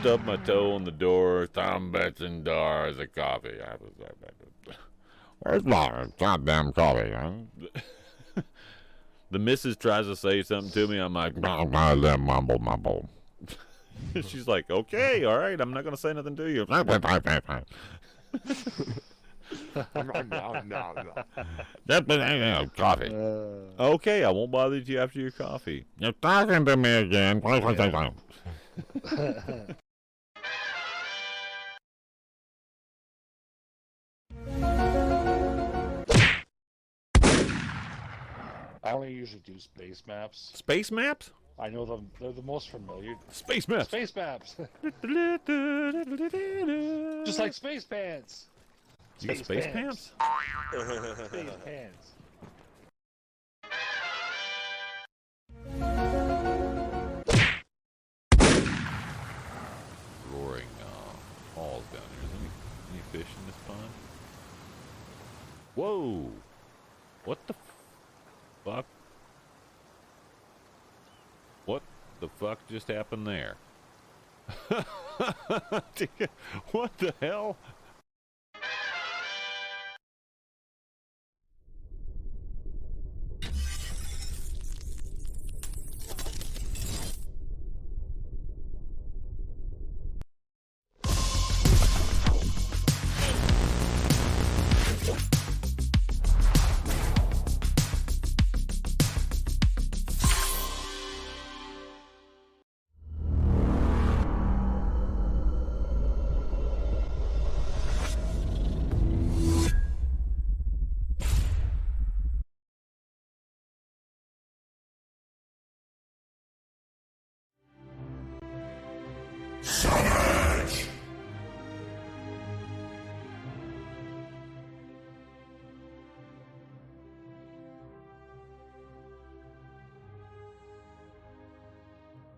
stubbed my toe on the door. Thumb bets and doors of coffee. Where's my goddamn coffee, huh? The missus tries to say something to me. I'm like, mumble, mumble. she's like, okay, all right, I'm not going to say nothing to you. Coffee. Okay, I won't bother you after your coffee. You're talking to me again. I only usually do space maps. Space maps? I know them; they're the most familiar. Space maps. Space maps. Just like space pants. You got space pants? Space pants. Roaring falls down here. Is there any fish in this pond? Whoa! What the fuck? What the fuck just happened there? What the hell?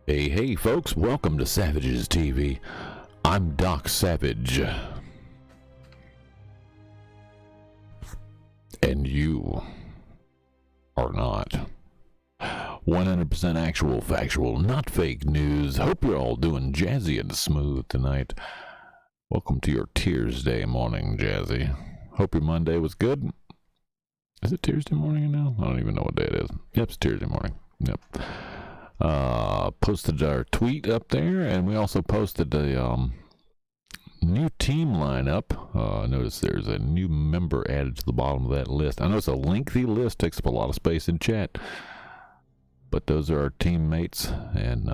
Hey folks, welcome to Savages TV. I'm Doc Savage. And you are not. 100% actual, factual, not fake news. Hope you're all doing jazzy and smooth tonight. Welcome to your Tears Day morning, Jazzy. Hope your Monday was good. Is it Tuesday morning now? I don't even know what day it is. Yep, it's Tuesday morning. Yep. Posted our tweet up there, and we also posted a new team lineup. Notice there's a new member added to the bottom of that list. I know it's a lengthy list, takes up a lot of space in chat, but those are our teammates, and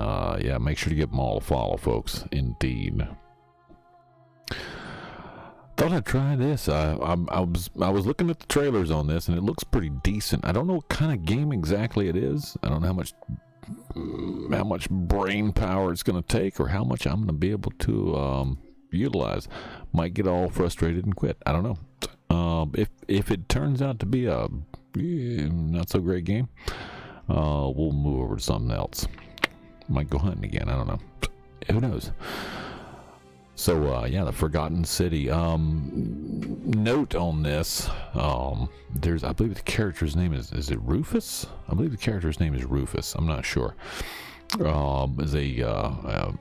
yeah, make sure to give them all a follow, folks. Indeed. Thought I'd try this. I was looking at the trailers on this, and it looks pretty decent. I don't know what kind of game exactly it is. I don't know how much brain power it's going to take, or how much I'm going to be able to utilize. Might get all frustrated and quit. I don't know. If it turns out to be a not so great game, we'll move over to something else. Might go hunting again. I don't know. Who knows? So yeah, the Forgotten City. Note on this, I believe the character's name is it Rufus? I believe the character's name is Rufus. I'm not sure. Is a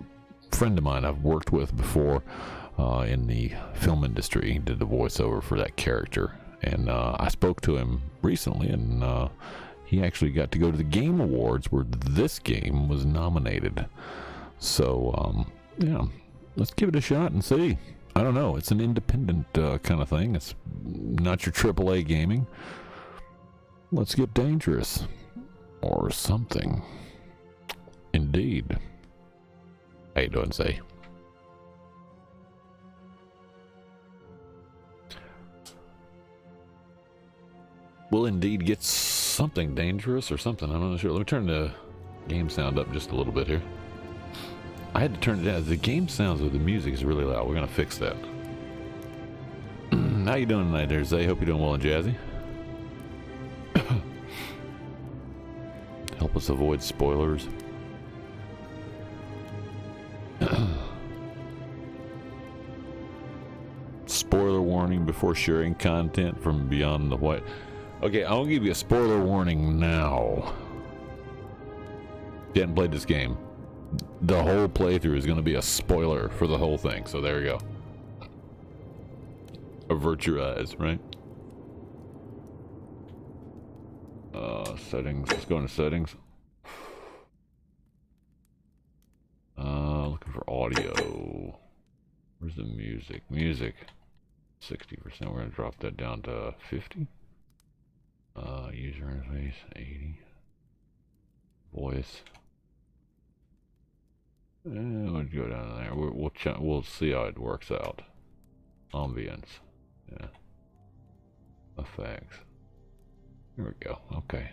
friend of mine I've worked with before in the film industry. He did the voiceover for that character, and I spoke to him recently, and he actually got to go to the Game Awards where this game was nominated. So yeah. Let's give it a shot and see. I don't know. It's an independent kind of thing. It's not your AAA gaming. Let's get dangerous. Or something. Indeed. How you doing, say? We'll indeed get something dangerous or something. I'm not sure. Let me turn the game sound up just a little bit here. I had to turn it down. The game sounds with the music is really loud. We're gonna fix that. How you doing tonight there, Zay? Hope you're doing well and jazzy. Help us avoid spoilers. Spoiler warning before sharing content from beyond the white. Okay, I'll give you a spoiler warning now. You hadn't played this game. the whole playthrough is going to be a spoiler for the whole thing. So there you go. Avert your eyes, right? Settings. Let's go into settings. Looking for audio. Where's the music? Music. 60%. We're going to drop that down to 50. User interface 80. Voice. We'll go down there. We'll see how it works out. Ambience. Yeah. Effects. Here we go. Okay.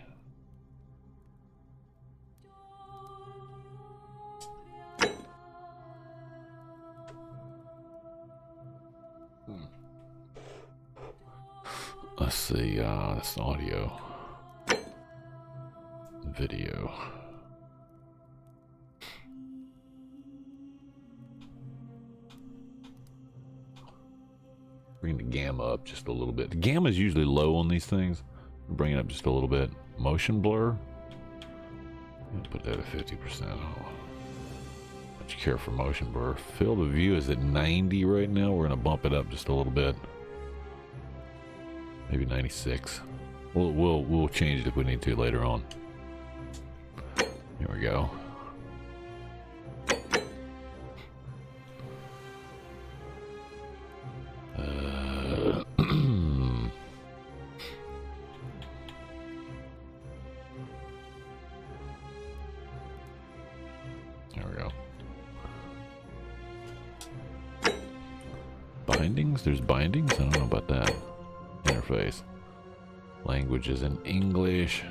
Let's see, that's audio. Video. Bring the gamma up just a little bit. The gamma is usually low on these things. Bring it up just a little bit. Motion blur. I'll put that at 50%. Much care for motion blur. Field of view is at 90 right now. We're gonna bump it up just a little bit. Maybe 96. We'll change it if we need to later on. Here we go. There we go. Bindings? There's bindings? I don't know about that. Interface. Languages in English.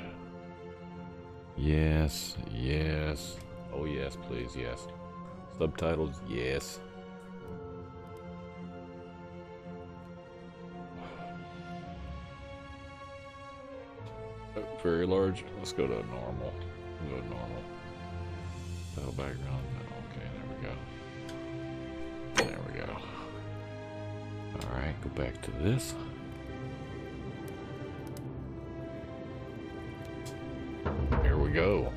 Yes, yes. Oh yes, please, yes. Subtitles, yes. Very large. Let's go to normal. We'll go to normal. Title background. Okay, there we go. There we go. Alright, go back to this. Here we go.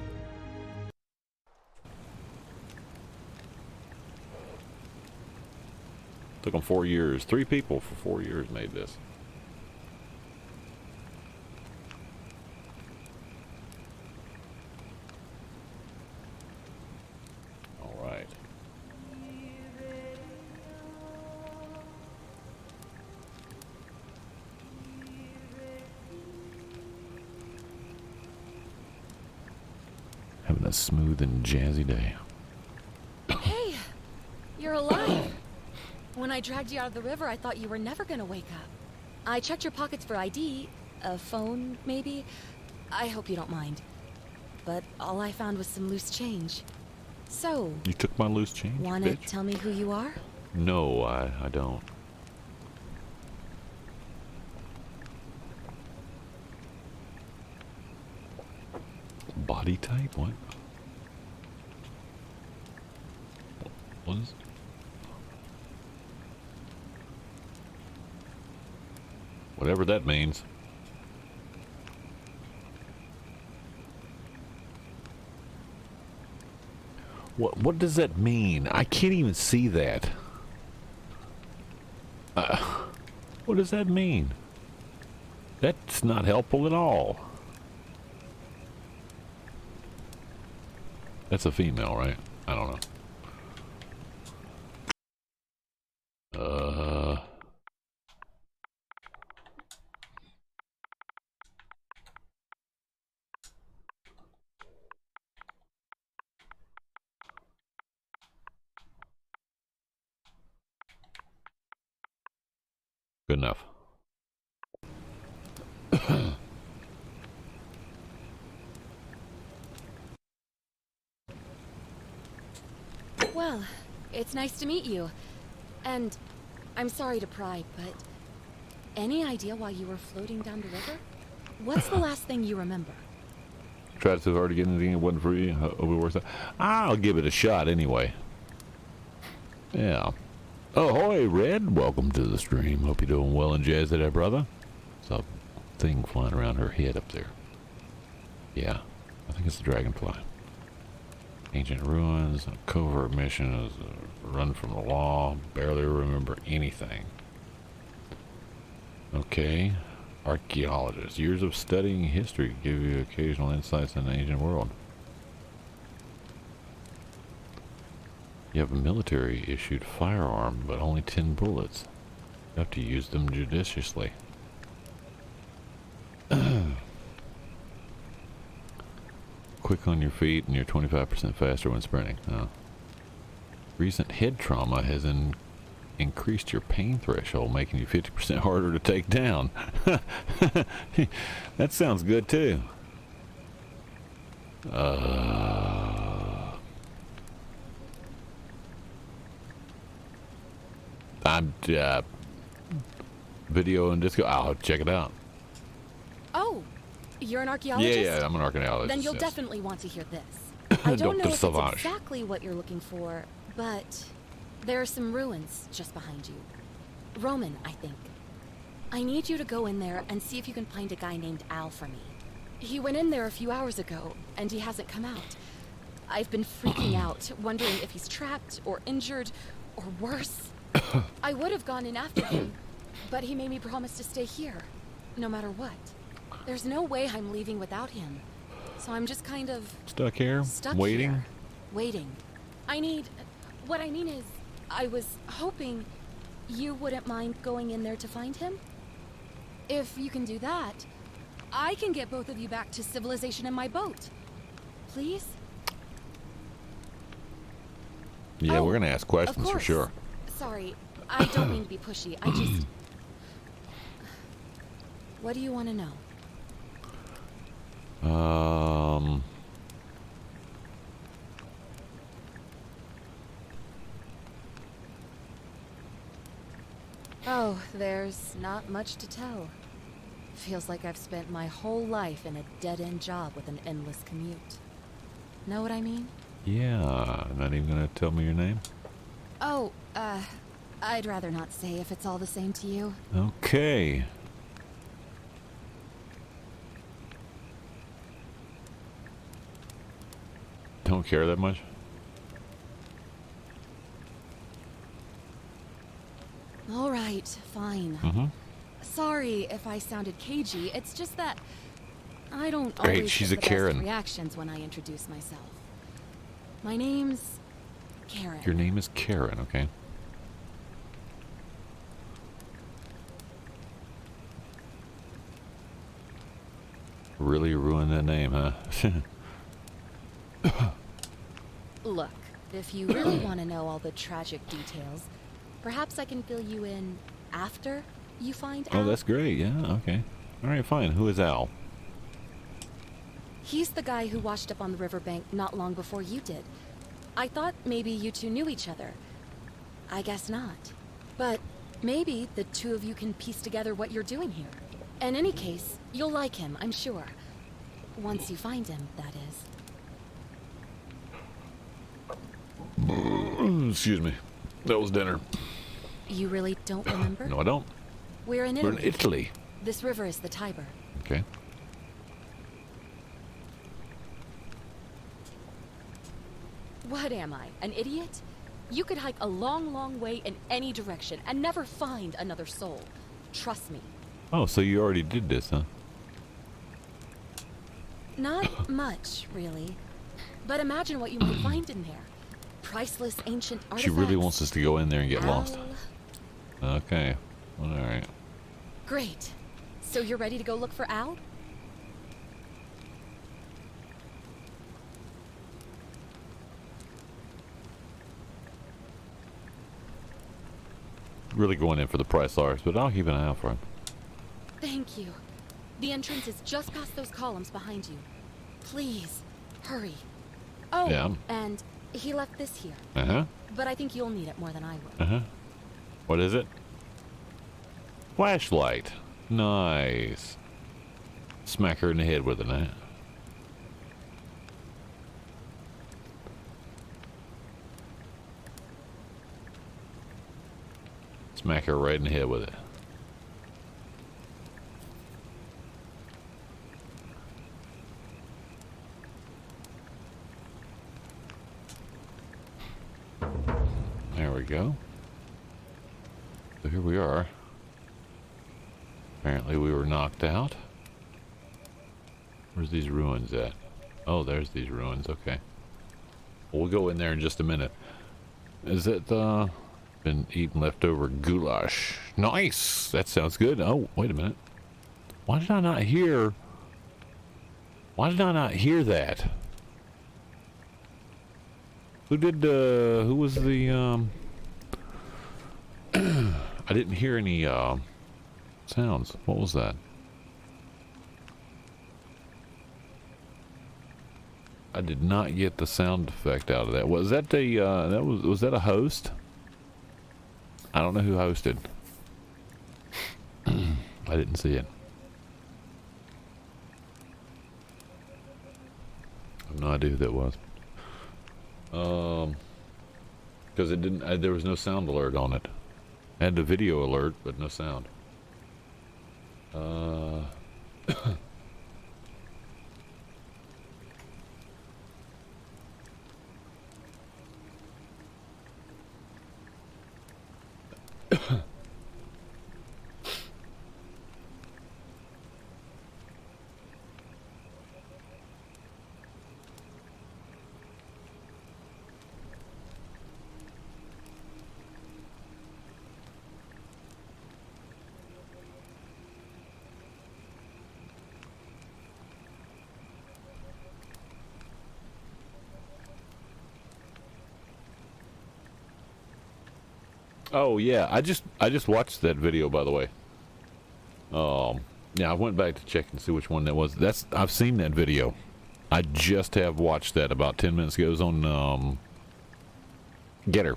Took them 4 years. 3 people for 4 years made this. All right. Having a smooth and jazzy day. Hey, you're alive. When I dragged you out of the river, I thought you were never gonna wake up. I checked your pockets for ID, a phone, maybe. I hope you don't mind. But all I found was some loose change. So, You took my loose change, wanna bitch? tell me who you are? No, I don't. Body type? What? What is? Whatever that means. What does that mean? I can't even see that. What does that mean? That's not helpful at all. That's a female, right? I don't know. Good enough. Well, it's nice to meet you. And I'm sorry to pry, but any idea why you were floating down the river? What's the last thing you remember? Tried so hard to get anything, it wasn't free. Hope it works out. I'll give it a shot anyway. Yeah. Ahoy, Red. Welcome to the stream. Hope you're doing well and jazzy there, brother. Saw a thing flying around her head up there. Yeah, I think it's a dragonfly. Ancient ruins, a covert mission is a run from the law, barely remember anything. Okay. Archaeologist. Years of studying history give you occasional insights in the ancient world. You have a military issued firearm, but only 10 bullets. You have to use them judiciously. Quick on your feet, and you're 25% faster when sprinting. Oh. Recent head trauma has increased your pain threshold, making you 50% harder to take down. That sounds good too. I'm video and disco. I'll check it out. Oh, you're an archaeologist? Yeah, I'm an archaeologist. Then you'll yes. definitely want to hear this. I don't know Dr. if it's Savage. exactly what you're looking for, but there are some ruins just behind you. Roman, I think. I need you to go in there and see if you can find a guy named Al for me. He went in there a few hours ago, and he hasn't come out. I've been freaking out, wondering if he's trapped or injured or worse. I would have gone in after him, but he made me promise to stay here, no matter what. There's no way I'm leaving without him, so I'm just kind of Stuck here? stuck Waiting? here, waiting. What I mean is, I was hoping you wouldn't mind going in there to find him. If you can do that, I can get both of you back to civilization in my boat. Please? Yeah, Oh, we're gonna ask questions of for course. sure. Sorry, I don't mean to be pushy. I just... What do you want to know? Oh, there's not much to tell. Feels like I've spent my whole life in a dead-end job with an endless commute. Know what I mean? Yeah, not even gonna tell me your name? Oh, I'd rather not say if it's all the same to you. Okay. Don't care that much? All right, fine. Mm-hmm. Sorry if I sounded cagey. It's just that I don't Great, always she's get a the best Karen. reactions when I introduce myself. My name's Karen. Your name is Karen, okay? Really ruined that name, huh? Look, if you really want to know all the tragic details, perhaps I can fill you in after you find Oh, Al. that's great. Yeah, okay. All right, fine. Who is Al? He's the guy who washed up on the riverbank not long before you did. I thought maybe you two knew each other. I guess not. But maybe the two of you can piece together what you're doing here. In any case, you'll like him, I'm sure. Once you find him, that is. Excuse me. That was dinner. You really don't remember? No, I don't. We're in We're Italy. in Italy. This river is the Tiber. Okay. What am I, an idiot? You could hike a long, long way in any direction and never find another soul. Trust me. Oh, so you already did this, huh? Not much, really. But imagine what you might find in there. Priceless ancient artifacts. She really wants us to go in there and get lost. Al. Okay. Well, all right. Great. So you're ready to go look for Al? Really going in for the price Lars, but I'll keep an eye out for him. Thank you. The entrance is just past those columns behind you. Please, hurry. Oh, Yeah. and he left this here. Uh-huh. But I think you'll need it more than I will. Uh-huh. What is it? Flashlight. Nice. Smack her in the head with it, huh? Smack her right in the head with it. we go. So here we are. Apparently we were knocked out. Where's these ruins at? Oh, there's these ruins. Okay. Well, we'll go in there in just a minute. Is it, been eating leftover goulash. Nice! That sounds good. Oh, wait a minute. Why did I not hear that? Who was the, I didn't hear any, sounds. What was that? I did not get the sound effect out of that. Was that the, was that a host? I don't know who hosted. I didn't see it. I have no idea who that was. Because it didn't, there was no sound alert on it. I had the video alert, but no sound. Oh yeah, I just watched that video, by the way. Yeah, I went back to check and see which one that was. I've seen that video. I just have watched that about 10 minutes ago. It was on Getter.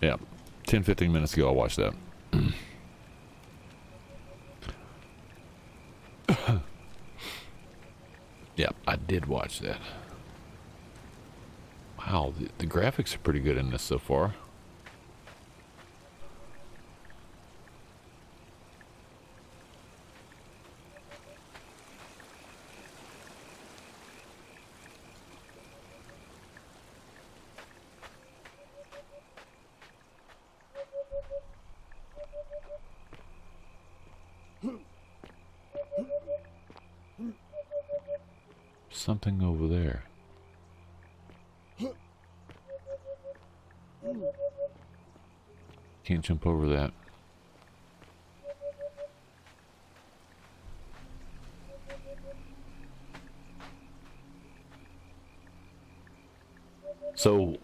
Yeah, 10-15 minutes ago I watched that. Yeah, I did watch that. Wow, the graphics are pretty good in this so far. Something over there. Can't jump over that. So,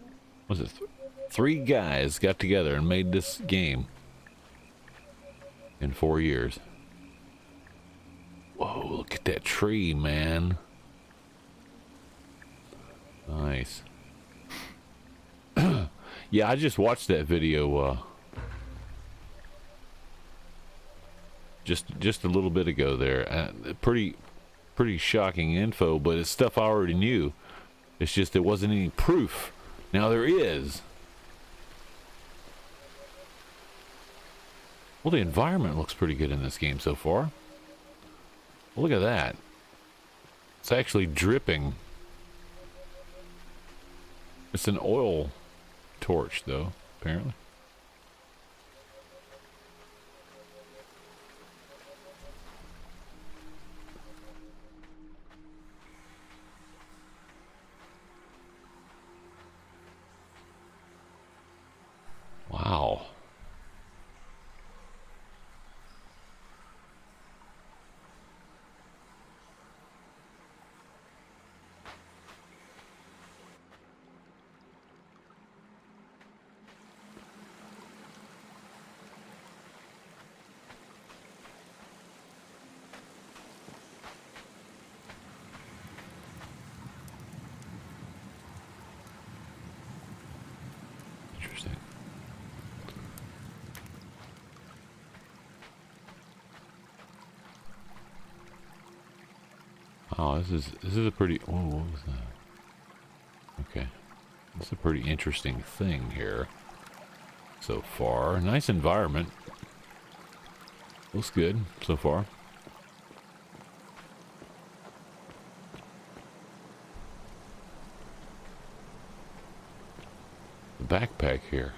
was it three guys got together and made this game in 4 years? Whoa, look at that tree, man. Nice. Yeah, I just watched that video just a little bit ago there. Pretty shocking info, but it's stuff I already knew. It's just there wasn't any proof. Now there is. Well, the environment looks pretty good in this game so far. Look at that. It's actually dripping. It's an oil torch, though, apparently. Wow. Interesting. Oh, this is a pretty. Whoa, what was that? Okay, this is a pretty interesting thing here so far. Nice environment. Looks good so far. The the backpack here?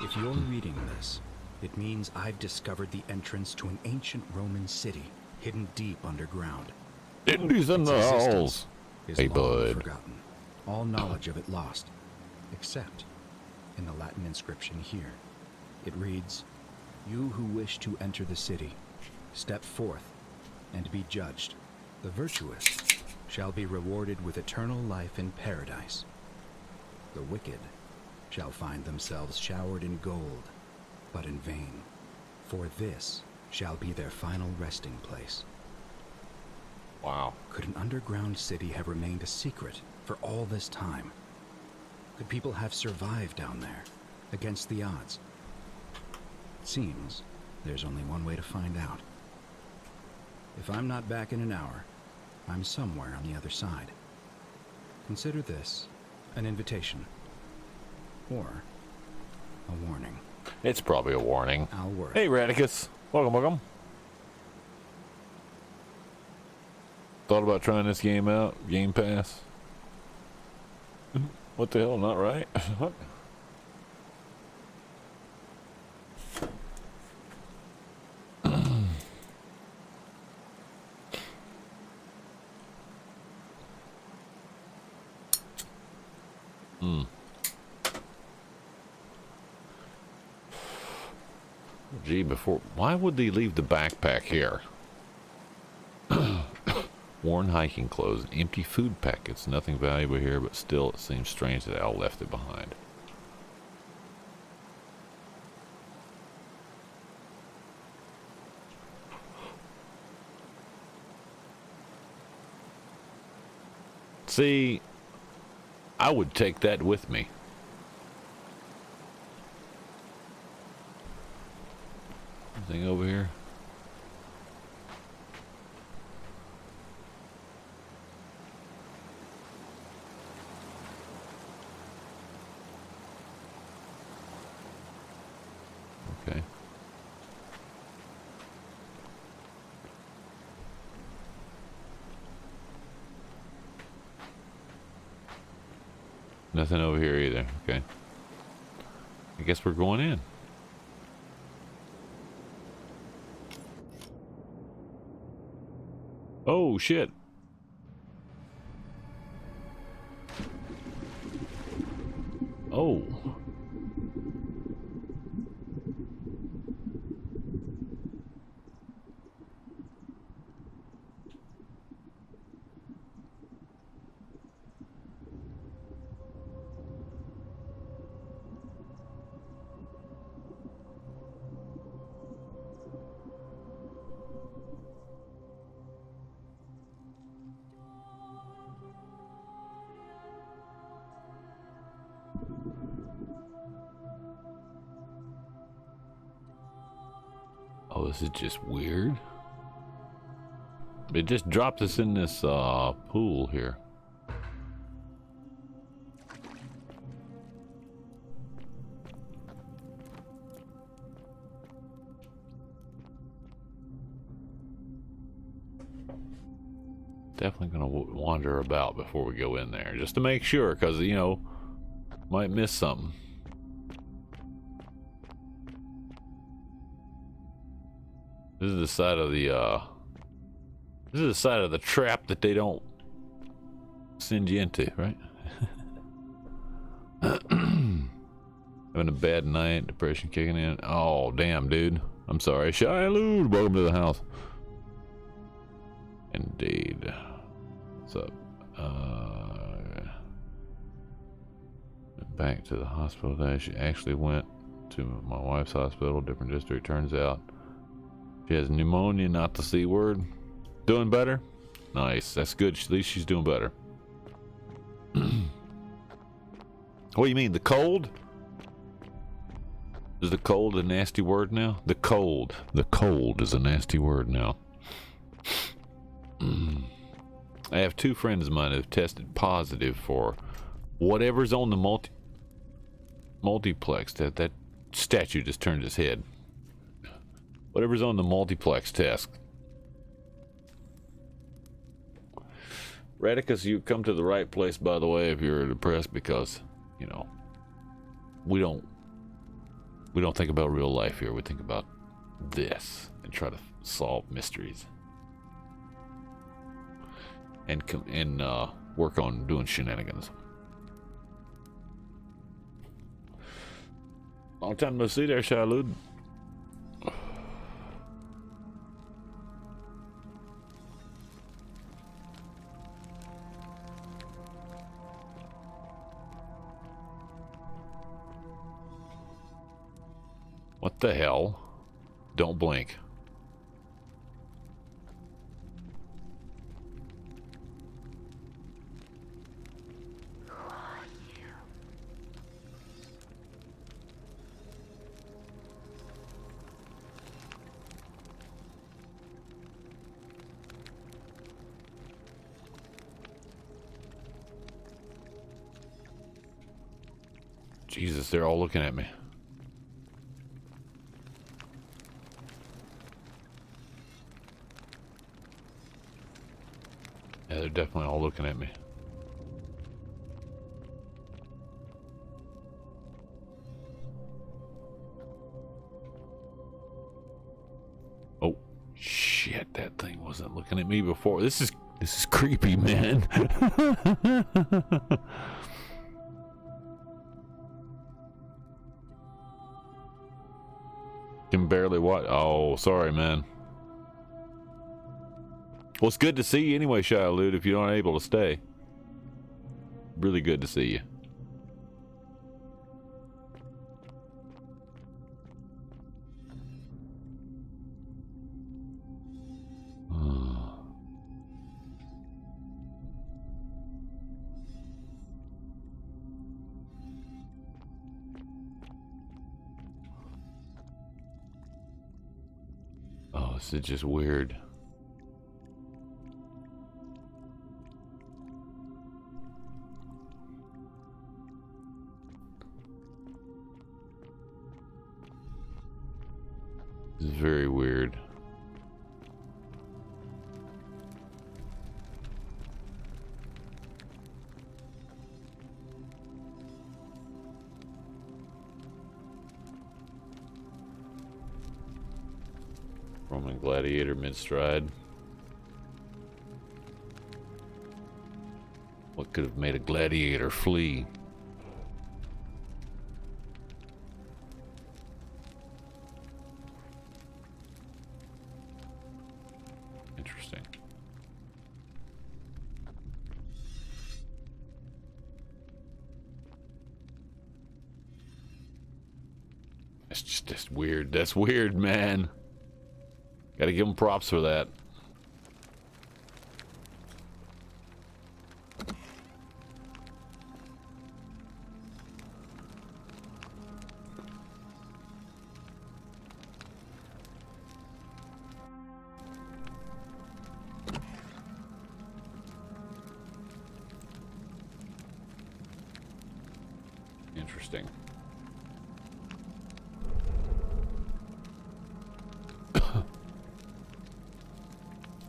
If you're reading this, it means I've discovered the entrance to an ancient Roman city hidden deep underground. Indies in the halls. Is Hey, long bud. forgotten. All knowledge of it lost, except in the Latin inscription here. It reads, "You who wish to enter the city, step forth and be judged. The virtuous shall be rewarded with eternal life in paradise. The wicked shall find themselves showered in gold, but in vain, for this shall be their final resting place." Wow. Could an underground city have remained a secret for all this time? Could people have survived down there, against the odds? It seems there's only one way to find out. If I'm not back in an hour, I'm somewhere on the other side. Consider this an invitation, or a warning. It's probably a warning. I'll work. Hey, Radicus. Welcome, welcome. Thought about trying this game out. Game Pass. What the hell? Not right? What? Gee, before... Why would they leave the backpack here? Worn hiking clothes, empty food packets. Nothing valuable here, but still it seems strange that Al left it behind. See, I would take that with me. Anything over here? Okay. Nothing over here either. Okay. I guess we're going in. Oh, shit. Oh. Oh, this is just weird. It just dropped us in this pool here. Definitely gonna wander about before we go in there, just to make sure, because, you know, might miss something. This is the side of the this is the side of the trap that they don't send you into, right? Having a bad night, depression kicking in. Oh, damn, dude. I'm sorry. Shiloh, welcome to the house. Indeed. What's up? Back to the hospital today. She actually went to my wife's hospital, different district. Turns out she has pneumonia, not the C word. Doing better? Nice. That's good. At least she's doing better. What do you mean? The cold? Is the cold a nasty word now? The cold. The cold is a nasty word now. I have two friends of mine who have tested positive for Whatever's on the multiplex, that statue just turned his head. Whatever's on the multiplex test. Radicus, you come to the right place, by the way, if you're depressed, because, you know, we don't think about real life here. We think about this and try to solve mysteries and work on doing shenanigans. Long time no see there, Shalud. What the hell? Don't blink. Jesus, they're all looking at me. Yeah, they're definitely all looking at me. Oh, shit, that thing wasn't looking at me before. This is creepy, man. Can barely watch. Oh, sorry, man. Well, it's good to see you anyway, Shia, if you're not able to stay. Really good to see you. Oh, this is just weird. This is very weird. Roman gladiator mid-stride. What could have made a gladiator flee? Interesting. That's weird. That's weird, man. Gotta give him props for that. Interesting.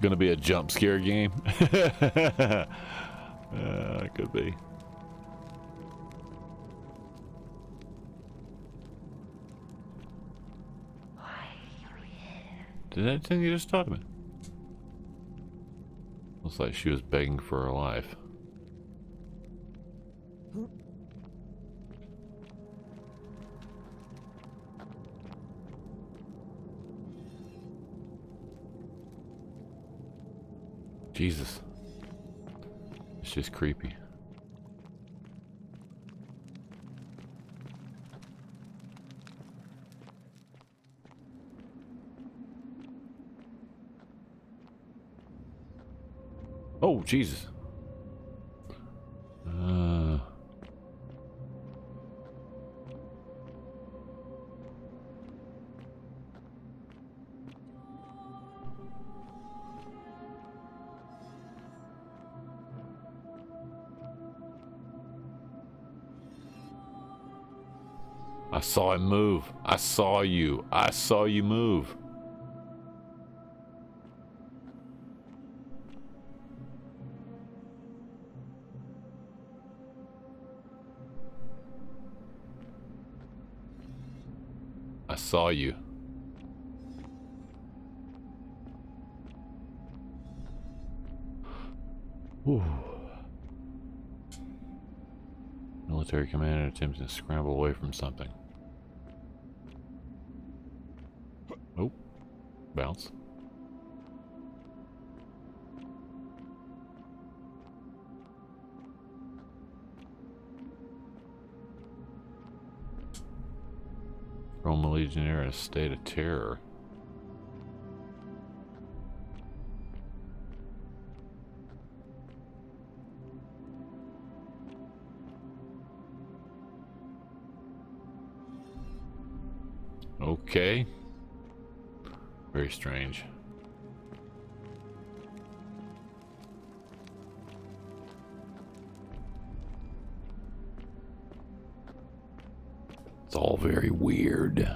Gonna be a jump scare game. It could be. Did that thing you just talk to me? Looks like she was begging for her life. Jesus. It's just creepy. Oh, Jesus. I saw him move. I saw you. I saw you move. I saw you. Whew. Military commander attempting to scramble away from something. Oh, bounce. Roman legionnaire in a state of terror. Okay. Very strange. It's all very weird.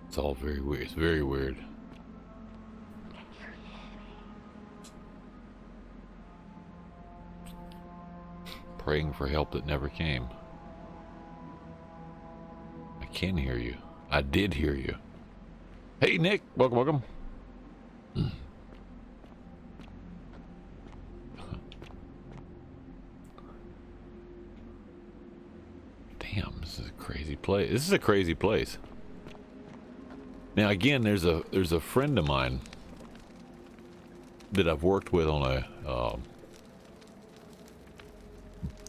It's all very weird. It's very weird. Praying for help that never came. I can hear you. I did hear you. Hey, Nick. Welcome, welcome. Damn, this is a crazy place. This is a crazy place. Now again, there's a friend of mine that I've worked with on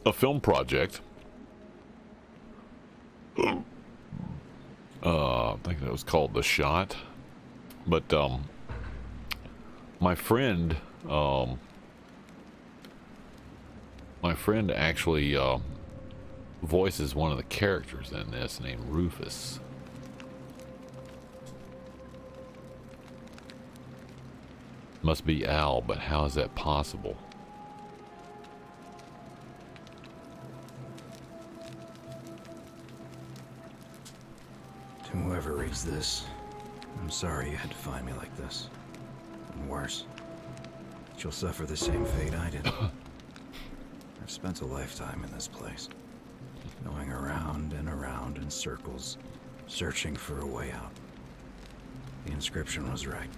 a film project. I think that was called The Shot. But my friend actually voices one of the characters in this, named Rufus. Must be Al, but how is that possible? To whoever reads this, I'm sorry you had to find me like this. And worse, that you'll suffer the same fate I did. I've spent a lifetime in this place, going around and around in circles, searching for a way out. The inscription was right.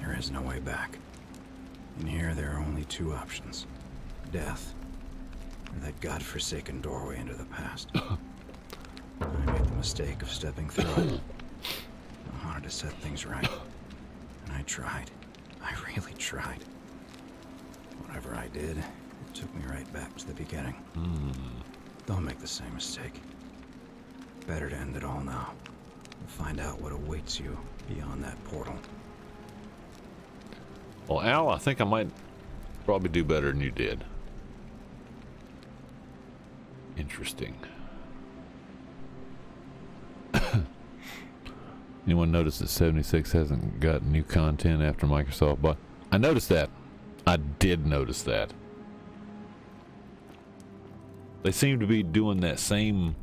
There is no way back. In here, there are only two options. Death, or that godforsaken doorway into the past. I made the mistake of stepping through it. I wanted to set things right. And I tried. I really tried. Whatever I did, it took me right back to the beginning. Don't make the same mistake. Better to end it all now. And find out what awaits you beyond that portal. Well, Al, I think I might probably do better than you did. Interesting. Anyone notice that 76 hasn't got new content after Microsoft bought? I noticed that. I did notice that. They seem to be doing that same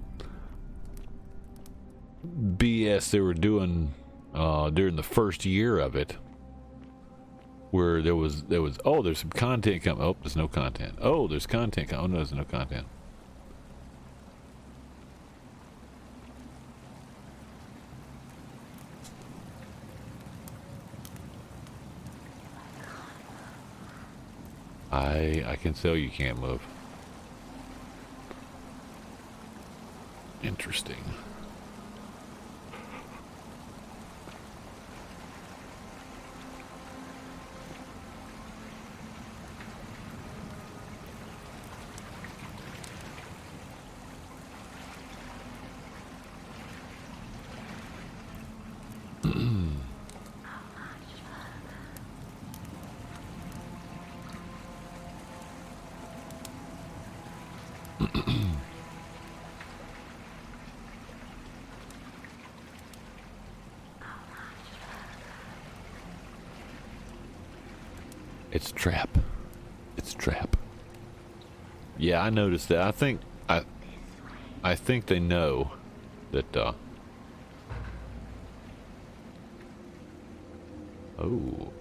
BS they were doing during the first year of it. Where there was oh, there's some content coming. Oh, there's no content. Oh, there's content coming. Oh no, there's no content. I can tell you can't move. Interesting. It's a trap. It's a trap. Yeah, I noticed that. I think they know that, oh.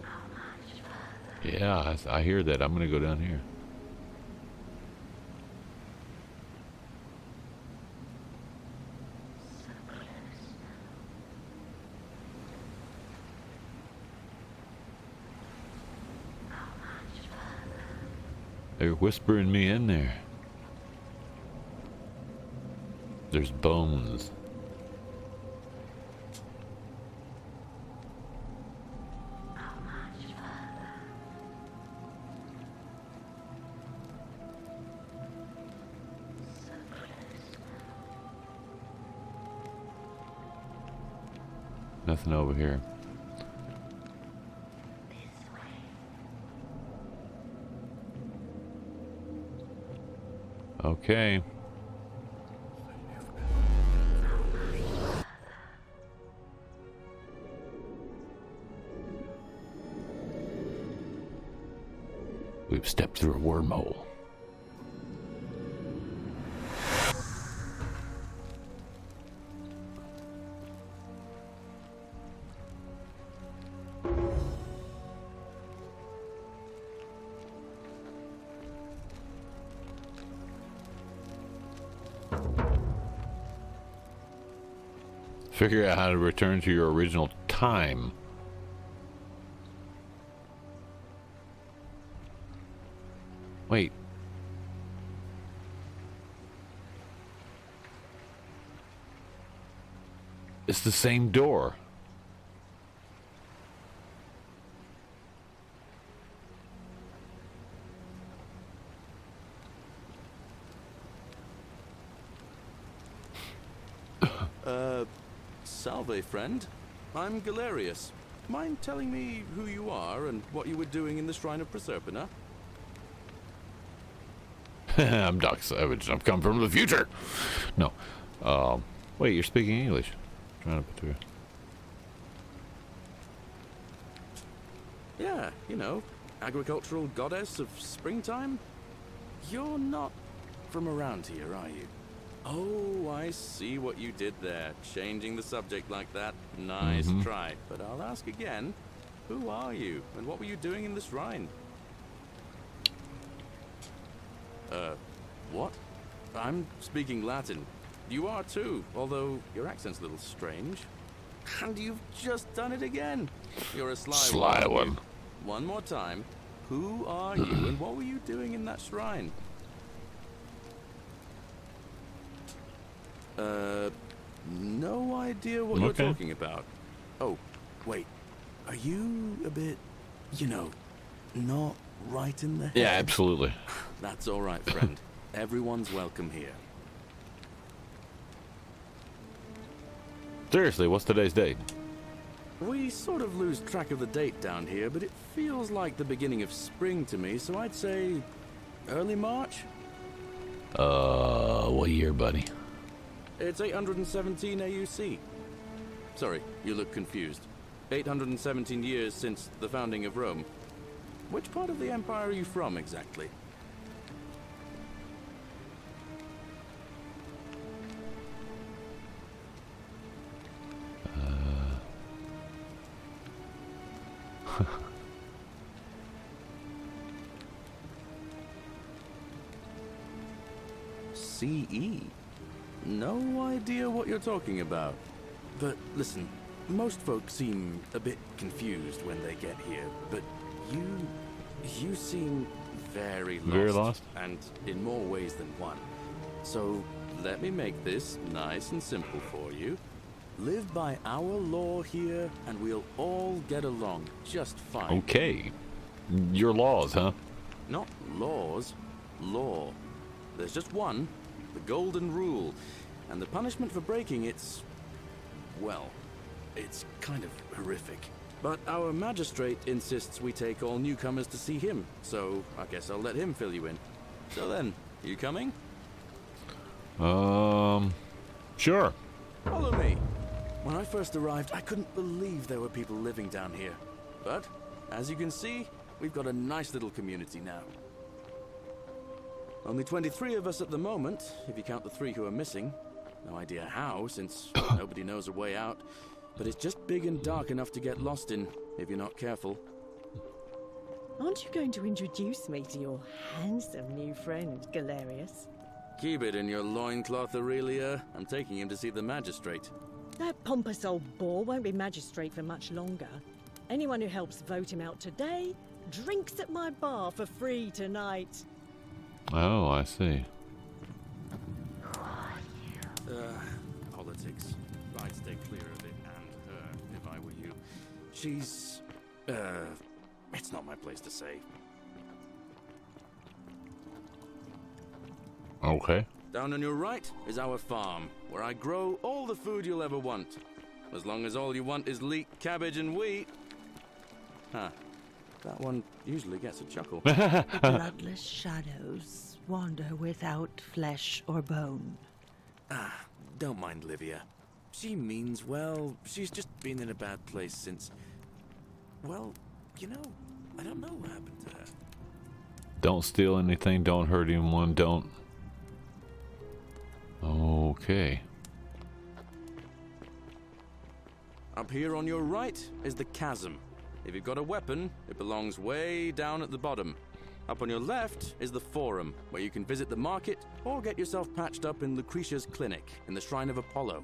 Yeah, I hear that. I'm gonna go down here. They're whispering me in there. There's bones. Nothing over here. Okay. We've stepped through a wormhole. Figure out how to return to your original time. Wait. It's the same door. Salve, friend. I'm Galerius. Mind telling me who you are and what you were doing in the Shrine of Proserpina? I'm Doc Savage. I've come from the future. No. Wait, you're speaking English. Trying to put through. Yeah, you know, agricultural goddess of springtime? You're not from around here, are you? Oh, I see what you did there. Changing the subject like that. Nice try. But I'll ask again. Who are you? And what were you doing in the shrine? What? I'm speaking Latin. You are too, although your accent's a little strange. And you've just done it again. You're a sly one. One more time. Who are you and what were you doing in that shrine? No idea what you're talking about. Oh, wait. Are you a bit, you know, not right in the head? Yeah, absolutely. That's all right, friend. Everyone's welcome here. Seriously, what's today's date? We sort of lose track of the date down here, but it feels like the beginning of spring to me, so I'd say early March? What year, buddy? It's 817 AUC. Sorry, you look confused. 817 years since the founding of Rome. Which part of the empire are you from, exactly? CE? No idea what you're talking about. But listen, most folks seem a bit confused when they get here, but you seem very lost. Very lost? And in more ways than one. So let me make this nice and simple for you. Live by our law here, and we'll all get along just fine. Okay. Your laws, huh? Not laws, law. There's just one, the golden rule, and the punishment for breaking it's, well, It's kind of horrific. But our magistrate insists we take all newcomers to see him, so I guess I'll let him fill you in. So then, you coming? Sure. Follow me. When I first arrived, I couldn't believe there were people living down here. But, as you can see, we've got a nice little community now. Only 23 of us at the moment, if you count the 3 who are missing. No idea how, since nobody knows a way out. But it's just big and dark enough to get lost in, if you're not careful. Aren't you going to introduce me to your handsome new friend, Galerius? Keep it in your loincloth, Aurelia. I'm taking him to see the magistrate. That pompous old bore won't be magistrate for much longer. Anyone who helps vote him out today drinks at my bar for free tonight. Oh, I see. Politics. I'd stay clear of it and her, if I were you. She's... it's not my place to say. Okay. Down on your right is our farm, where I grow all the food you'll ever want. As long as all you want is leek, cabbage, and wheat. Huh. That one usually gets a chuckle. The bloodless shadows wander without flesh or bone. Don't mind Livia. She means well. She's just been in a bad place since... Well, you know, I don't know what happened to her. Don't steal anything, don't hurt anyone, don't... Okay. Up here on your right is the chasm. If you've got a weapon, it belongs way down at the bottom. Up on your left is the forum, where you can visit the market or get yourself patched up in Lucretia's clinic in the Shrine of Apollo.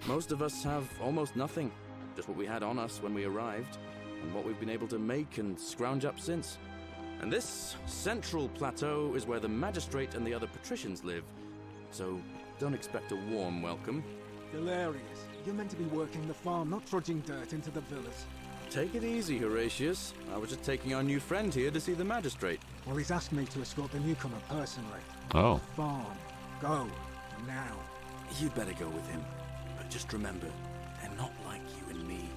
Most of us have almost nothing, just what we had on us when we arrived, and what we've been able to make and scrounge up since. And this central plateau is where the magistrate and the other patricians live, so don't expect a warm welcome. Hilarious. You're meant to be working the farm, not trudging dirt into the villas. Take it easy, Horatius. I was just taking our new friend here to see the magistrate. Well, he's asked me to escort the newcomer personally. Oh. Farm. Go. Now. You'd better go with him. But just remember, they're not like you and me.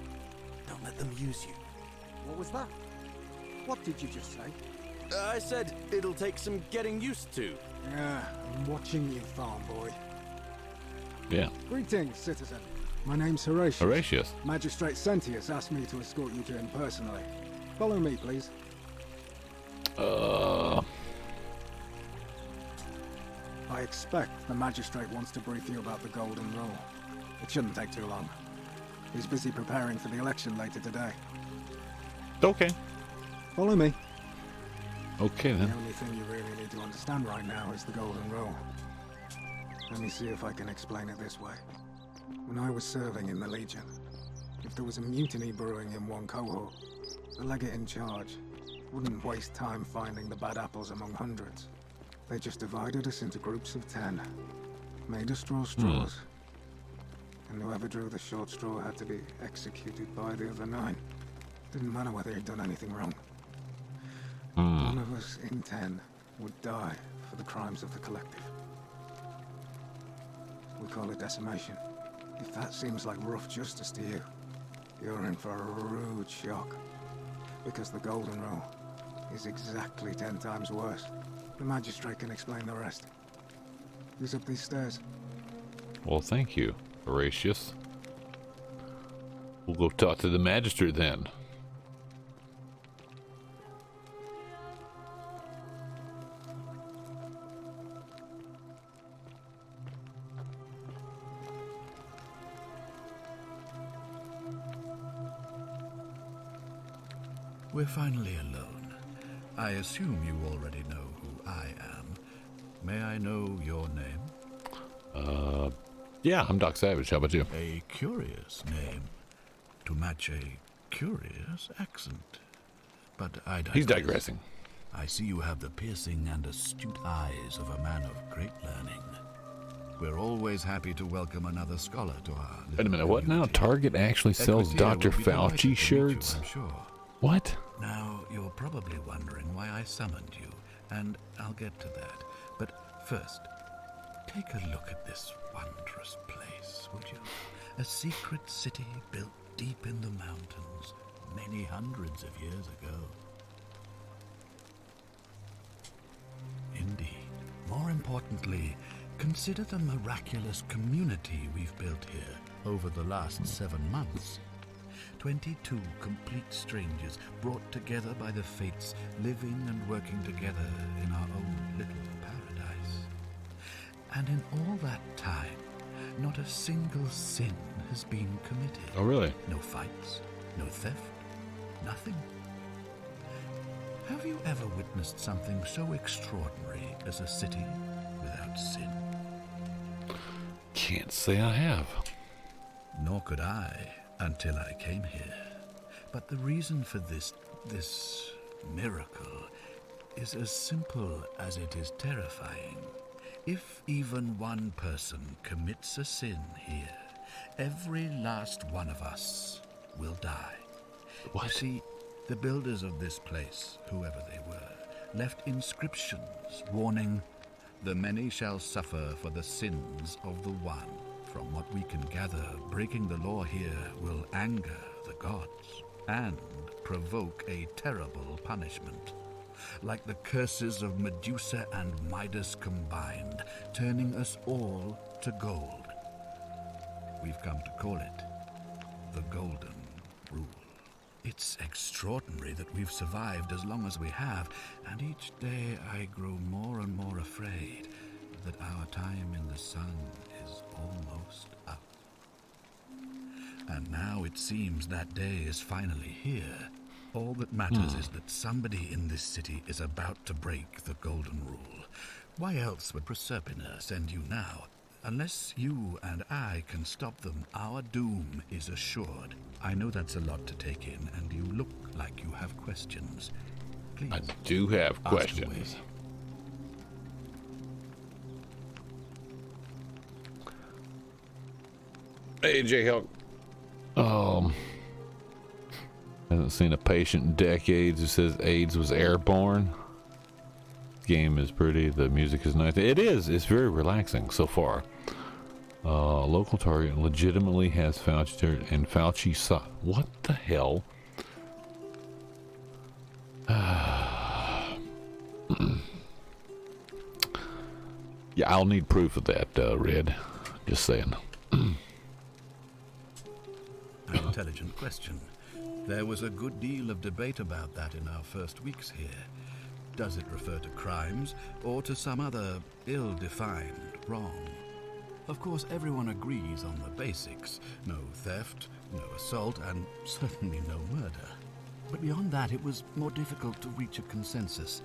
Don't let them use you. What was that? What did you just say? I said it'll take some getting used to. Yeah, I'm watching you, farm boy. Yeah. Greetings, citizen. My name's Horatius. Horatius. Magistrate Sentius asked me to escort you to him personally. Follow me, please. I expect the magistrate wants to brief you about the Golden Rule. It shouldn't take too long. He's busy preparing for the election later today. Okay. Follow me. Okay, The then. only thing you really need to understand right now is the Golden Rule. Let me see if I can explain it this way. When I was serving in the Legion, if there was a mutiny brewing in one cohort, the legate in charge wouldn't waste time finding the bad apples among hundreds. They just divided us into groups of 10, made us draw straws, and whoever drew the short straw had to be executed by the other 9. Didn't matter whether he'd done anything wrong. One of us in 10 would die for the crimes of the collective. We call it decimation. If that seems like rough justice to you, you're in for a rude shock. Because the Golden Rule is exactly 10 times worse. The magistrate can explain the rest. Who's up these stairs? Well, thank you, Horatius. We'll go talk to the magistrate then. We're finally alone. I assume you already know who I am. May I know your name? Yeah, I'm Doc Savage. How about you? A curious name. To match a curious accent. But I digress. He's digressing. I see you have the piercing and astute eyes of a man of great learning. We're always happy to welcome another scholar to our... Wait a minute, what now? Target actually sells Dr. Fauci shirts? I'm sure. What? Now, you're probably wondering why I summoned you, and I'll get to that. But first, take a look at this wondrous place, would you? A secret city built deep in the mountains many hundreds of years ago. Indeed. More importantly, consider the miraculous community we've built here over the last 7 months. 22 complete strangers brought together by the fates, living and working together in our own little paradise. And in all that time, not a single sin has been committed. Oh, really? No fights, no theft, nothing. Have you ever witnessed something so extraordinary as a city without sin? Can't say I have. Nor could I until I came here. But the reason for this miracle is as simple as it is terrifying. If even one person commits a sin here, every last one of us will die. What? You see, the builders of this place, whoever they were, left inscriptions warning, "The many shall suffer for the sins of the one." From what we can gather, breaking the law here will anger the gods and provoke a terrible punishment. Like the curses of Medusa and Midas combined, turning us all to gold. We've come to call it the Golden Rule. It's extraordinary that we've survived as long as we have, and each day I grow more and more afraid that our time in the sun is almost up. And now it seems that day is finally here. All that matters is that somebody in this city is about to break the Golden Rule. Why else would Proserpina send you now? Unless you and I can stop them, our doom is assured. I know that's a lot to take in, and you look like you have questions. Please. I do have questions. Away. Hey, J-Hulk. Hasn't seen a patient in decades who says AIDS was airborne. Game is pretty. The music is nice. It is. It's very relaxing so far. Local target legitimately has Fauci and Fauci saw. What the hell? Yeah, I'll need proof of that, Red. Just saying. An intelligent question. There was a good deal of debate about that in our first weeks here. Does it refer to crimes or to some other ill-defined wrong? Of course, everyone agrees on the basics. No theft, no assault, and certainly no murder. But beyond that, it was more difficult to reach a consensus.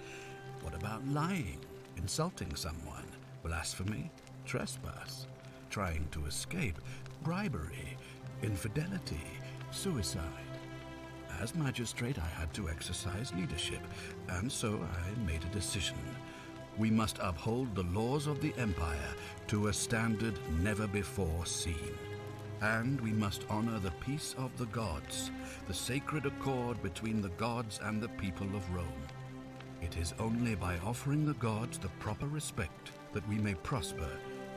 What about lying, insulting someone, blasphemy, trespass, trying to escape, bribery, infidelity, suicide? As magistrate, I had to exercise leadership, and so I made a decision. We must uphold the laws of the Empire to a standard never before seen. And we must honor the peace of the gods, the sacred accord between the gods and the people of Rome. It is only by offering the gods the proper respect that we may prosper,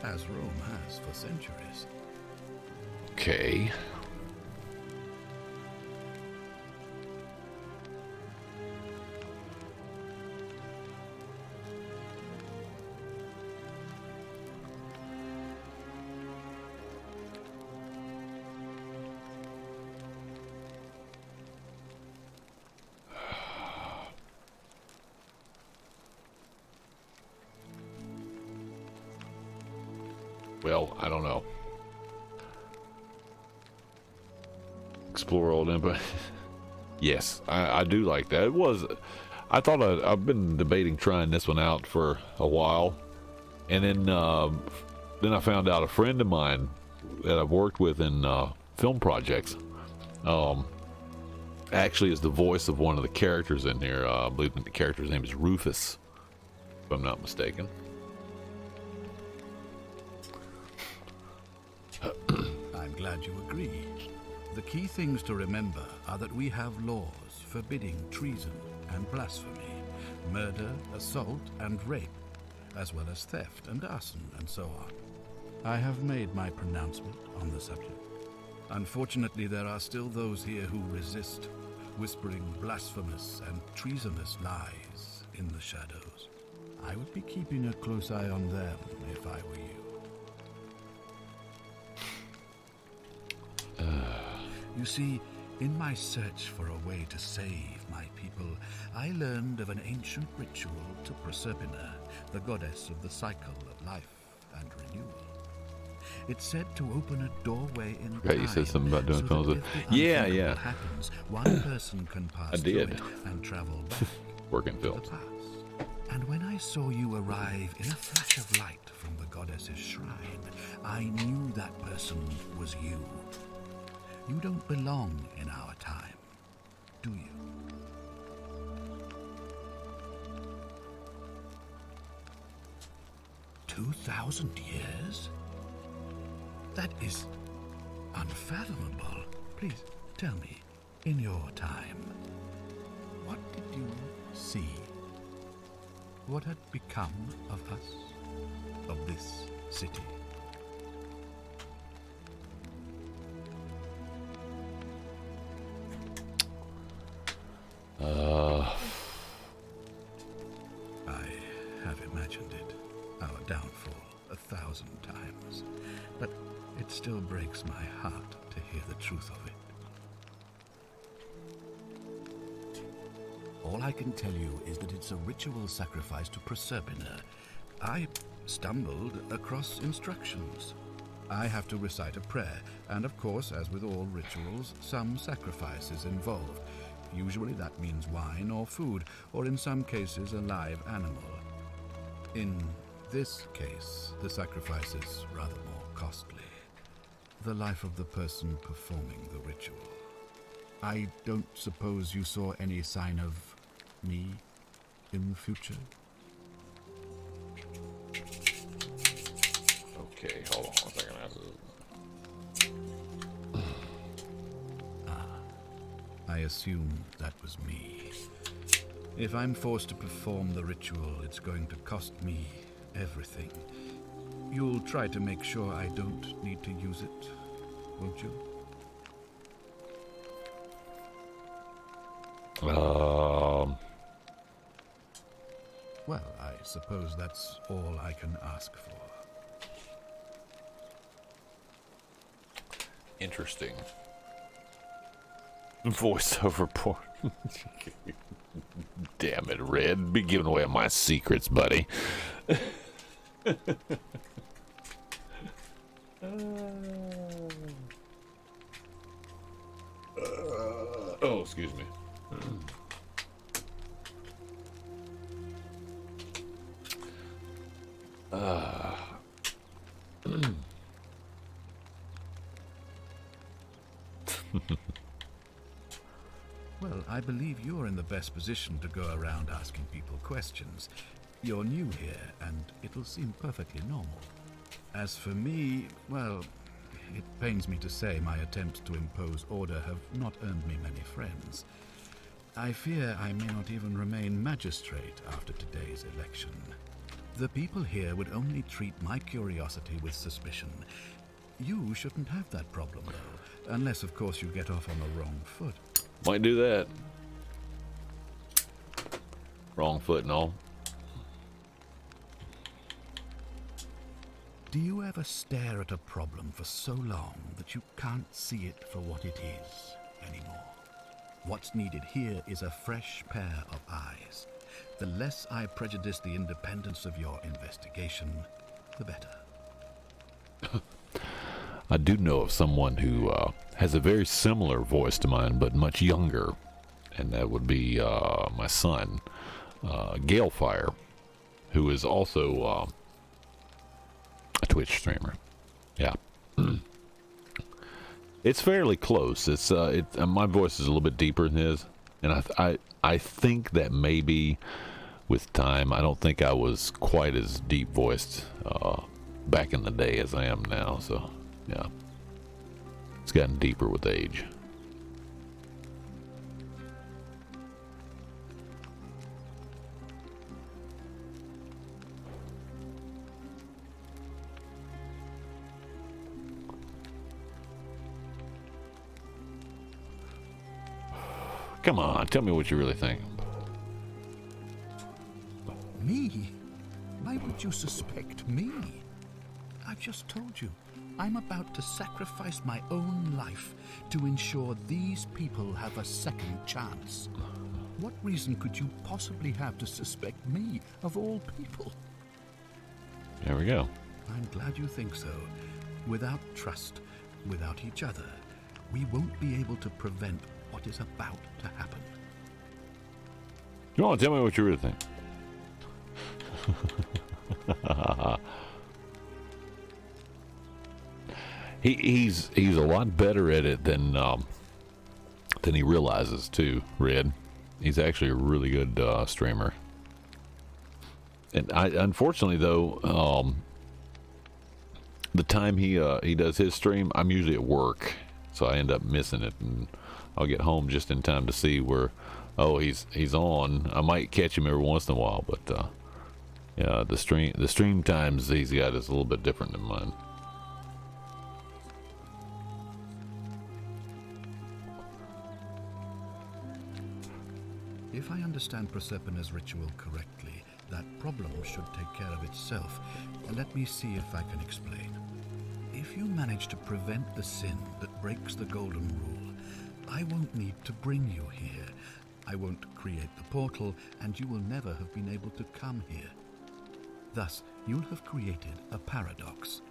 as Rome has for centuries. Okay. Well, I don't know. Explore old empire. Yes, I do like that. It was. I thought I've been debating trying this one out for a while, and then I found out a friend of mine that I've worked with in film projects actually is the voice of one of the characters in here. I believe the character's name is Rufus, if I'm not mistaken. I'm glad you agree. The key things to remember are that we have laws forbidding treason and blasphemy, murder, assault, and rape, as well as theft and arson and so on. I have made my pronouncement on the subject. Unfortunately, there are still those here who resist, whispering blasphemous and treasonous lies in the shadows. I would be keeping a close eye on them if I were you. You see, in my search for a way to save my people, I learned of an ancient ritual to Proserpina, the goddess of the cycle of life and renewal. It's said to open a doorway in time. You said something about doing so that films. if the Yeah. unthinkable happens, one person can pass through did. it and travel back Working to films. the past. And when I saw you arrive in a flash of light from the goddess's shrine, I knew that person was you. You don't belong in our time, do you? "2,000 years? That is unfathomable. Please tell me, in your time, what did you see? What had become of us, of this city?" I have imagined it, our downfall, 1,000 times, but it still breaks my heart to hear the truth of it. All I can tell you is that it's a ritual sacrifice to Proserpina. I stumbled across instructions. I have to recite a prayer, and of course, as with all rituals, some sacrifice is involved. Usually that means wine or food, or in some cases a live animal. In this case, the sacrifice is rather more costly. The life of the person performing the ritual. I don't suppose you saw any sign of me in the future? Okay, hold on a second. I assume that was me. If I'm forced to perform the ritual, it's going to cost me everything. You'll try to make sure I don't need to use it, won't you? Well, I suppose that's all I can ask for. Interesting. Voiceover porn. Damn it, Red. Be giving away my secrets, buddy. Oh, excuse me. Well, I believe you're in the best position to go around asking people questions. You're new here, and it'll seem perfectly normal. As for me, well, it pains me to say my attempts to impose order have not earned me many friends. I fear I may not even remain magistrate after today's election. The people here would only treat my curiosity with suspicion. You shouldn't have that problem, though, unless, of course, you get off on the wrong foot. Might do that. Wrong foot and all. Do you ever stare at a problem for so long that you can't see it for what it is anymore? What's needed here is a fresh pair of eyes. The less I prejudice the independence of your investigation, the better. I do know of someone who has a very similar voice to mine, but much younger, and that would be my son, Galefire, who is also a Twitch streamer. Yeah, it's fairly close. It's my voice is a little bit deeper than his, and I think that maybe with time, I don't think I was quite as deep voiced back in the day as I am now. So. Yeah, it's gotten deeper with age. Come on, tell me what you really think. Me? Why would you suspect me? I've just told you, I'm about to sacrifice my own life to ensure these people have a second chance. What reason could you possibly have to suspect me, of all people? There we go. I'm glad you think so. Without trust, without each other, we won't be able to prevent what is about to happen. Come on, tell me what you really think. He's a lot better at it than he realizes too, Red. He's actually a really good streamer. And unfortunately though, the time he does his stream, I'm usually at work, so I end up missing it, and I'll get home just in time to see where, oh, he's on. I might catch him every once in a while, but yeah, the stream times he's got is a little bit different than mine. If I understand Prosepina's ritual correctly, that problem should take care of itself. Let me see if I can explain. If you manage to prevent the sin that breaks the Golden Rule, I won't need to bring you here. I won't create the portal, and you will never have been able to come here. Thus, you'll have created a paradox.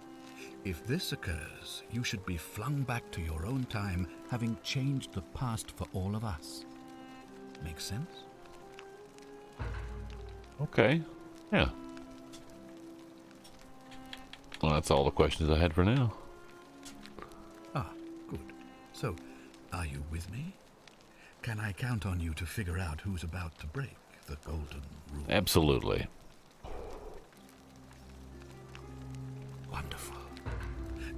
If this occurs, you should be flung back to your own time, having changed the past for all of us. Make sense? Okay. Yeah. Well, that's all the questions I had for now. Ah, good. So, are you with me? Can I count on you to figure out who's about to break the Golden Rule? Absolutely. Wonderful.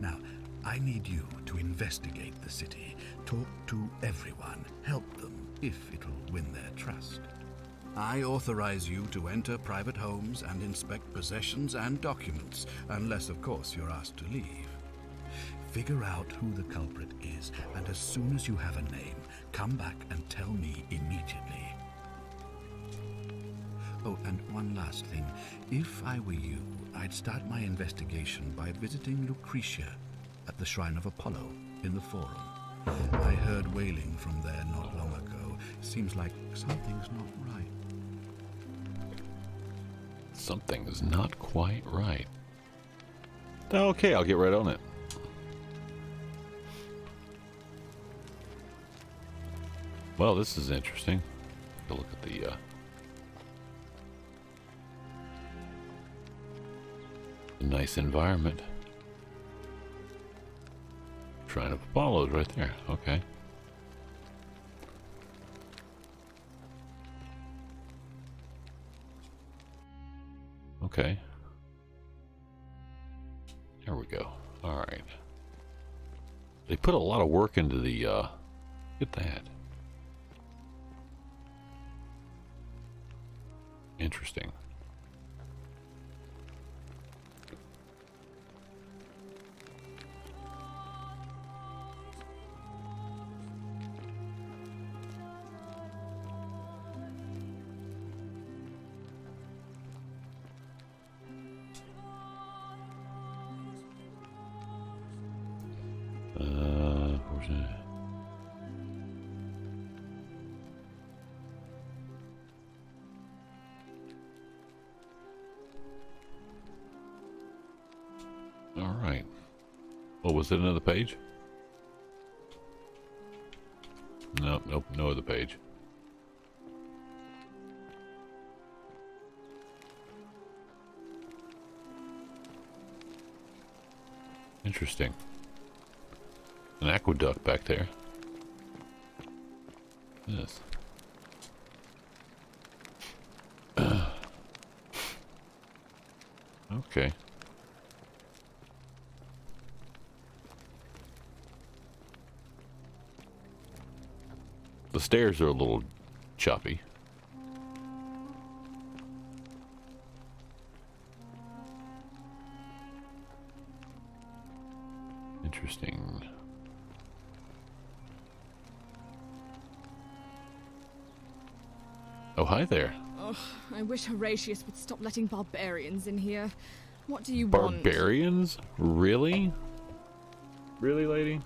Now, I need you to investigate the city, talk to everyone, help them if it'll win their trust. I authorize you to enter private homes and inspect possessions and documents, unless, of course, you're asked to leave. Figure out who the culprit is, and as soon as you have a name, come back and tell me immediately. Oh, and one last thing. If I were you, I'd start my investigation by visiting Lucretia at the Shrine of Apollo in the Forum. I heard wailing from there not long ago. Seems like something's not right. Something's not quite right. Okay, I'll get right on it. Well, this is interesting. Take a look at the nice environment. Shrine of Apollo's right there. Okay. Okay. There we go. All right. They put a lot of work into the get that. Interesting. Where's that? All right. Oh, was it another page? Nope, nope, no other page. Interesting. An aqueduct back there. Yes. Okay. The stairs are a little choppy. Interesting. Oh, hi there. Ugh, I wish Horatius would stop letting barbarians in here. What do you want? Barbarians? Really? Really, lady?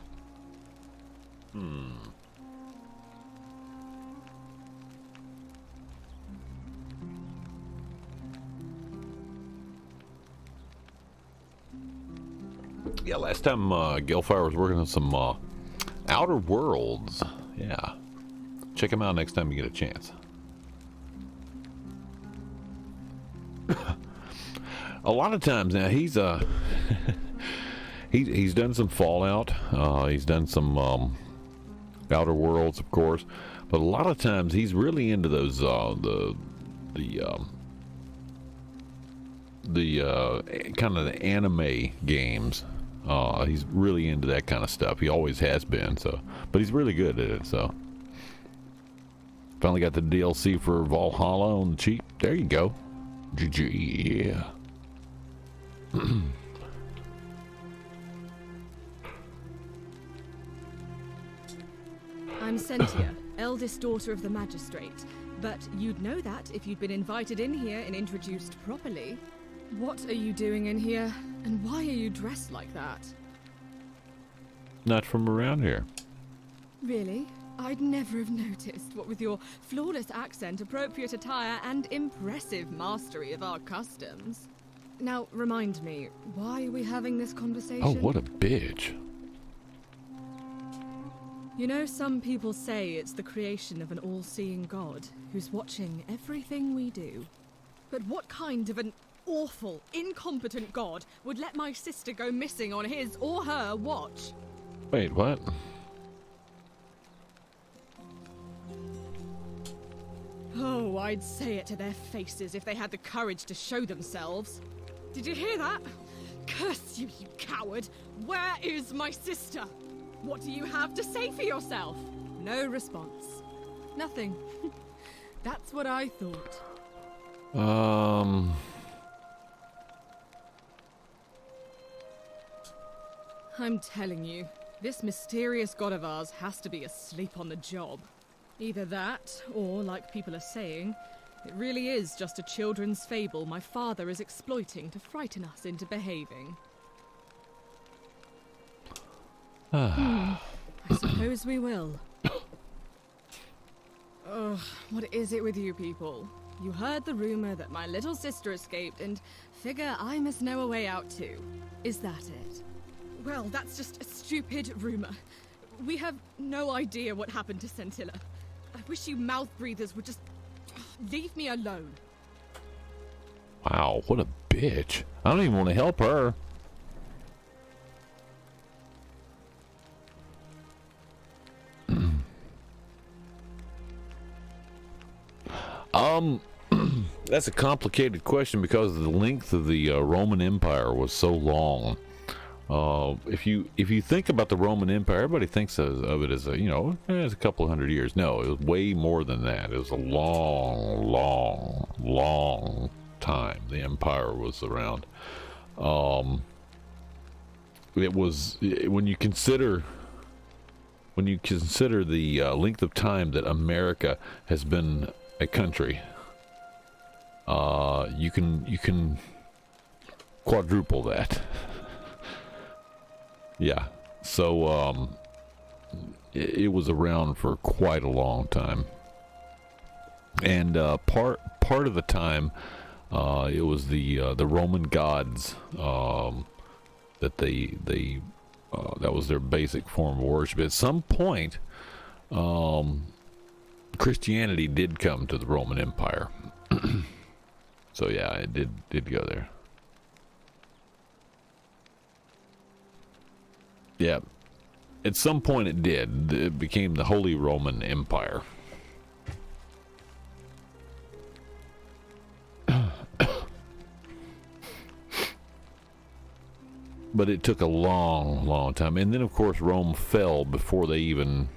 Yeah, last time Gilfire was working on some Outer Worlds. Yeah. Check him out next time you get a chance. A lot of times now he's he's done some Fallout. He's done some Outer Worlds, of course, but a lot of times he's really into those the kind of the anime games. He's really into that kind of stuff. He always has been. So, but he's really good at it. So, finally got the DLC for Valhalla on the cheap. There you go. GG. Yeah. I'm Sentia, eldest daughter of the magistrate. But you'd know that if you'd been invited in here and introduced properly. What are you doing in here? And why are you dressed like that? Not from around here. Really? I'd never have noticed, what with your flawless accent, appropriate attire, and impressive mastery of our customs. Now, remind me, why are we having this conversation? Oh, what a bitch. You know, some people say it's the creation of an all-seeing God who's watching everything we do. But what kind of an awful, incompetent God would let my sister go missing on his or her watch? Wait, what? Oh, I'd say it to their faces if they had the courage to show themselves. Did you hear that? Curse you, you coward! Where is my sister? What do you have to say for yourself? No response. Nothing. That's what I thought. I'm telling you, this mysterious god of ours has to be asleep on the job. Either that, or, like people are saying, it really is just a children's fable my father is exploiting to frighten us into behaving. I suppose we will. Ugh, what is it with you people? You heard the rumor that my little sister escaped and figure I must know a way out too. Is that it? Well, that's just a stupid rumor. We have no idea what happened to Scintilla. I wish you mouth breathers would just leave me alone. Wow, what a bitch. I don't even want to help her. That's a complicated question because the length of the Roman Empire was so long. If you think about the Roman Empire, everybody thinks of it as as a couple of hundred years. No, it was way more than that. It was a long, long, long time the empire was around. It was when you consider the length of time that America has been a country, you can quadruple that. Yeah, so it was around for quite a long time, and part of the time it was the Roman gods that they that was their basic form of worship. At some point, Christianity did come to the Roman Empire, so yeah, it did go there. Yeah, at some point it did. It became the Holy Roman Empire. But it took a long, long time. And then, of course, Rome fell before they even,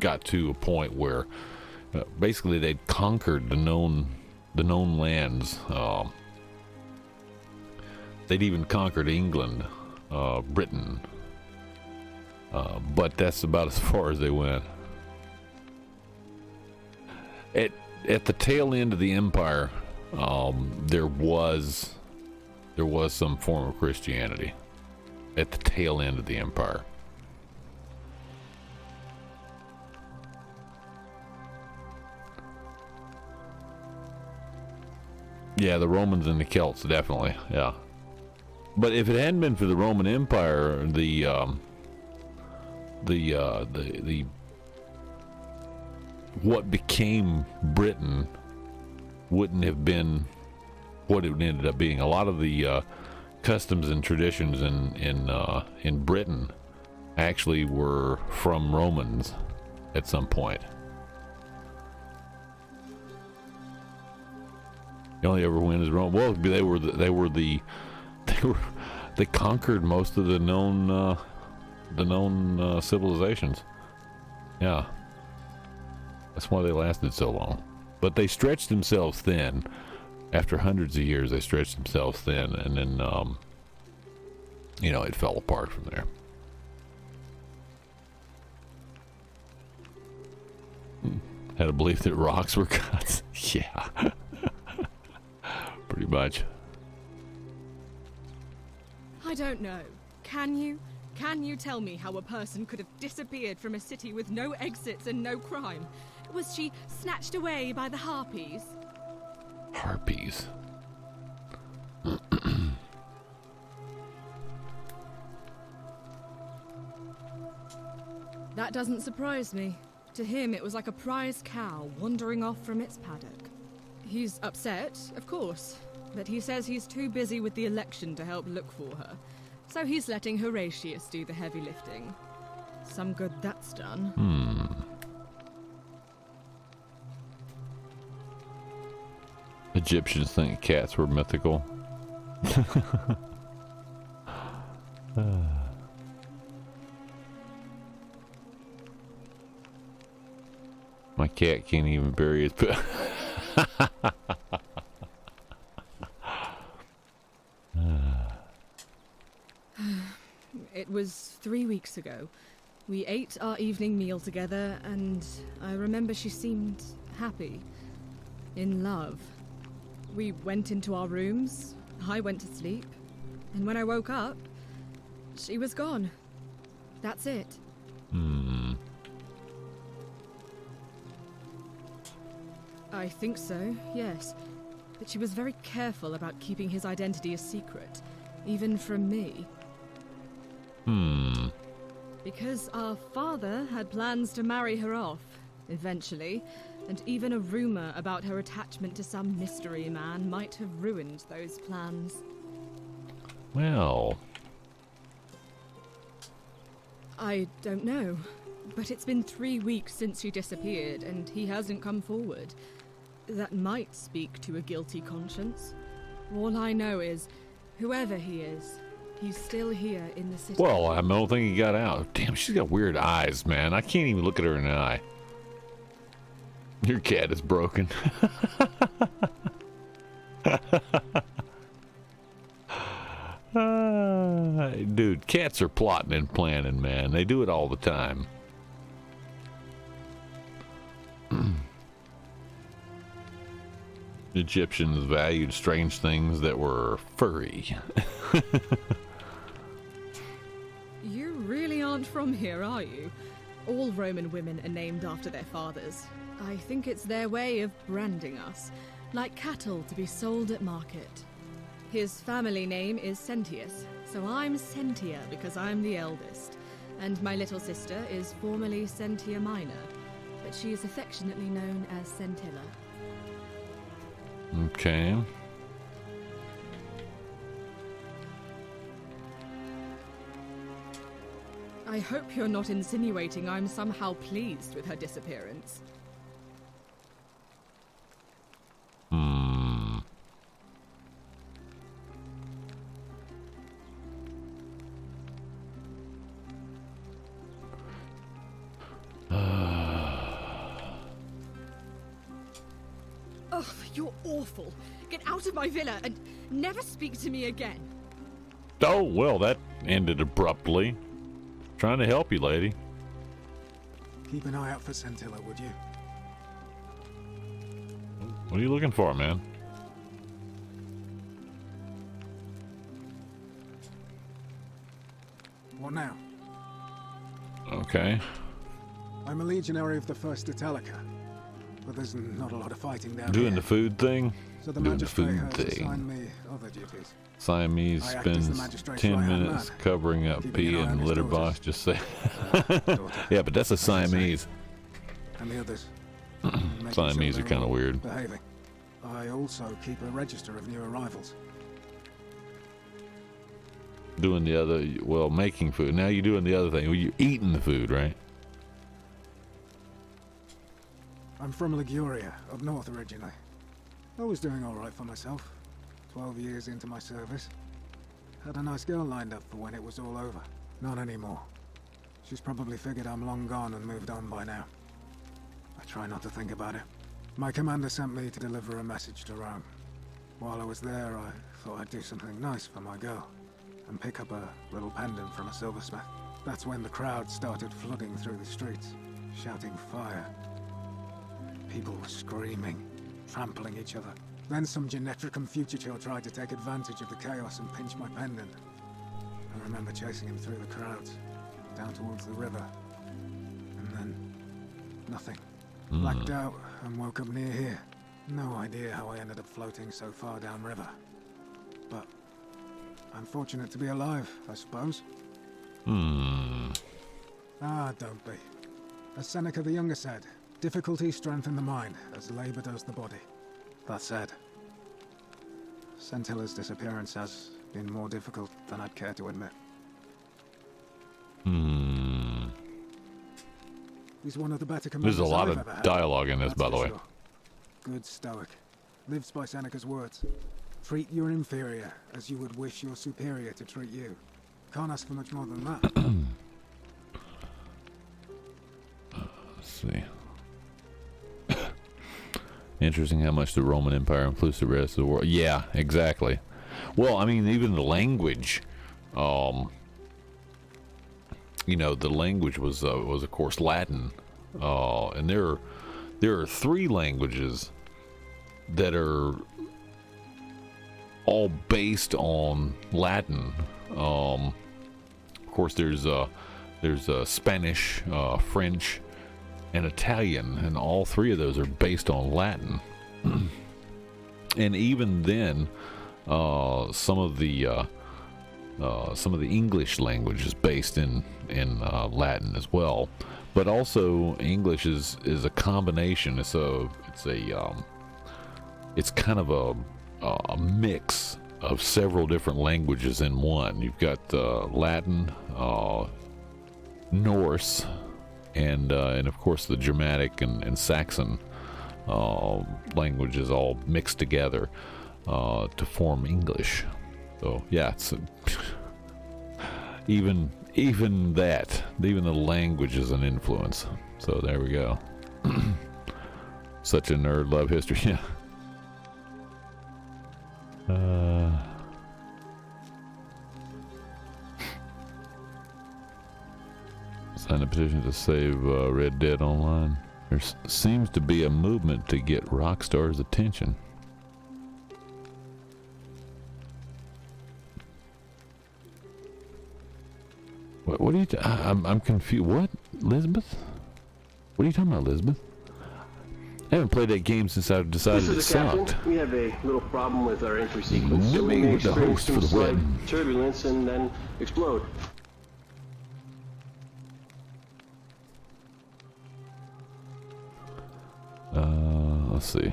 got to a point where basically they'd conquered the known lands. They'd even conquered England, Britain, but that's about as far as they went. at the tail end of the empire, there was some form of Christianity at the tail end of the empire. Yeah, the Romans and the Celts, definitely. Yeah, but if it hadn't been for the Roman Empire, the what became Britain wouldn't have been what it ended up being. A lot of the customs and traditions in Britain actually were from Romans at some point. The only ever win is Rome. Well, they conquered most of the known civilizations. Yeah, that's why they lasted so long. But they stretched themselves thin. After hundreds of years, they stretched themselves thin, and then it fell apart from there. Had to believe that rocks were gods. Yeah. Pretty much. I don't know. Can you? Can you tell me how a person could have disappeared from a city with no exits and no crime? Was she snatched away by the harpies? Harpies? That doesn't surprise me. To him, it was like a prize cow wandering off from its paddock. He's upset, of course, but he says he's too busy with the election to help look for her. So he's letting Horatius do the heavy lifting. Some good that's done. Egyptians think cats were mythical. My cat can't even bury his pet. It was 3 weeks ago. We ate our evening meal together, and I remember she seemed happy. In love. We went into our rooms, I went to sleep, and when I woke up, she was gone. That's it. I think so, yes. But she was very careful about keeping his identity a secret, even from me. Because our father had plans to marry her off, eventually, and even a rumor about her attachment to some mystery man might have ruined those plans. Well, I don't know, but it's been 3 weeks since she disappeared, and he hasn't come forward. That might speak to a guilty conscience. All I know is, whoever he is, he's still here in the city. well, I don't think he got out. Damn, she's got weird eyes, man. I can't even look at her in the eye. Your cat is broken. Dude, cats are plotting and planning, man. They do it all the time. Egyptians valued strange things that were furry. You really aren't from here, are you? All Roman women are named after their fathers. I think it's their way of branding us, like cattle to be sold at market. His family name is Sentius, so I'm Sentia because I'm the eldest. And my little sister is formerly Sentia Minor, but she is affectionately known as Sentilla. Okay. I hope you're not insinuating I'm somehow pleased with her disappearance. Ugh, you're awful. Get out of my villa and never speak to me again. Oh, well, that ended abruptly. Trying to help you, lady. Keep an eye out for Scintilla, would you? What are you looking for, man? What now? Okay. I'm a legionary of the 1st Italica, but there's not a lot of fighting down Doing here. the food thing? So the Doing the magistrate food has thing. assigned me other duties. Siamese I act as the spends magistrate's 10 right-hand minutes man, covering up keeping pee an eye on and his litter daughters. box. Just say. Daughter, Yeah, but that's a I should say. Siamese. And the others. Siamese are kind of weird. Behaving. I also keep a register of new arrivals. Doing the other, well, making food. Now you're doing the other thing. Well, you're eating the food, right? I'm from Liguria, up north originally. I was doing alright for myself. 12 years into my service. Had a nice girl lined up for when it was all over. Not anymore. She's probably figured I'm long gone and moved on by now. I try not to think about it. My commander sent me to deliver a message to Rome. While I was there, I thought I'd do something nice for my girl and pick up a little pendant from a silversmith. That's when the crowd started flooding through the streets, shouting fire. People were screaming, trampling each other. Then some Genetricum fugitive tried to take advantage of the chaos and pinch my pendant. I remember chasing him through the crowds, down towards the river. And then, nothing. Blacked out and woke up near here. No idea how I ended up floating so far downriver. But I'm fortunate to be alive, I suppose. Ah, don't be. As Seneca the Younger said, difficulty strengthens the mind as labor does the body. That said, Centilla's disappearance has been more difficult than I'd care to admit. He's one of the better commanders There's a lot I've of ever had, dialogue in this, that's by the for way. sure. Good stoic. Lives by Seneca's words. Treat your inferior as you would wish your superior to treat you. Can't ask for much more than that. Let's see. Interesting how much the Roman Empire influenced the rest of the world. Yeah, exactly. Well, I mean, even the language. You know, the language was of course Latin, and there are 3 languages that are all based on Latin. Of course, there's Spanish, French, and Italian, and all 3 of those are based on Latin. And even then, some of the English language is based in Latin as well. But also English is a combination. It's kind of a mix of several different languages in one. You've got Latin, Norse, and of course the Germanic and Saxon languages all mixed together to form English. So yeah, it's even the language is an influence. So there we go. Such a nerd, love history. Yeah. Sign a petition to save Red Dead Online. There seems to be a movement to get Rockstar's attention. What are you? I'm confused. What, Elizabeth? What are you talking about, Elizabeth? I haven't played that game since I decided it sucked. We have a little problem with our entry sequence, so we Nipping may with the experience host some for the slight web. turbulence and then explode. Let's see.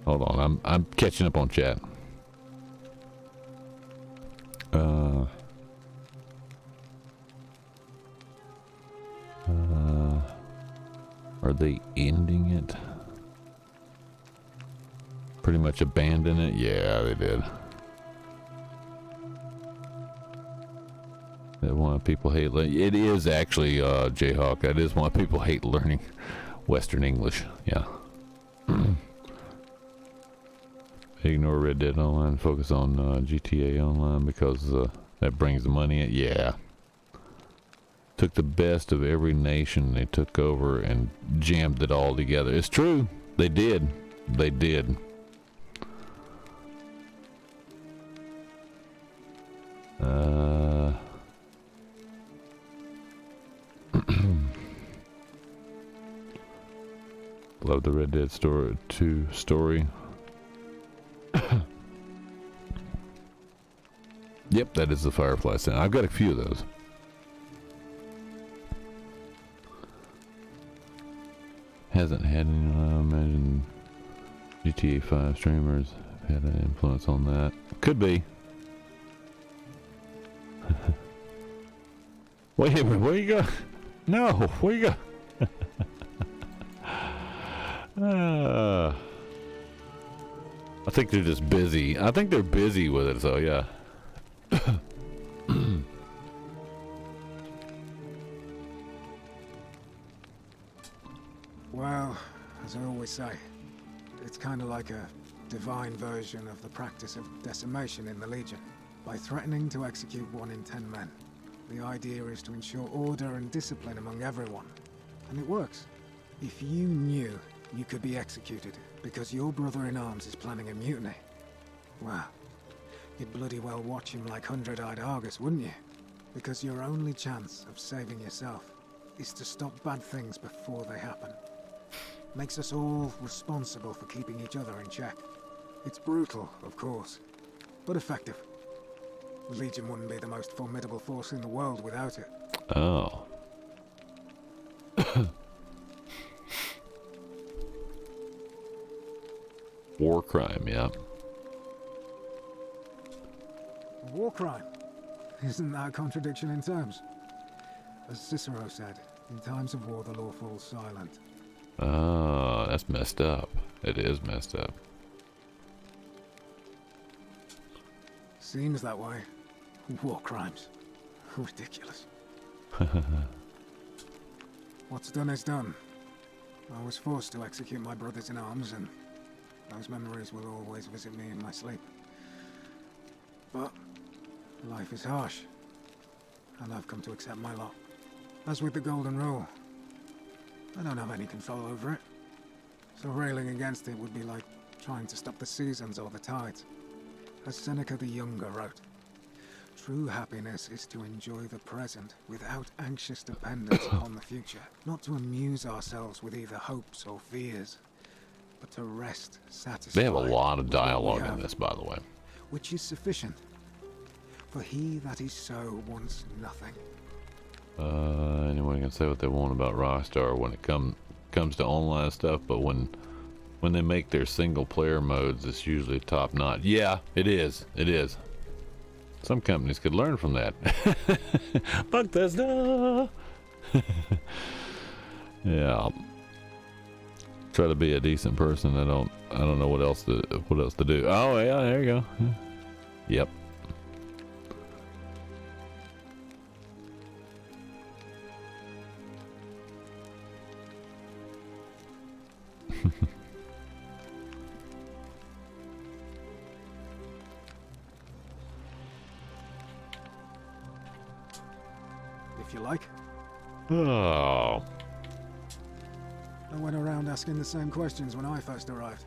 Hold on, I'm catching up on chat. Are they ending it? Pretty much abandon it? Yeah, they did. That why people hate. It is actually Jayhawk. That is why people hate learning Western English. Yeah. Ignore Red Dead Online, focus on GTA Online because that brings the money in. Yeah. Took the best of every nation they took over and jammed it all together. It's true. They did. They did. Love the Red Dead 2 story. Yep, that is the Firefly sound. I've got a few of those. Hasn't had any, I imagine GTA 5 streamers had an influence on that. Could be. Wait a minute, where you go? No, where you go? I think they're just busy. I think they're busy with it, so yeah. Well, as I always say, it's kind of like a divine version of the practice of decimation in the Legion. By threatening to execute 1 in 10 men, the idea is to ensure order and discipline among everyone. And it works. If you knew you could be executed because your brother-in-arms is planning a mutiny, well, you'd bloody well watch him like hundred-eyed Argus, wouldn't you? Because your only chance of saving yourself is to stop bad things before they happen. Makes us all responsible for keeping each other in check. It's brutal, of course, but effective. The Legion wouldn't be the most formidable force in the world without it. Oh. War crime, yeah. A war crime? Isn't that a contradiction in terms? As Cicero said, in times of war the law falls silent. Oh, that's messed up. It is messed up. Seems that way. War crimes. Ridiculous. What's done is done. I was forced to execute my brothers in arms, and those memories will always visit me in my sleep. But life is harsh, and I've come to accept my lot. As with the Golden Rule, I don't have any control over it, so railing against it would be like trying to stop the seasons or the tides. As Seneca the Younger wrote, true happiness is to enjoy the present without anxious dependence upon the future, not to amuse ourselves with either hopes or fears, but to rest satisfied. They have a lot of dialogue in this, by the way. Which is sufficient. For he that is so wants nothing. Anyone can say what they want about Rockstar when it comes to online stuff, but when they make their single player modes, it's usually top notch. Yeah, it is. It is. Some companies could learn from that. Bethesda. Yeah. Try to be a decent person. I don't know what else to do. Oh yeah, there you go. Yep. If you like. Oh. I went around asking the same questions when I first arrived.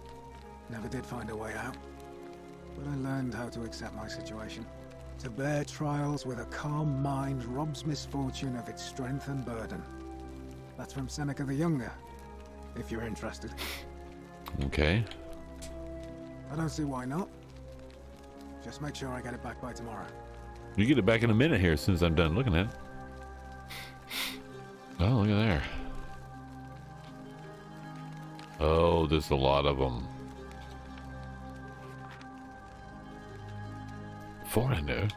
Never did find a way out. But I learned how to accept my situation. To bear trials with a calm mind robs misfortune of its strength and burden. That's from Seneca the Younger, if you're interested. Okay. I don't see why not. Just make sure I get it back by tomorrow. You get it back in a minute here as soon as I'm done looking at it. Oh, look at there. Oh, there's a lot of them. Foreigner.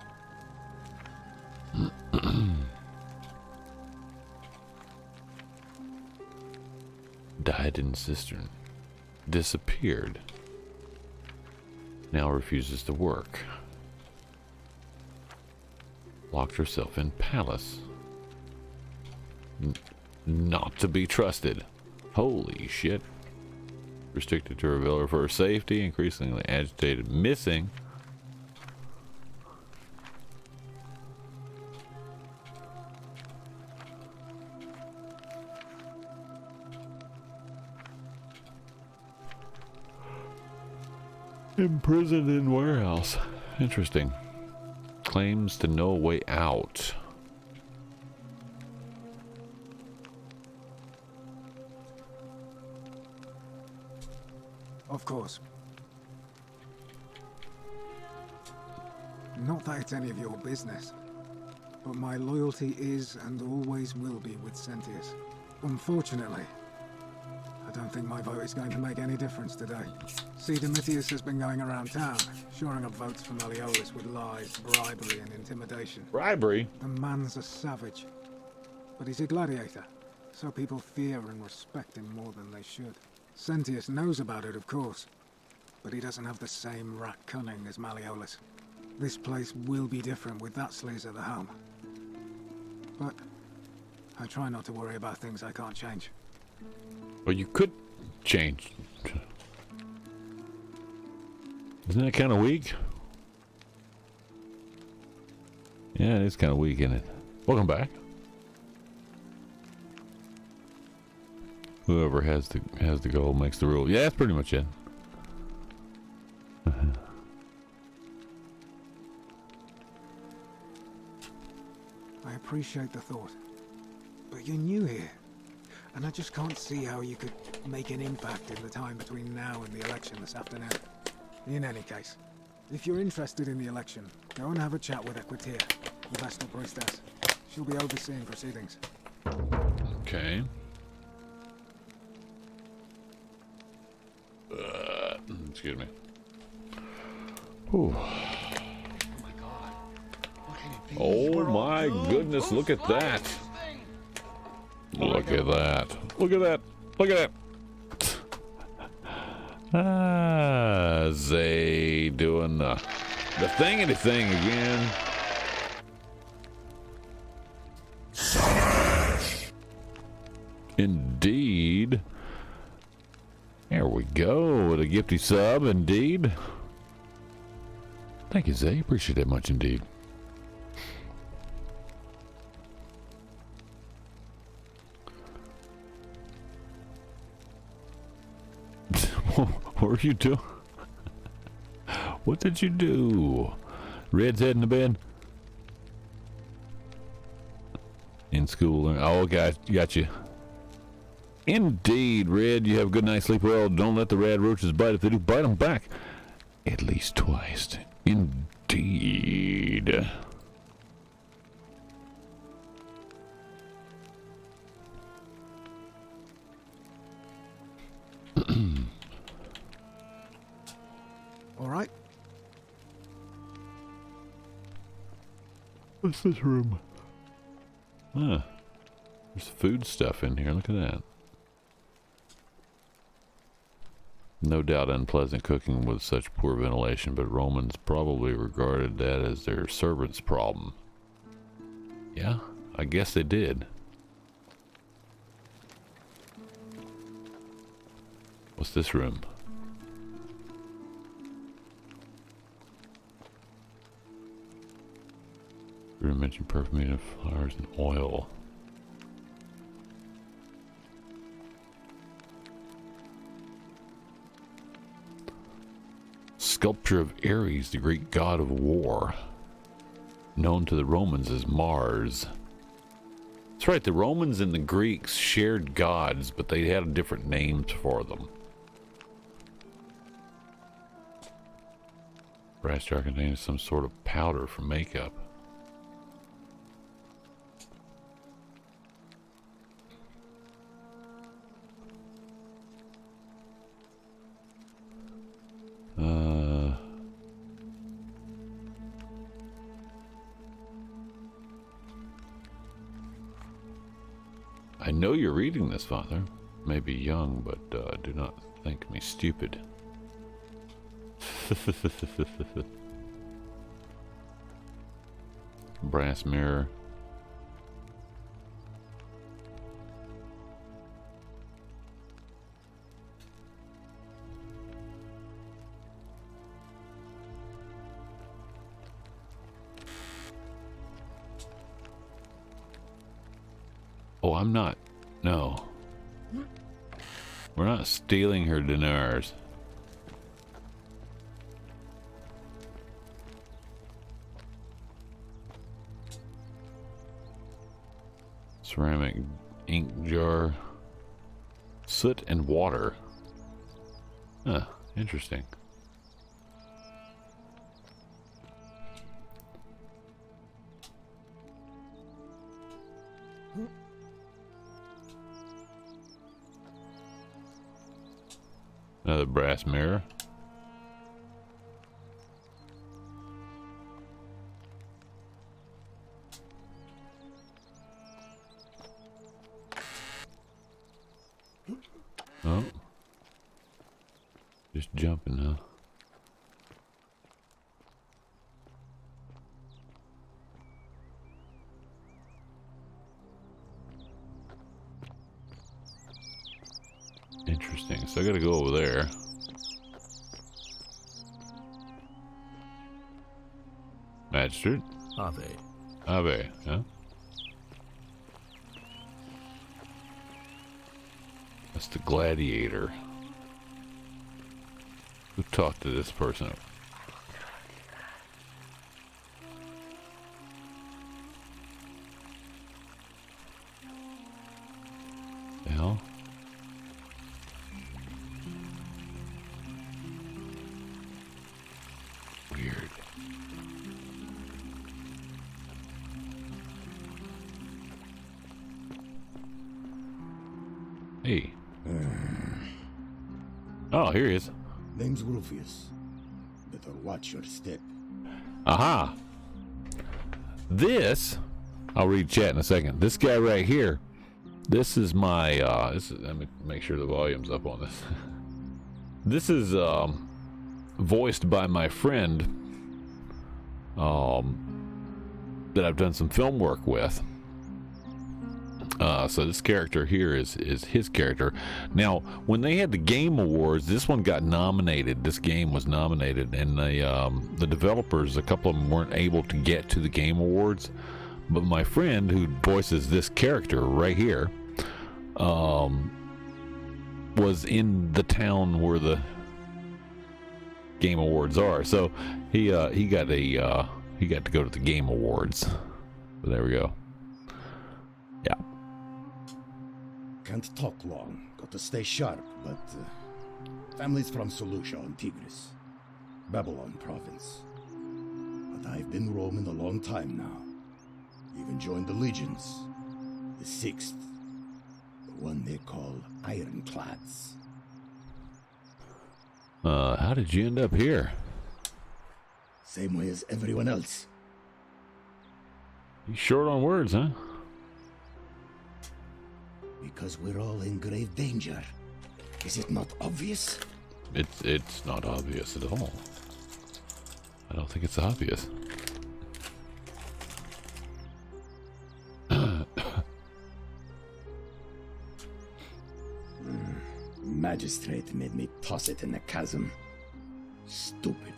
Died in cistern. Disappeared. Now refuses to work. Locked herself in palace. Not to be trusted. Holy shit. restricted to reveal for her safety, increasingly agitated, missing. Imprisoned in warehouse. Interesting. Claims to no way out. Of course. Not that it's any of your business, but my loyalty is and always will be with Sentius. Unfortunately, I don't think my vote is going to make any difference today. See, Domitius has been going around town, shoring up votes for Malleolus with lies, bribery, and intimidation. Bribery? The man's a savage, but he's a gladiator, so people fear and respect him more than they should. Sentius knows about it, of course, but he doesn't have the same rat cunning as Malleolus. This place will be different with that sleaze at the helm. But I try not to worry about things I can't change. Well, you could change. Isn't that kind of weak? Yeah, it is kind of weak, isn't it? Welcome back. Whoever has the goal makes the rule. Yeah, that's pretty much it. I appreciate the thought, but you're new here, and I just can't see how you could make an impact in the time between now and the election this afternoon. In any case, if you're interested in the election, go and have a chat with Equitia, the Vestal Priestess. She'll be overseeing proceedings. Okay. Excuse me. Ooh. Oh my goodness, look at that. Look at that. Look at that. Look at that. Ah, Zay doing the thingity thing again. Indeed. There we go, with a gifty sub, indeed. Thank you, Zay. Appreciate that much indeed. What were you doing? What did you do? Red's head in the bed? In school. Oh, got you. Indeed, Red. You have a good night's sleep. Well, don't let the rad roaches bite. If they do, bite them back. At least twice. Indeed. All right. What's this room? Huh. There's food stuff in here. Look at that. No doubt unpleasant cooking with such poor ventilation, but Romans probably regarded that as their servant's problem. Yeah, I guess they did. What's this room? Room mentioned perfume, flowers, and oil. Sculpture of Ares, the Greek god of war, known to the Romans as Mars. That's right, the Romans and the Greeks shared gods, but they had different names for them. Brass jar contains some sort of powder for makeup. I know you're reading this, Father. May be young, but do not think me stupid. Brass mirror. Oh, I'm not. No. We're not stealing her dinars. Ceramic ink jar. Soot and water. Huh, interesting. Another brass mirror. Oh. Just jumping now. Interesting. So I gotta go over there. Magistrate? Ave. Ave, huh? That's the gladiator. Who talked to this person? The hell? Weird. Hey. Oh, here he is. Name's Rufius. Better watch your step. Aha. This, I'll read chat in a second. This guy right here, this is my, let me make sure the volume's up on this. This is, voiced by my friend, that I've done some film work with. So this character here is his character. Now, when they had the Game Awards, this one got nominated. This game was nominated, and the developers, a couple of them weren't able to get to the Game Awards. But my friend, who voices this character right here, was in the town where the Game Awards are. So he got to go to the Game Awards. So there we go. Yeah. Can't talk long. Got to stay sharp, but family's from Seleucia on Tigris, Babylon province. But I've been roaming a long time now. Even joined the legions. The 6th. The one they call Ironclads. How did you end up here? Same way as everyone else. You short on words, huh? Because we're all in grave danger. Is it not obvious? It's not obvious at all. I don't think it's obvious. Magistrate made me toss it in the chasm. Stupid.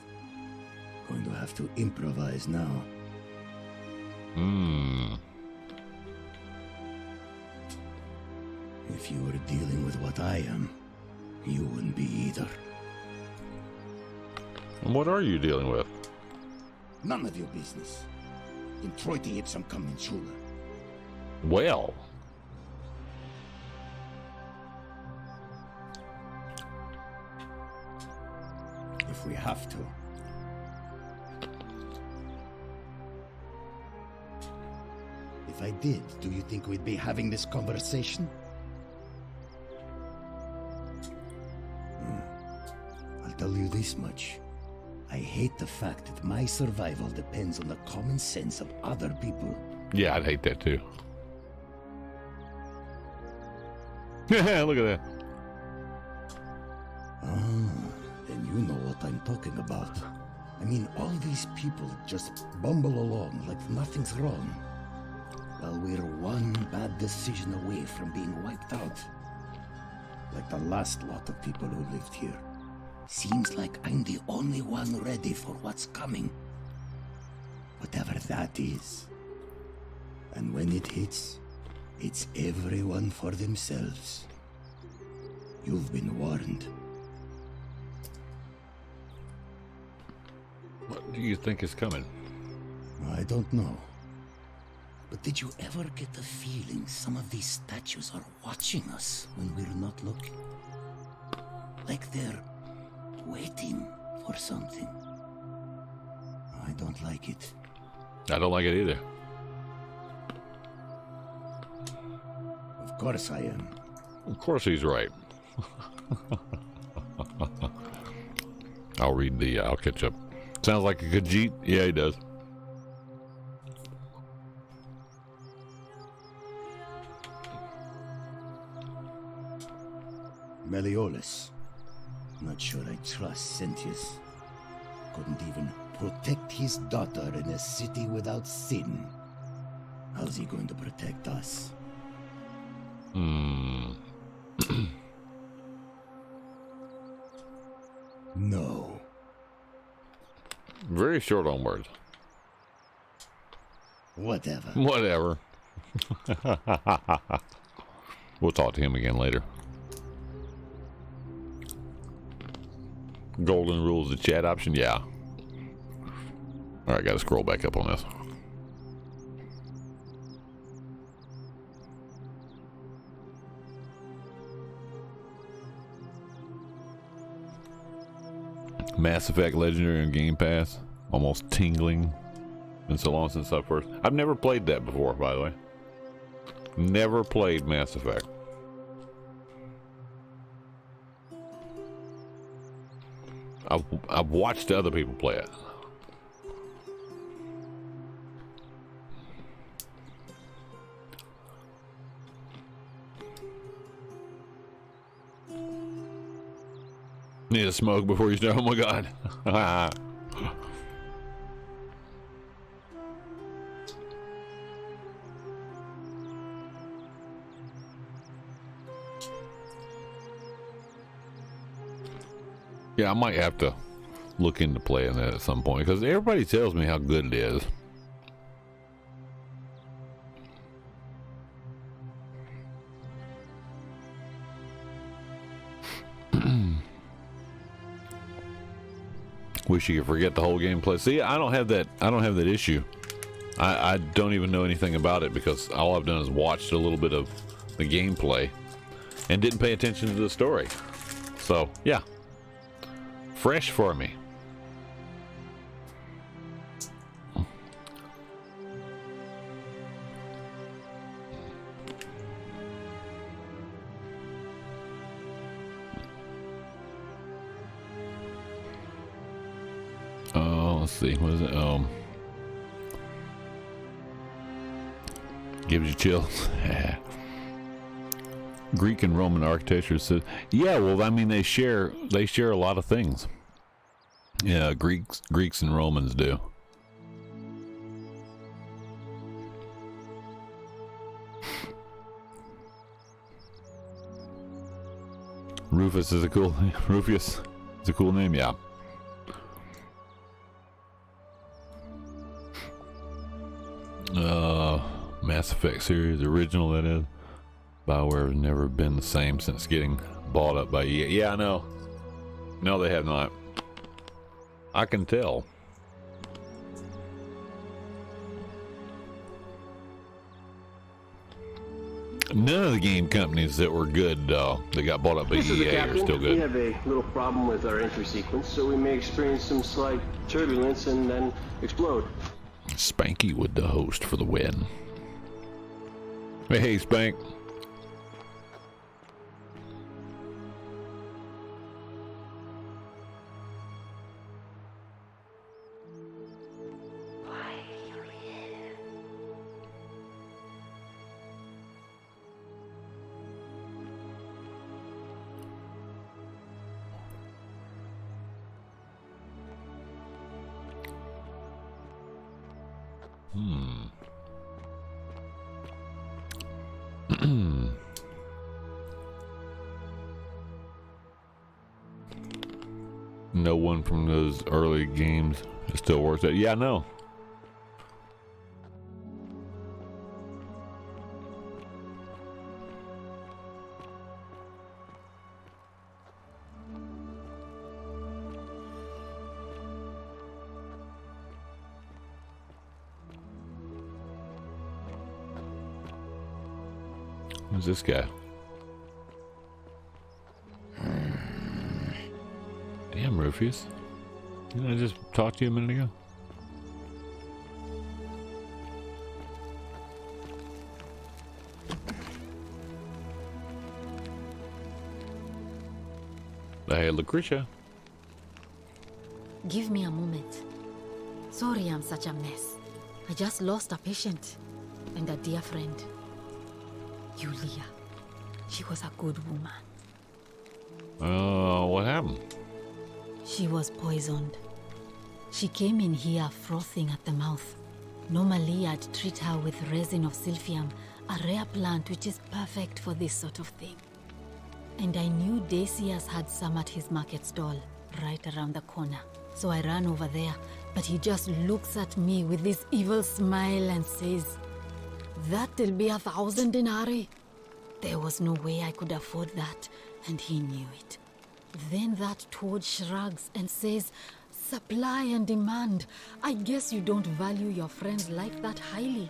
Going to have to improvise now. If you were dealing with what I am, you wouldn't be either. And what are you dealing with? None of your business. In Troite ipsum commensura. Well. If we have to. If I did, do you think we'd be having this conversation? I'll tell you this much. I hate the fact that my survival depends on the common sense of other people. Yeah, I'd hate that too. Look at that. Then you know what I'm talking about. I mean, all these people just bumble along like nothing's wrong. While we're one bad decision away from being wiped out. Like the last lot of people who lived here. Seems like I'm the only one ready for what's coming. Whatever that is. And when it hits, It's everyone for themselves. You've been warned. What do you think is coming? I don't know. But did you ever get the feeling some of these statues are watching us when we're not looking? Like they're waiting for something. I don't like it. I don't like it either. Of course I am. Of course he's right. I'll catch up. Sounds like a Khajiit. Yeah, he does. Meliodas. Not sure I trust Sentius. Couldn't even protect his daughter in a city without sin. How's he going to protect us? No. Very short on words. Whatever. Whatever. We'll talk to him again later. Golden rules, the chat option, yeah. Alright, gotta scroll back up on this. Mass Effect Legendary on Game Pass. Almost tingling. Been so long since I first... I've never played that before, by the way. Never played Mass Effect. I've watched other people play it. Need a smoke before you start. Oh my god. Yeah, I might have to look into playing that at some point because everybody tells me how good it is. Wish you could forget the whole gameplay. See, I don't have that issue. I don't even know anything about it because all I've done is watched a little bit of the gameplay and didn't pay attention to the story. So, yeah. Fresh for me. Let's see, what is it? Gives you chills. Greek and Roman architecture says, yeah, well, I mean, they share a lot of things. Yeah, Greeks and Romans do. Rufus is a cool name, yeah. Mass Effect series, original that is. BioWare has never been the same since getting bought up by EA. Yeah, I know. No, they have not. I can tell. None of the game companies that were good, that got bought up by EA are still good. We have a little problem with our entry sequence, so we may experience some slight turbulence and then explode. Spanky with the host for the win. Hey, Spank. No one from those early games still works out. Yeah, I know. Who's this guy? Damn, Rufus. Didn't I just talk to you a minute ago? Hey, Lucretia. Give me a moment. Sorry I'm such a mess. I just lost a patient and a dear friend. Yulia. She was a good woman. What happened? She was poisoned. She came in here frothing at the mouth. Normally I'd treat her with resin of silphium, a rare plant which is perfect for this sort of thing. And I knew Decius had some at his market stall, right around the corner. So I ran over there, but he just looks at me with this evil smile and says, "That'll be 1,000 denarii." There was no way I could afford that, and he knew it. Then that toad shrugs and says, "Supply and demand. I guess you don't value your friend's life that highly."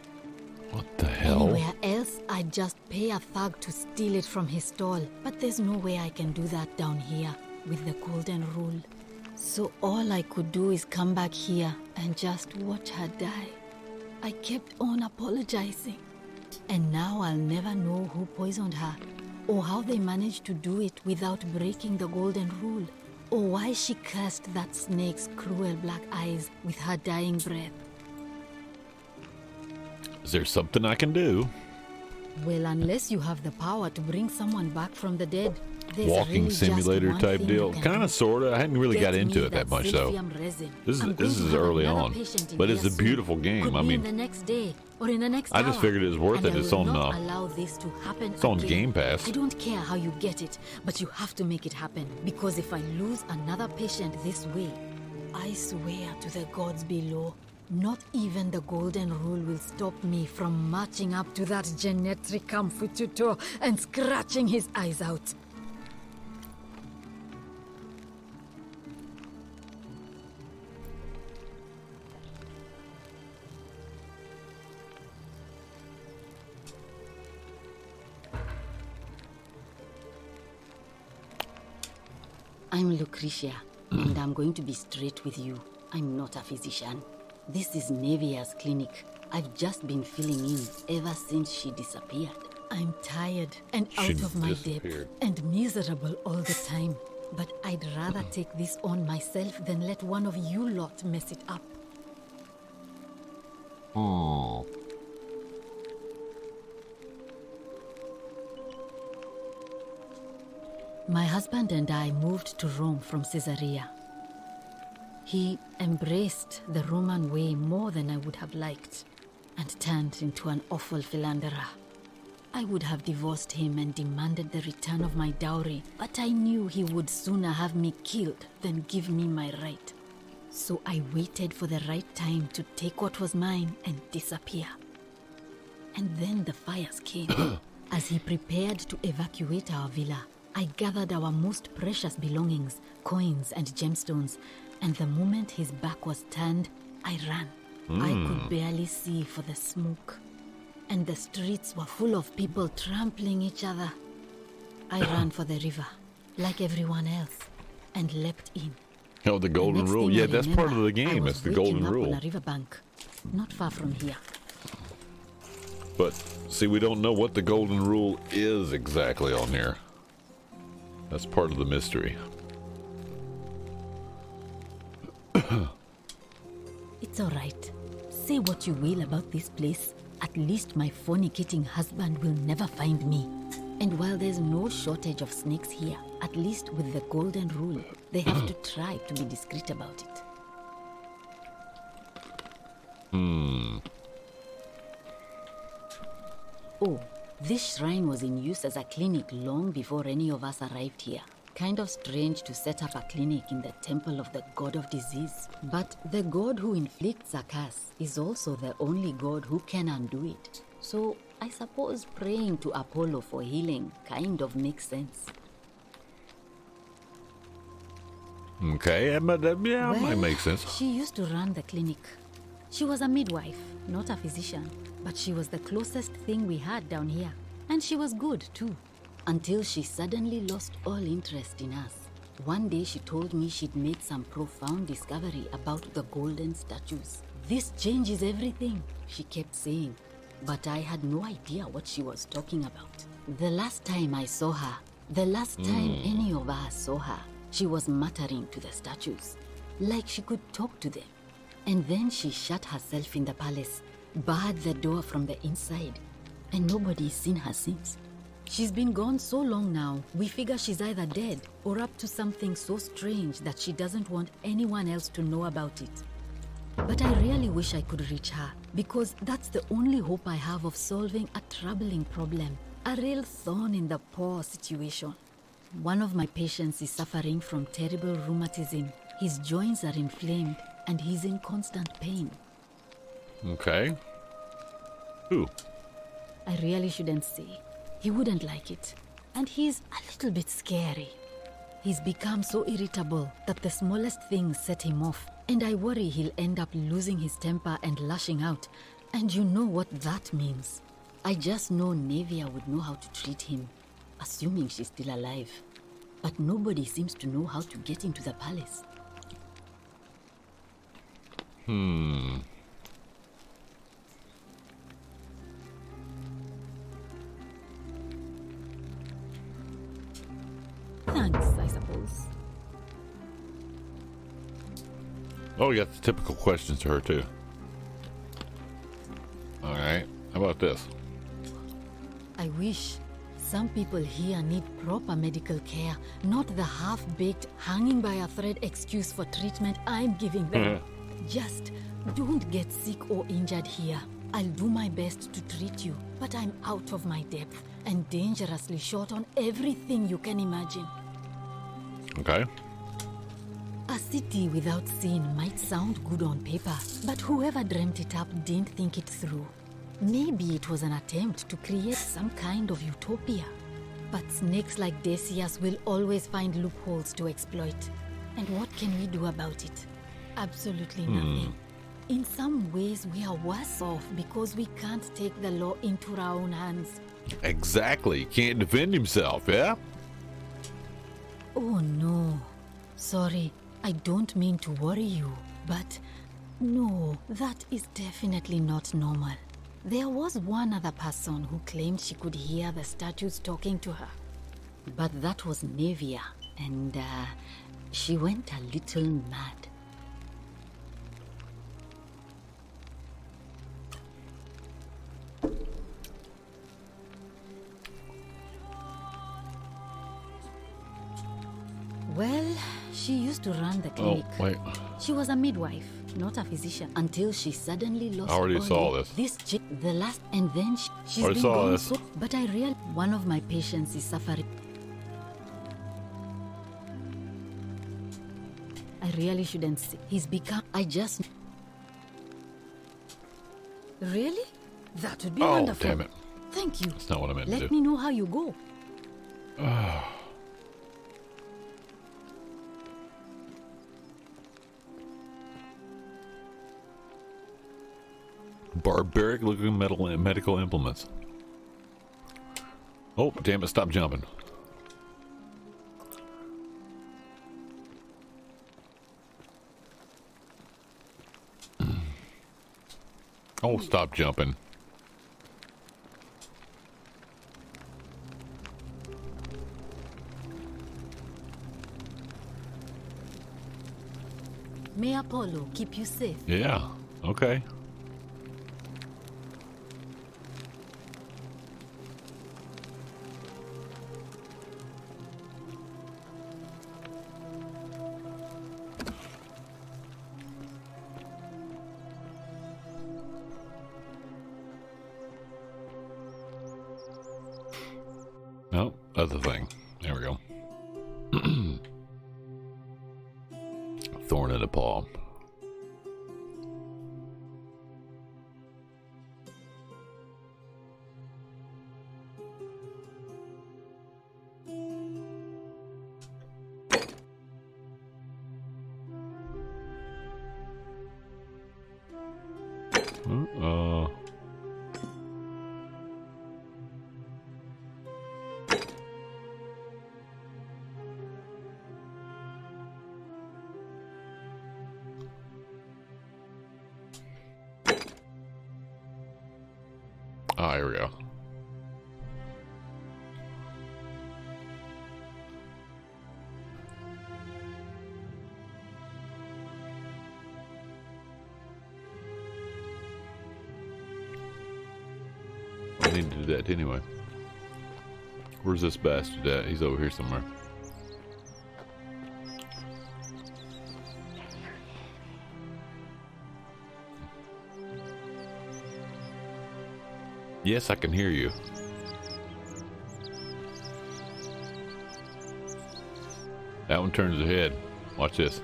What the hell? Anywhere else, I'd just pay a thug to steal it from his stall. But there's no way I can do that down here with the golden rule. So all I could do is come back here and just watch her die. I kept on apologizing. And now I'll never know who poisoned her, or how they managed to do it without breaking the golden rule, or why she cursed that snake's cruel black eyes with her dying breath. Is there something I can do? Well, unless you have the power to bring someone back from the dead. Walking really simulator type deal. Kind of, sort of. I hadn't really got into it that much, though. This is early on. But it's a beautiful game. I mean, the next day or in the next I just figured it was worth it. It's on, allow this to happen it's on again. Game Pass. I don't care how you get it, but you have to make it happen. Because if I lose another patient this way, I swear to the gods below, not even the golden rule will stop me from marching up to that Genetri Camfututo and scratching his eyes out. I'm Lucretia, and I'm going to be straight with you. I'm not a physician. This is Nevia's clinic. I've just been filling in ever since she disappeared. I'm tired and out of my depth and miserable all the time. But I'd rather take this on myself than let one of you lot mess it up. Oh. My husband and I moved to Rome from Caesarea. He embraced the Roman way more than I would have liked, and turned into an awful philanderer. I would have divorced him and demanded the return of my dowry, but I knew he would sooner have me killed than give me my right. So I waited for the right time to take what was mine and disappear. And then the fires came. As he prepared to evacuate our villa, I gathered our most precious belongings, coins and gemstones, and the moment his back was turned, I ran. I could barely see for the smoke, and the streets were full of people trampling each other. I ran for the river, like everyone else, and leapt in. Oh, the golden rule. Yeah, that's part of the game. It's the golden rule. On a riverbank, not far from here. But see, we don't know what the golden rule is exactly on here. That's part of the mystery. It's all right. Say what you will about this place. At least my fornicating husband will never find me. And while there's no shortage of snakes here, at least with the golden rule, they have to try to be discreet about it. Oh, this shrine was in use as a clinic long before any of us arrived here. Kind of strange to set up a clinic in the temple of the god of disease. But the god who inflicts a curse is also the only god who can undo it. So I suppose praying to Apollo for healing kind of makes sense. Okay, but yeah, Well, might make sense. She used to run the clinic. She was a midwife, not a physician, but she was the closest thing we had down here. And she was good, too. Until she suddenly lost all interest in us. One day she told me she'd made some profound discovery about the golden statues. This changes everything, she kept saying. But I had no idea what she was talking about. The last time I saw her, the last time any of us saw her, she was muttering to the statues, like she could talk to them. And then she shut herself in the palace, barred the door from the inside, and nobody's seen her since. She's been gone so long now, we figure she's either dead or up to something so strange that she doesn't want anyone else to know about it. But I really wish I could reach her, because that's the only hope I have of solving a troubling problem, a real thorn in the paw situation. One of my patients is suffering from terrible rheumatism. His joints are inflamed, and he's in constant pain. Okay. Who? I really shouldn't say. He wouldn't like it. And he's a little bit scary. He's become so irritable that the smallest things set him off. And I worry he'll end up losing his temper and lashing out. And you know what that means. I just know Nevia would know how to treat him, assuming she's still alive. But nobody seems to know how to get into the palace. Thanks, I suppose. Oh, you got the typical questions to her, too. Alright, how about this? I wish. Some people here need proper medical care, not the half-baked, hanging by a thread excuse for treatment I'm giving them. Just don't get sick or injured here. I'll do my best to treat you, but I'm out of my depth and dangerously short on everything you can imagine. Okay. A city without sin might sound good on paper, but whoever dreamt it up didn't think it through. Maybe it was an attempt to create some kind of utopia. But snakes like Decius will always find loopholes to exploit. And what can we do about it? Absolutely nothing. In some ways, we are worse off because we can't take the law into our own hands. Exactly. Can't defend himself, yeah? Oh no. Sorry, I don't mean to worry you, but no, that is definitely not normal. There was one other person who claimed she could hear the statues talking to her. But that was Nevia, and she went a little mad. Well, she used to run the clinic. Oh, wait. She was a midwife, not a physician, until she suddenly lost. I already saw this. This chick, the last, and then she's already been saw gone this. so. But I real one of my patients is suffering. I really shouldn't say. He's become. I just. Really? That would be wonderful. Oh, damn it. Thank you. That's not what I meant to do. Let me know how you go. Barbaric looking medical implements. Oh, damn it, stop jumping. Oh, stop jumping. May Apollo keep you safe. Yeah, okay. No, that's the thing. There we go. Thorn in the paw. Oh, here we go. I need to do that anyway. Where's this bastard at? He's over here somewhere. Yes, I can hear you. That one turns ahead. Watch this.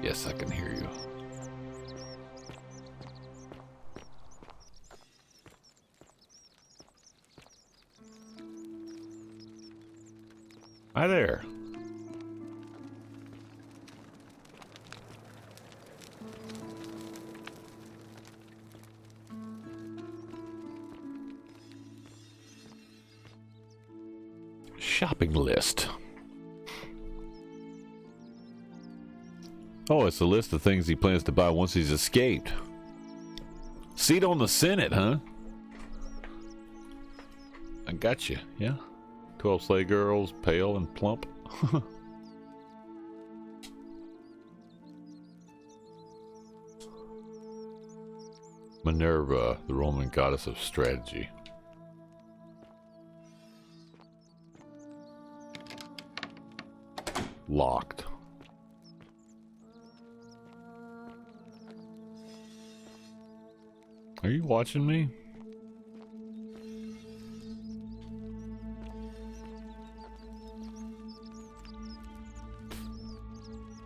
Yes, I can hear you. Hi there. Shopping list. Oh, it's a list of things he plans to buy once he's escaped. Seat on the Senate, huh? I got you, yeah? 12 sleigh girls, pale and plump. Minerva, the Roman goddess of strategy. Locked. Are you watching me?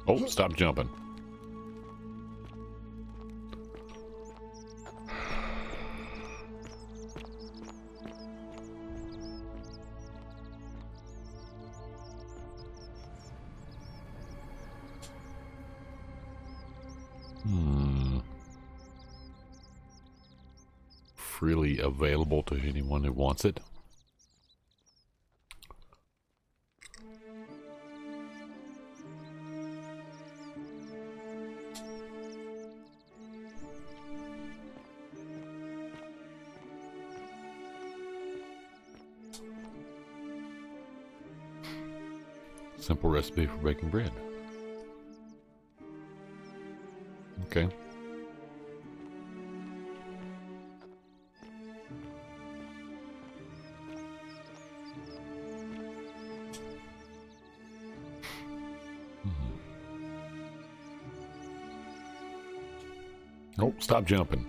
Oh, stop jumping. Freely available to anyone who wants it. Simple recipe for baking bread. Okay. Oh, stop jumping.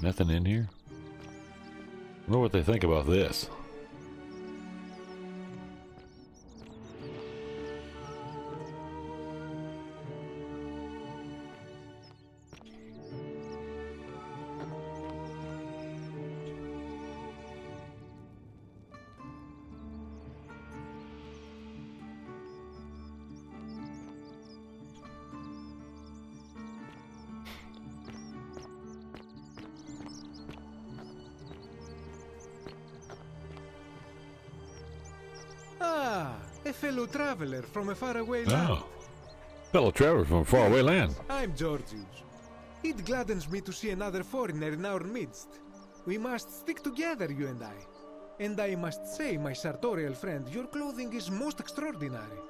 Nothing in here? I wonder what they think about this. A fellow traveler from a faraway land. Oh. Fellow traveler from a faraway land. I'm Georgius. It gladdens me to see another foreigner in our midst. We must stick together, you and I. And I must say, my sartorial friend, your clothing is most extraordinary.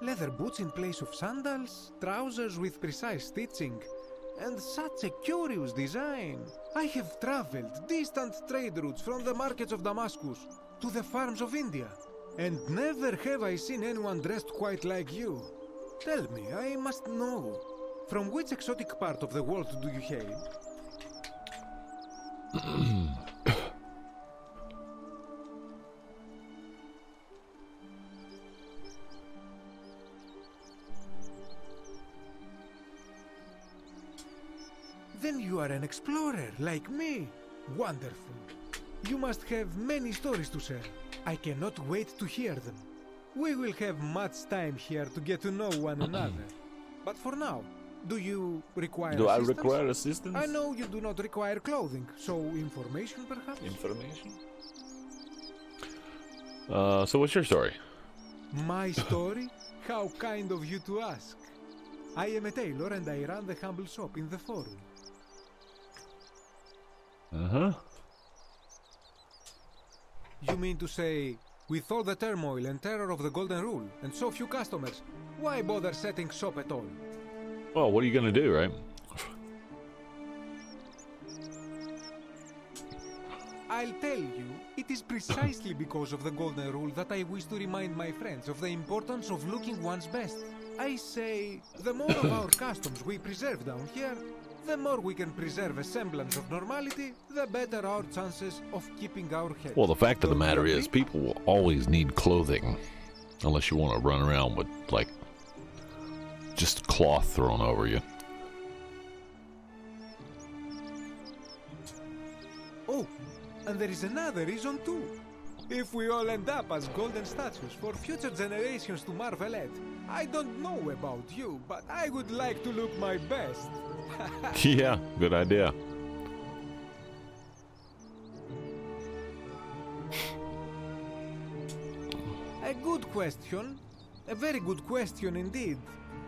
Leather boots in place of sandals, trousers with precise stitching, and such a curious design. I have traveled distant trade routes from the markets of Damascus to the farms of India. And never have I seen anyone dressed quite like you. Tell me, I must know. From which exotic part of the world do you hail? Then you are an explorer, like me. Wonderful. You must have many stories to share. I cannot wait to hear them. We will have much time here to get to know one another. But for now, do you require assistance? I require assistance? I know you do not require clothing, so information perhaps? Information? So what's your story? My story? How kind of you to ask. I am a tailor and I run the humble shop in the forum. Uh-huh. You mean to say, with all the turmoil and terror of the Golden Rule and so few customers, why bother setting shop at all? Well, what are you gonna do, right? I'll tell you, it is precisely because of the Golden Rule that I wish to remind my friends of the importance of looking one's best. I say, the more of our customs we preserve down here, the more we can preserve a semblance of normality, the better our chances of keeping our heads. Well, the fact of the matter is, people will always need clothing, unless you want to run around with, like, just cloth thrown over you. Oh, and there is another reason too. If we all end up as golden statues for future generations to marvel at, I don't know about you, but I would like to look my best. Yeah, good idea. A good question. A very good question indeed.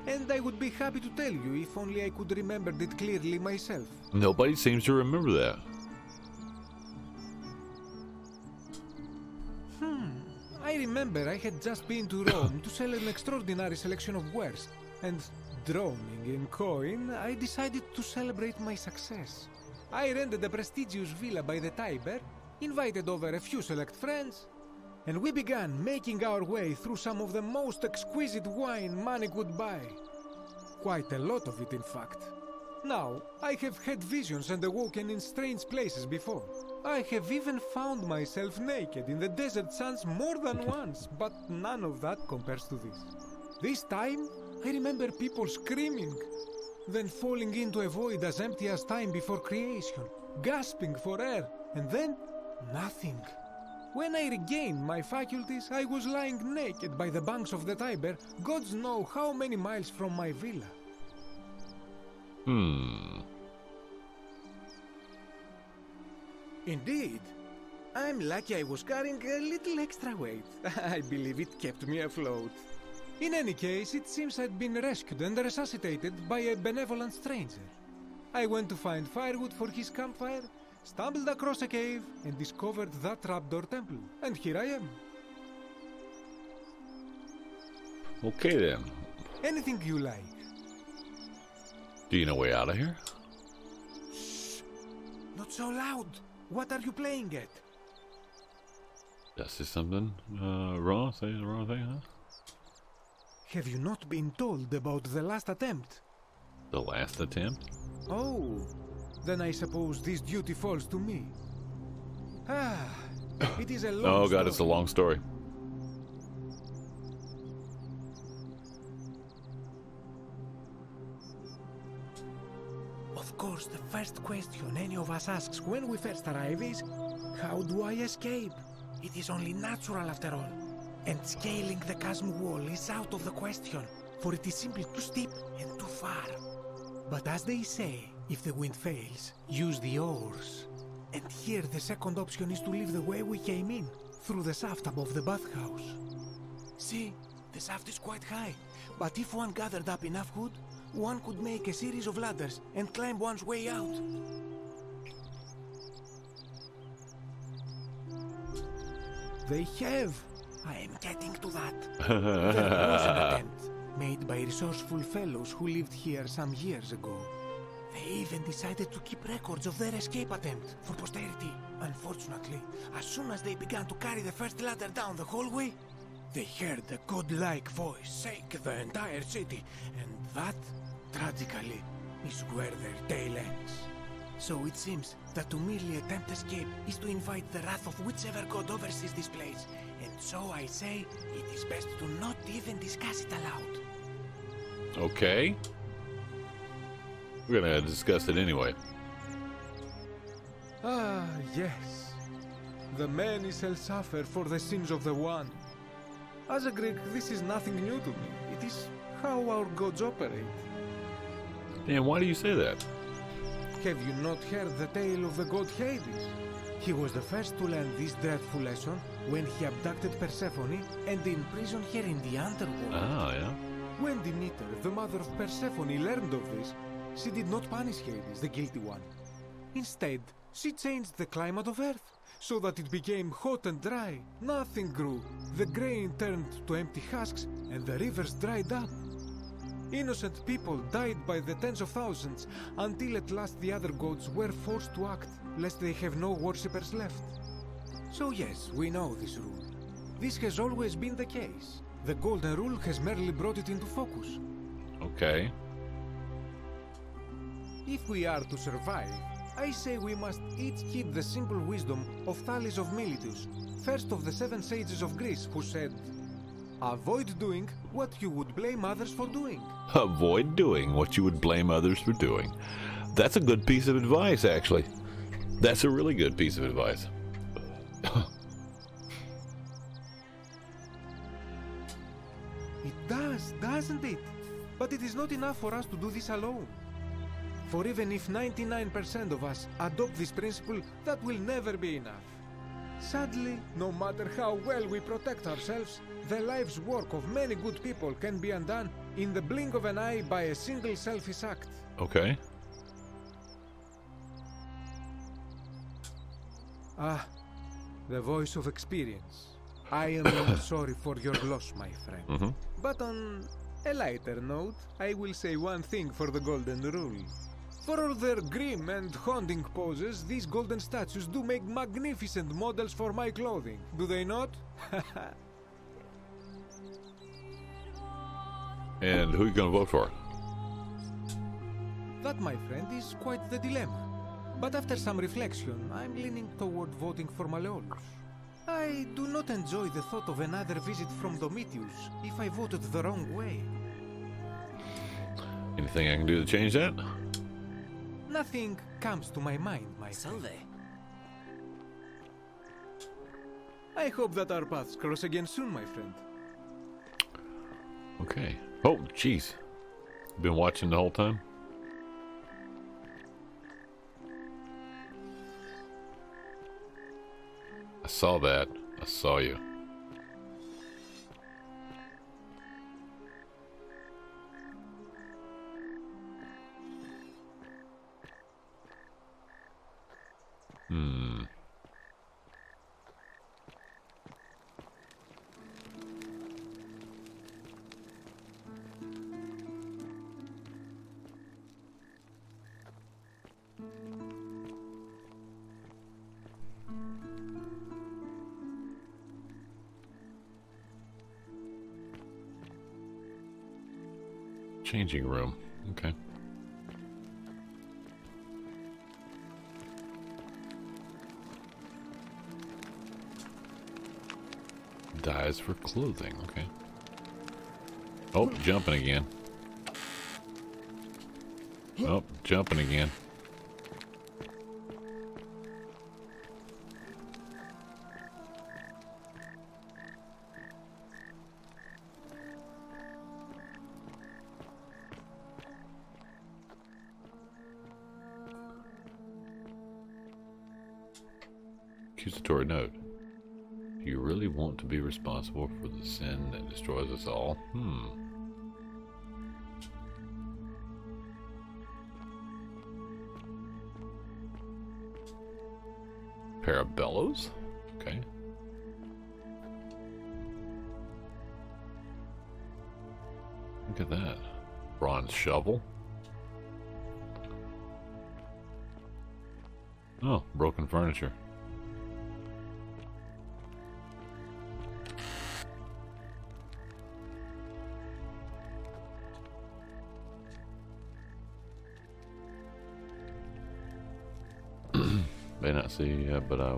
And I would be happy to tell you if only I could remember it clearly myself. Nobody seems to remember that. I remember I had just been to Rome to sell an extraordinary selection of wares, and drowning in coin, I decided to celebrate my success. I rented a prestigious villa by the Tiber, invited over a few select friends, and we began making our way through some of the most exquisite wine money could buy. Quite a lot of it, in fact. Now, I have had visions and awoken in strange places before. I have even found myself naked in the desert sands more than once, but none of that compares to this. This time, I remember people screaming, then falling into a void as empty as time before creation, gasping for air, and then nothing. When I regained my faculties, I was lying naked by the banks of the Tiber, gods know how many miles from my villa. Indeed. I'm lucky I was carrying a little extra weight. I believe it kept me afloat. In any case, it seems I'd been rescued and resuscitated by a benevolent stranger. I went to find firewood for his campfire, stumbled across a cave, and discovered that trapdoor temple. And here I am. Okay then. Anything you like. Do you know a way out of here? Shh! Not so loud! What are you playing at? That's just something wrong? Say the wrong thing, huh? Have you not been told about the last attempt? The last attempt? Oh, then I suppose this duty falls to me. It is a long Oh god, story. it's a long story. Of course, the first question any of us asks when we first arrive is, how do I escape? It is only natural after all. And scaling the chasm wall is out of the question, for it is simply too steep and too far. But as they say, if the wind fails, use the oars. And here the second option is to leave the way we came in, through the shaft above the bathhouse. See, the shaft is quite high, but if one gathered up enough wood, one could make a series of ladders and climb one's way out. They have. I am getting to that. There was an attempt made by resourceful fellows who lived here some years ago. They even decided to keep records of their escape attempt for posterity. Unfortunately, as soon as they began to carry the first ladder down the hallway, they heard a godlike voice shake the entire city, and that, tragically, is where their tale ends. So it seems that to merely attempt escape is to invite the wrath of whichever god oversees this place, and so I say it is best to not even discuss it aloud. Okay. We're gonna discuss it anyway. Ah, yes. The many shall suffer for the sins of the one. As a Greek, this is nothing new to me. It is how our gods operate. Dan, why do you say that? Have you not heard the tale of the god Hades? He was the first to learn this dreadful lesson when he abducted Persephone and imprisoned her in the underworld. Oh, yeah. When Demeter, the mother of Persephone, learned of this, she did not punish Hades, the guilty one. Instead, she changed the climate of Earth so that it became hot and dry. Nothing grew. The grain turned to empty husks and the rivers dried up. Innocent people died by the tens of thousands until at last the other gods were forced to act, lest they have no worshippers left. So yes, we know this rule. This has always been the case. The Golden Rule has merely brought it into focus. Okay. If we are to survive, I say we must each heed the simple wisdom of Thales of Miletus, first of the 7 sages of Greece, who said, "Avoid doing what you would blame others for doing." Avoid doing what you would blame others for doing. That's a good piece of advice, actually. That's a really good piece of advice. It does, doesn't it? But it is not enough for us to do this alone. For even if 99% of us adopt this principle, that will never be enough. Sadly, no matter how well we protect ourselves, the life's work of many good people can be undone in the blink of an eye by a single selfish act. Okay. Ah, the voice of experience. I am sorry for your loss, my friend. Mm-hmm. But on a lighter note, I will say one thing for the Golden Rule. For all their grim and haunting poses, these golden statues do make magnificent models for my clothing, do they not? And who are you going to vote for? That, my friend, is quite the dilemma. But after some reflection, I'm leaning toward voting for Malleolus. I do not enjoy the thought of another visit from Domitius if I voted the wrong way. Anything I can do to change that? Nothing comes to my mind, my friend. I hope that our paths cross again soon, my friend. Okay. Oh, jeez. Been watching the whole time? I saw that. I saw you. Changing room. Okay. Dyes for clothing. Okay. Oh, jumping again. Oh, jumping again. Accusatory note. Do you really want to be responsible for the sin that destroys us all? Pair of bellows? Okay. Look at that. Bronze shovel. Oh, broken furniture. May not see you yet, but I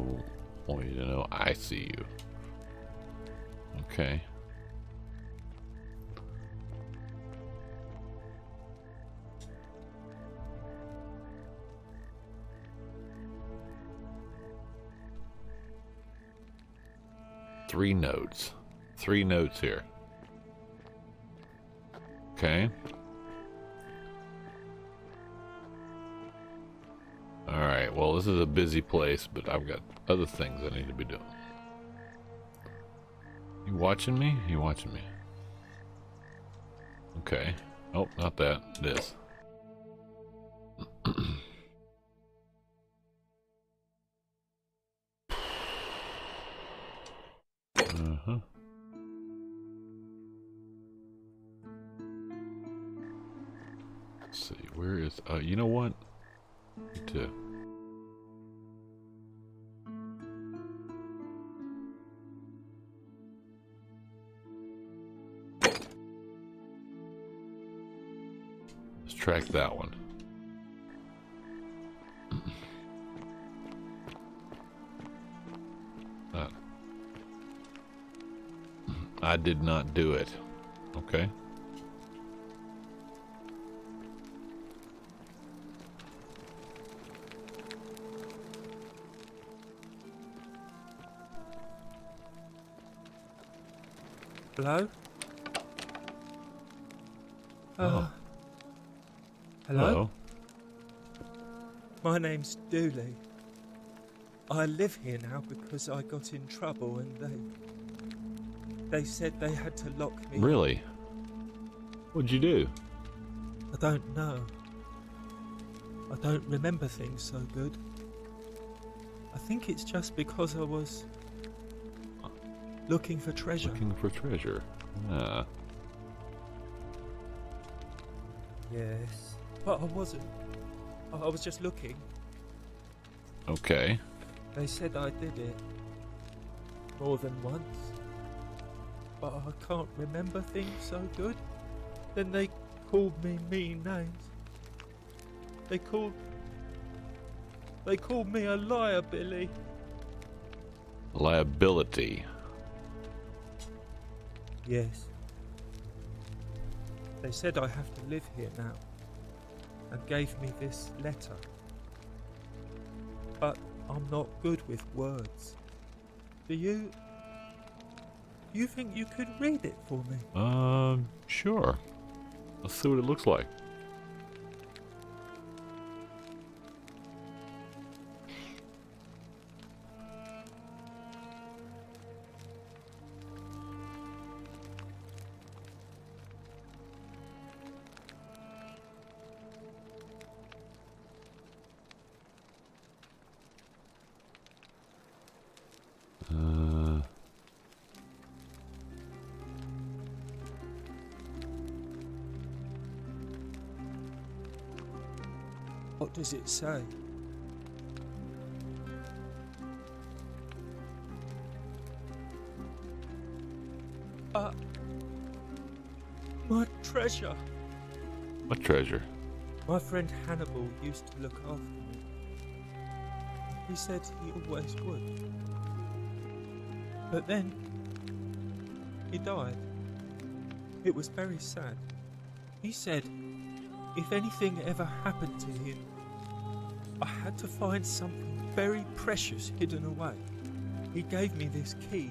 want you to know I see you. Okay. Three notes. 3 notes here. Okay. well, this is a busy place, but I've got other things I need to be doing. You watching me? You watching me? Okay. Oh, not that. This. Uh-huh. Let's see, where is... you know what? To... Let's track that one. I did not do it. Okay. Hello? Oh. Hello? My name's Dooley. I live here now because I got in trouble and they said they had to lock me. Really? What'd you do? I don't know. I don't remember things so good. I think it's just because I was looking for treasure. Looking for treasure. Ah. Yes. But I wasn't. I was just looking. Okay. They said I did it. More than once. But I can't remember things so good. Then they called me mean names. They called me a liar, Billy. Liability. Yes. They said I have to live here now, and gave me this letter. But I'm not good with words. Do you think you could read it for me? Sure. Let's see what it looks like. What does it say? My treasure. What treasure? My friend Hannibal used to look after me. He said he always would. But then, he died. It was very sad. He said, if anything ever happened to him, I had to find something very precious hidden away. He gave me this key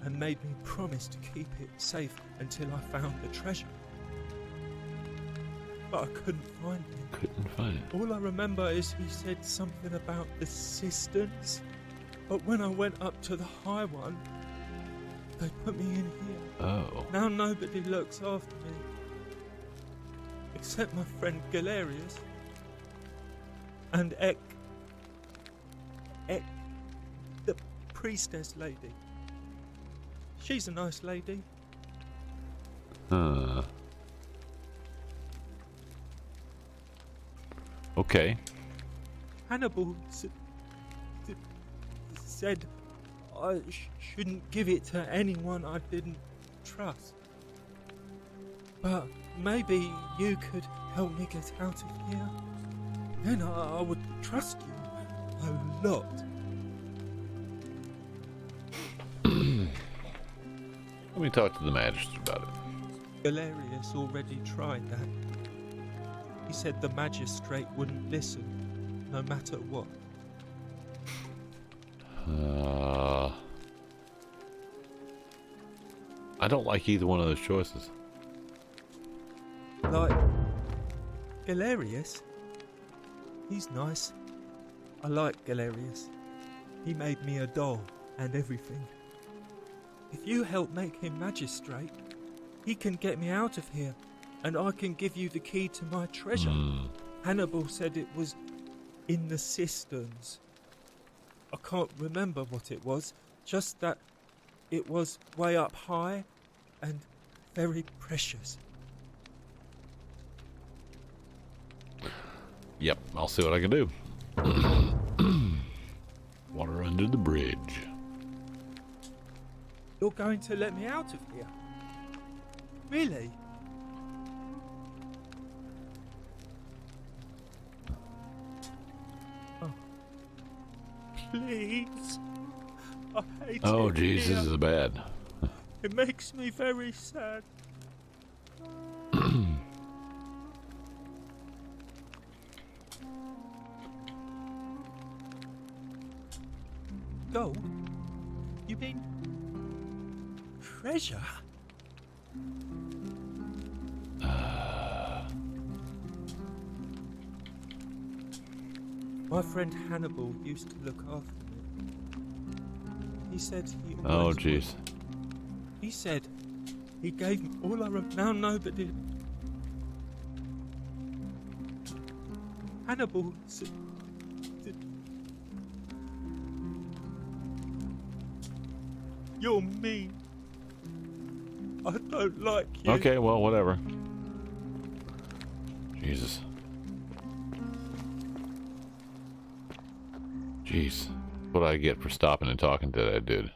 and made me promise to keep it safe until I found the treasure. But I couldn't find it. Couldn't find it. All I remember is he said something about the cisterns, but when I went up to the high one, they put me in here. Oh. Now nobody looks after me. Except my friend Galerius. And Ek, the priestess lady. She's a nice lady. Okay. Hannibal said I shouldn't give it to anyone I didn't trust. But maybe you could help me get out of here. Then I would trust you a lot. Let me talk to the magistrate about it. Galerius already tried that. He said the magistrate wouldn't listen, no matter what. I don't like either one of those choices. Like, Galerius? He's nice. I like Galerius. He made me a doll and everything. If you help make him magistrate, he can get me out of here, and I can give you the key to my treasure. Hannibal said it was in the cisterns. I can't remember what it was, just that it was way up high and very precious. Yep, I'll see what I can do. Water under the bridge. You're going to let me out of here? Really? Oh. Please. I hate it. Oh, jeez, here. this is bad. It makes me very sad. Gold? You mean treasure? My friend Hannibal used to look after me. He said he Oh, always jeez. would. He said he gave me all I now know that it. Hannibal said. You're mean. I don't like you. Okay, well, whatever. Jesus. Jeez. What I get for stopping and talking to that dude.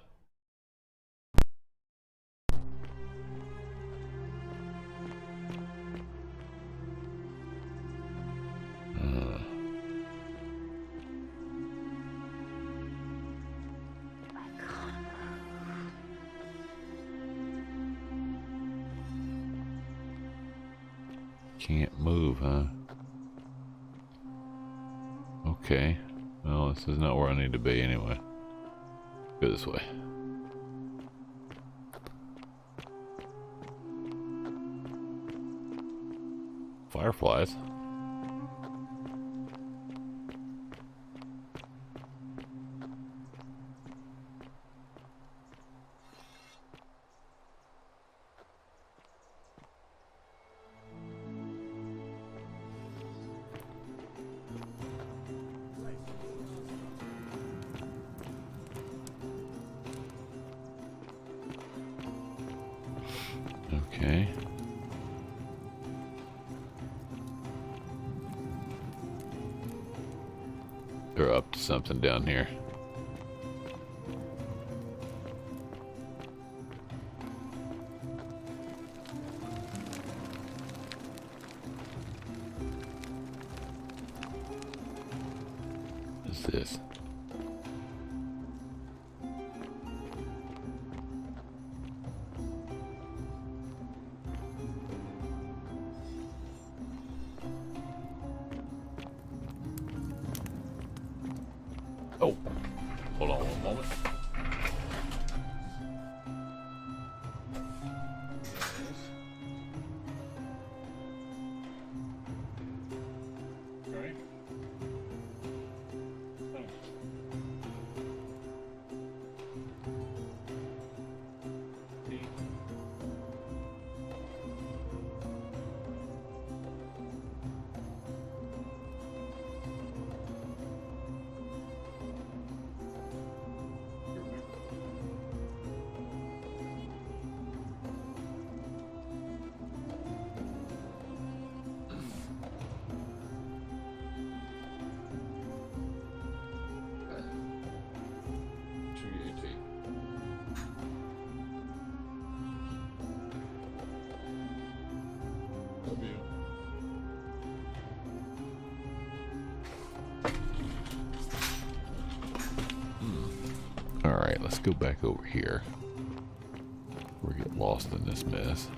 Can't move, huh? Okay. Well, this is not where I need to be anyway. Go this way. Fireflies. Okay. They're up to something down here. What's this? Oh, hold on one moment. Right. Alright, let's go back over here. We're getting lost in this mess.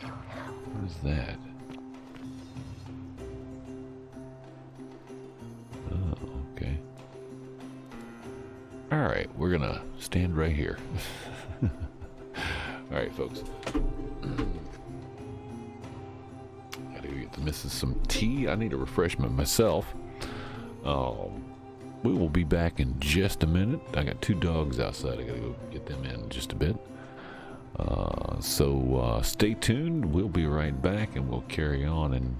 What is that? Oh, okay. Alright, we're gonna stand right here. Alright, folks. Gotta go get the missus some tea. I need a refreshment myself. We will be back in just a minute. I got 2 dogs outside. I gotta go get them in just a bit. So stay tuned. We'll be right back, and we'll carry on and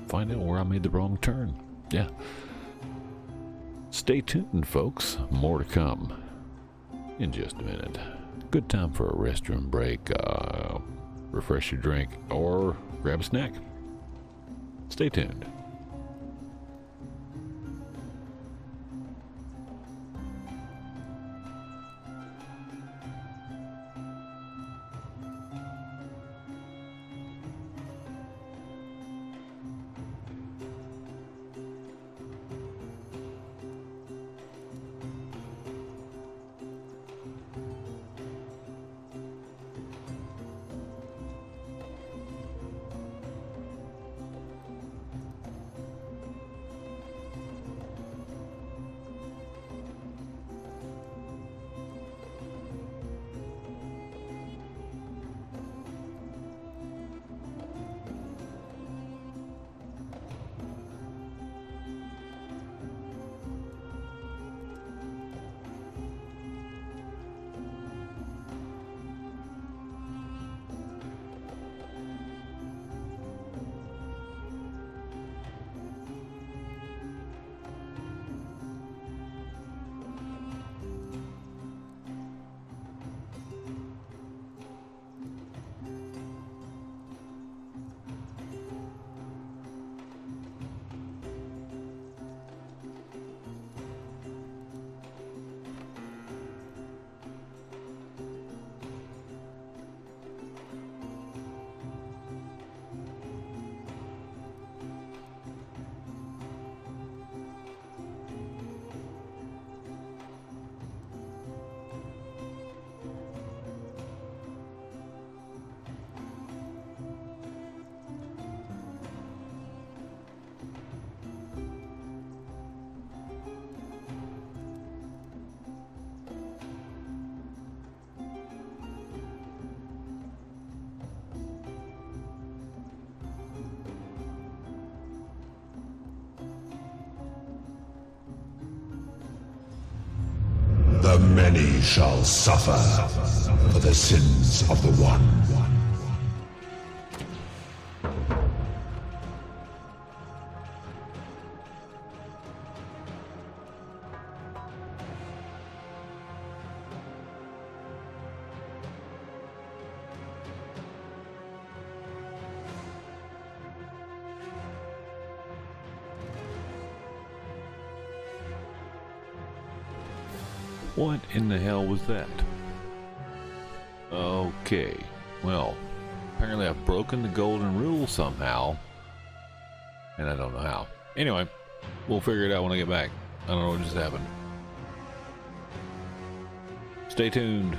find out where I made the wrong turn. Yeah. Stay tuned, folks. More to come in just a minute. Good time for a restroom break, refresh your drink, or grab a snack. Stay tuned. The many shall suffer for the sins of the one. What in the hell was that? Okay, well, apparently I've broken the golden rule somehow, and I don't know how. Anyway, we'll figure it out when I get back. I don't know what just happened. Stay tuned.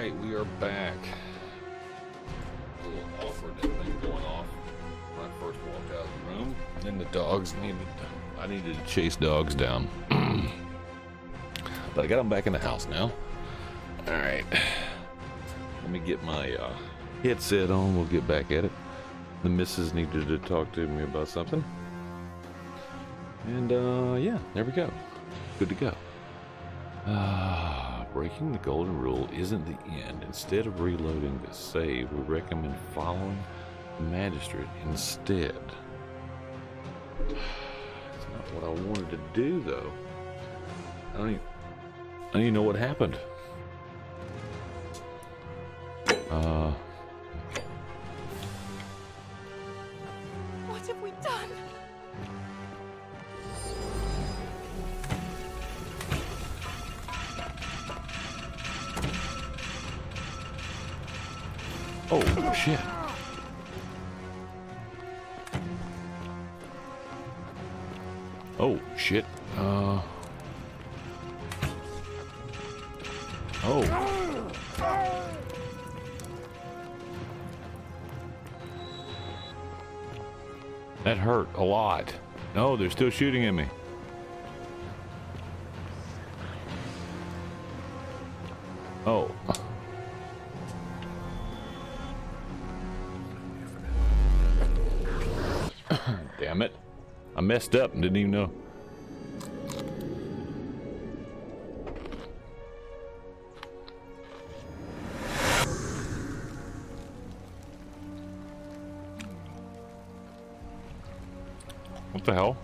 Alright, we are back. A little offered thing going off when I first walked out of the room. And the dogs I needed to chase dogs down. But I got them back in the house now. Alright. Let me get my headset on. We'll get back at it. The missus needed to talk to me about something. And yeah, there we go. Good to go. Breaking the golden rule isn't the end. Instead of reloading the save, we recommend following the magistrate instead. It's not what I wanted to do, though. I don't even know what happened. What have we done? Oh, shit. Oh, shit. Oh. That hurt a lot. No, they're still shooting at me. Oh. Damn it. I messed up and didn't even know. What the hell?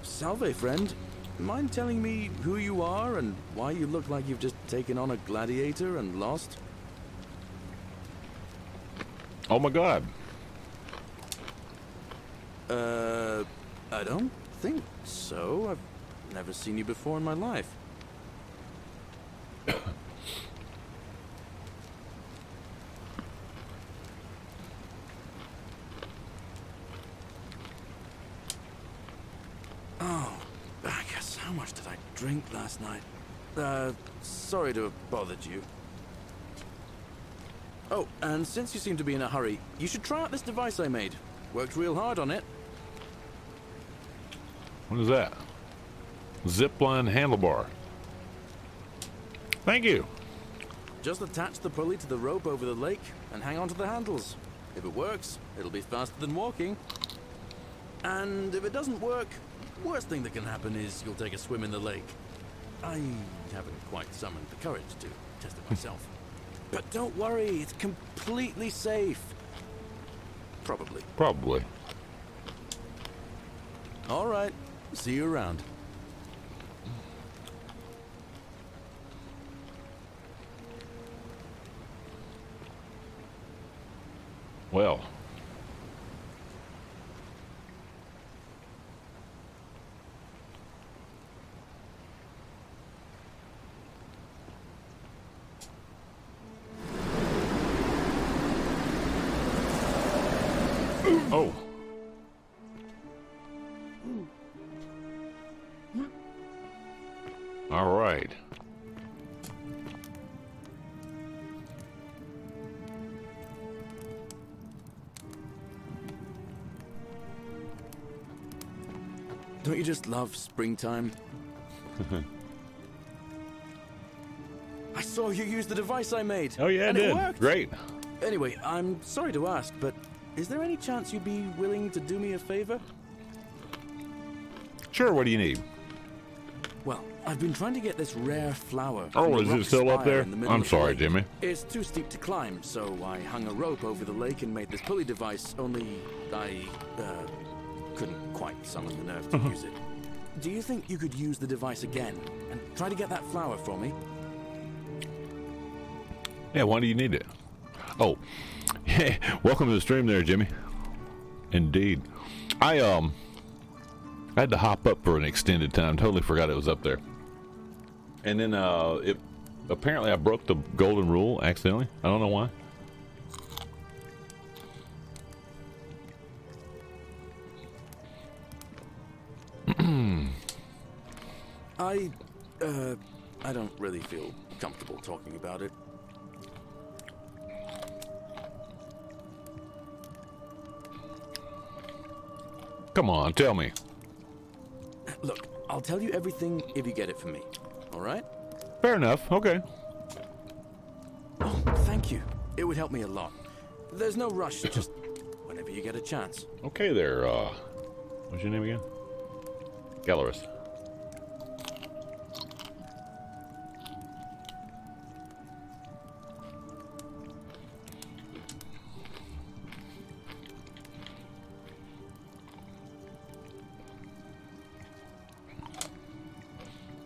Salve, friend. Mind telling me who you are and why you look like you've just taken on a gladiator and lost? Oh my god. I don't think so. I've never seen you before in my life. Oh, I guess how much did I drink last night? Sorry to have bothered you. Oh, and since you seem to be in a hurry, you should try out this device I made. Worked real hard on it. What is that? Zipline handlebar. Thank you. Just attach the pulley to the rope over the lake and hang on to the handles. If it works, it'll be faster than walking. And if it doesn't work, worst thing that can happen is you'll take a swim in the lake. I haven't quite summoned the courage to test it myself. But don't worry, it's completely safe. Probably. Probably. All right. See you around. Well. Oh. All right. Don't you just love springtime? I saw you use the device I made. Oh yeah, and it did. Worked. Great. Anyway, I'm sorry to ask, but is there any chance you'd be willing to do me a favor? Sure, what do you need? Well, I've been trying to get this rare flower. Oh, is it still up there? I'm sorry, Jimmy. It's too steep to climb, so I hung a rope over the lake and made this pulley device, only I couldn't quite summon the nerve to use it. Do you think you could use the device again and try to get that flower for me? Yeah, why do you need it? Oh, hey, welcome to the stream there, Jimmy. Indeed. I had to hop up for an extended time. Totally forgot it was up there. And then apparently I broke the golden rule accidentally. I don't know why. I don't really feel comfortable talking about it. Come on, tell me. Look, I'll tell you everything if you get it from me. All right? Fair enough. Okay. Oh, thank you. It would help me a lot. There's no rush, just whenever you get a chance. Okay there, what's your name again? Gallerus.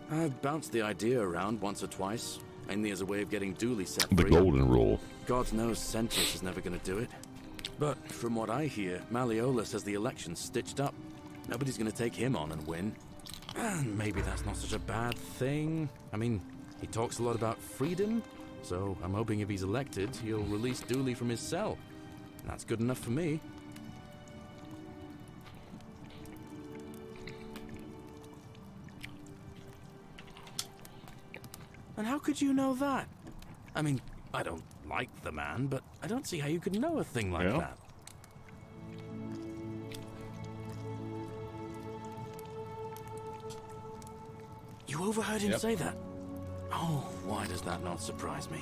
I've bounced the idea around once or twice, mainly as a way of getting Dooley set free. The golden rule. God knows Sentius is never going to do it. But from what I hear, Malleolus has the election stitched up. Nobody's going to take him on and win. And maybe that's not such a bad thing. I mean, he talks a lot about freedom, so I'm hoping if he's elected, he'll release Dooley from his cell. That's good enough for me. And how could you know that? I mean, I don't like the man, but I don't see how you could know a thing like that. You overheard him say that? Oh, why does that not surprise me?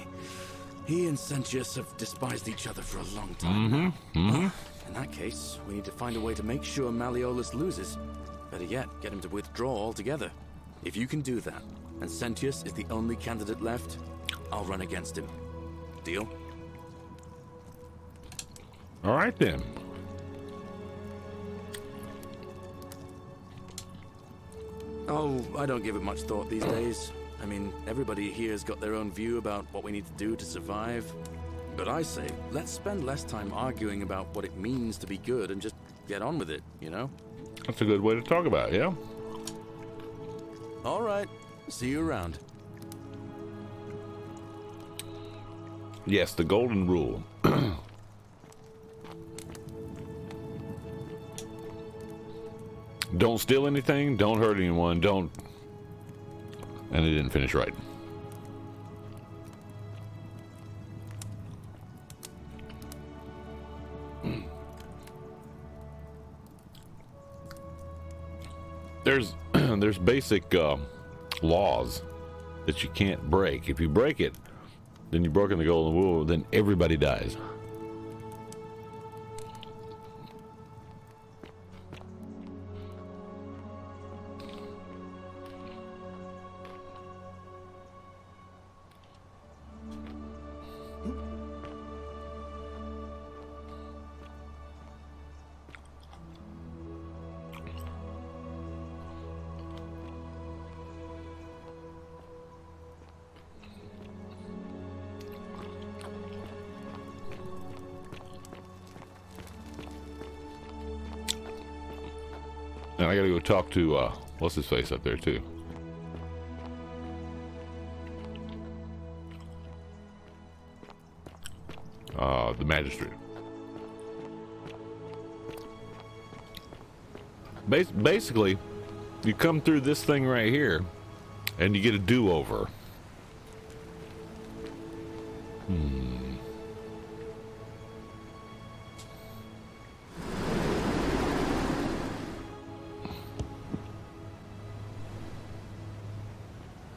He and Sentius have despised each other for a long time. In that case, we need to find a way to make sure Malleolus loses. Better yet, get him to withdraw altogether. If you can do that, and Sentius is the only candidate left, I'll run against him. Deal? All right then. Oh, I don't give it much thought these days. I mean, everybody here's got their own view about what we need to do to survive. But I say, let's spend less time arguing about what it means to be good and just get on with it, you know? That's a good way to talk about it, yeah? All right. See you around. Yes, the golden rule. Don't steal anything, don't hurt anyone, don't... And it didn't finish right. There's basic laws that you can't break. If you break it, then you've broken the golden rule, then everybody dies. And I gotta go talk to, what's his face up there too? The magistrate. Basically, you come through this thing right here, and you get a do-over.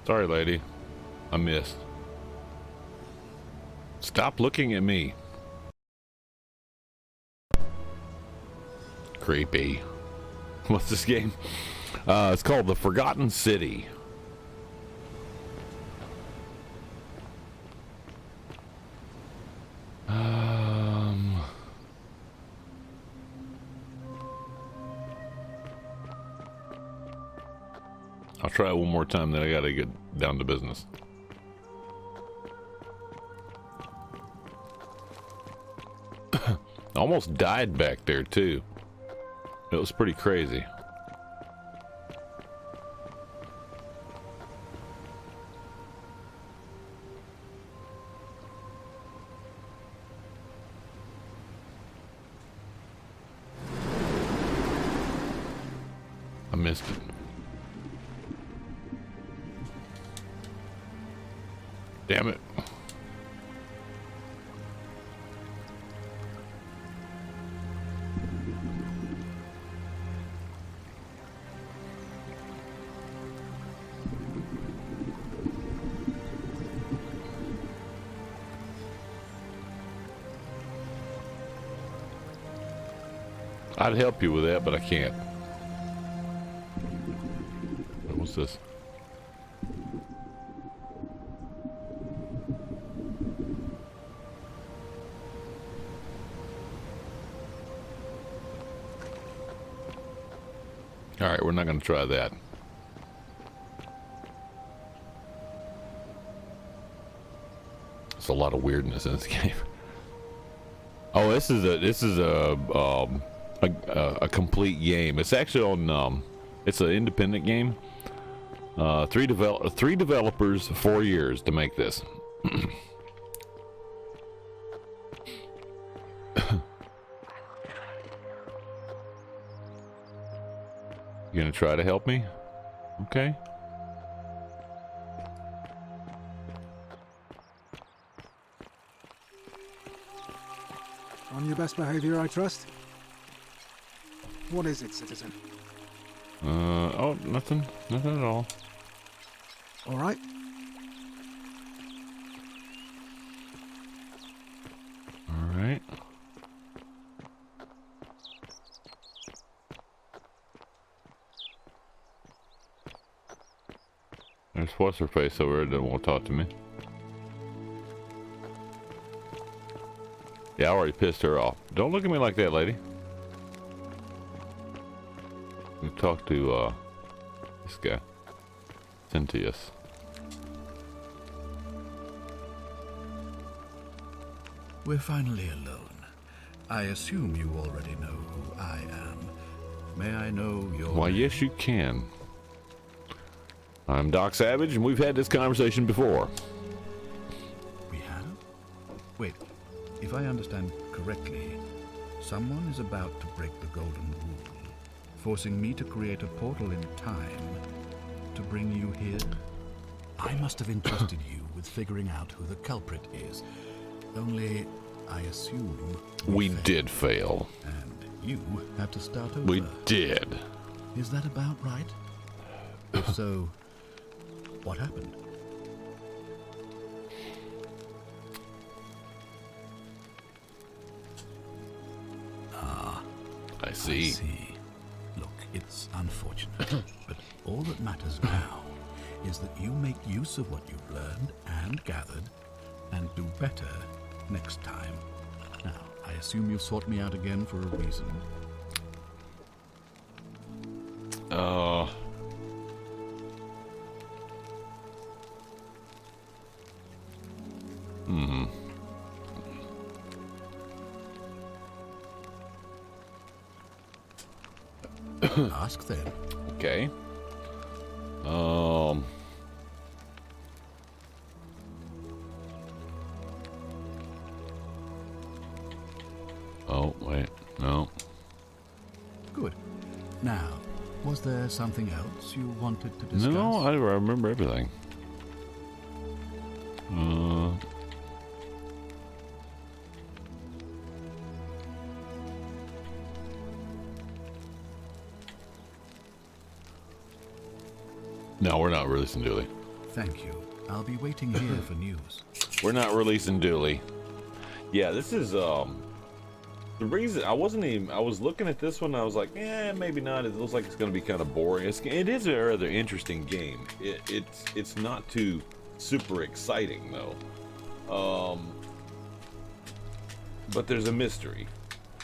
Sorry, lady. I missed. Stop looking at me. Creepy. What's this game? It's called The Forgotten City. I'll try it one more time, then I gotta get down to business. Almost died back there too. It was pretty crazy. missed it. Damn it. I'd help you with that, but I can't. What's this? All right, we're not going to try that. There's a lot of weirdness in this game. Oh, this is a complete game. It's actually on it's an independent game. Three developers, 4 years to make this. You gonna try to help me? Okay. On your best behavior, I trust. What is it, citizen? Oh, nothing at all. All right. All right. There's what's her face over there that won't talk to me. Yeah, I already pissed her off. Don't look at me like that, lady. You talk to this guy, Cynthius. We're finally alone. I assume you already know who I am. May I know your Why, name? yes, you can. I'm Doc Savage, and we've had this conversation before. We have? Wait, if I understand correctly, someone is about to break the golden rule, forcing me to create a portal in time to bring you here. I must have entrusted you with figuring out who the culprit is. Only, I assume We did fail. and you have to start over. We did. Is that about right? If so, what happened? Ah, I see. Look, it's unfortunate, but all that matters now is that you make use of what you've learned and gathered and do better next time. Now, I assume you've sought me out again for a reason. Ask then. Okay. Oh, wait. No. Good. Now, was there something else you wanted to discuss? No, I remember everything. No, we're not releasing Dooley. Thank you. I'll be waiting here for news. We're not releasing Dooley. Yeah, this is the reason I was looking at this one. I was like, maybe not. It looks like it's going to be kind of boring. It is a rather interesting game. It's not too super exciting though. But there's a mystery,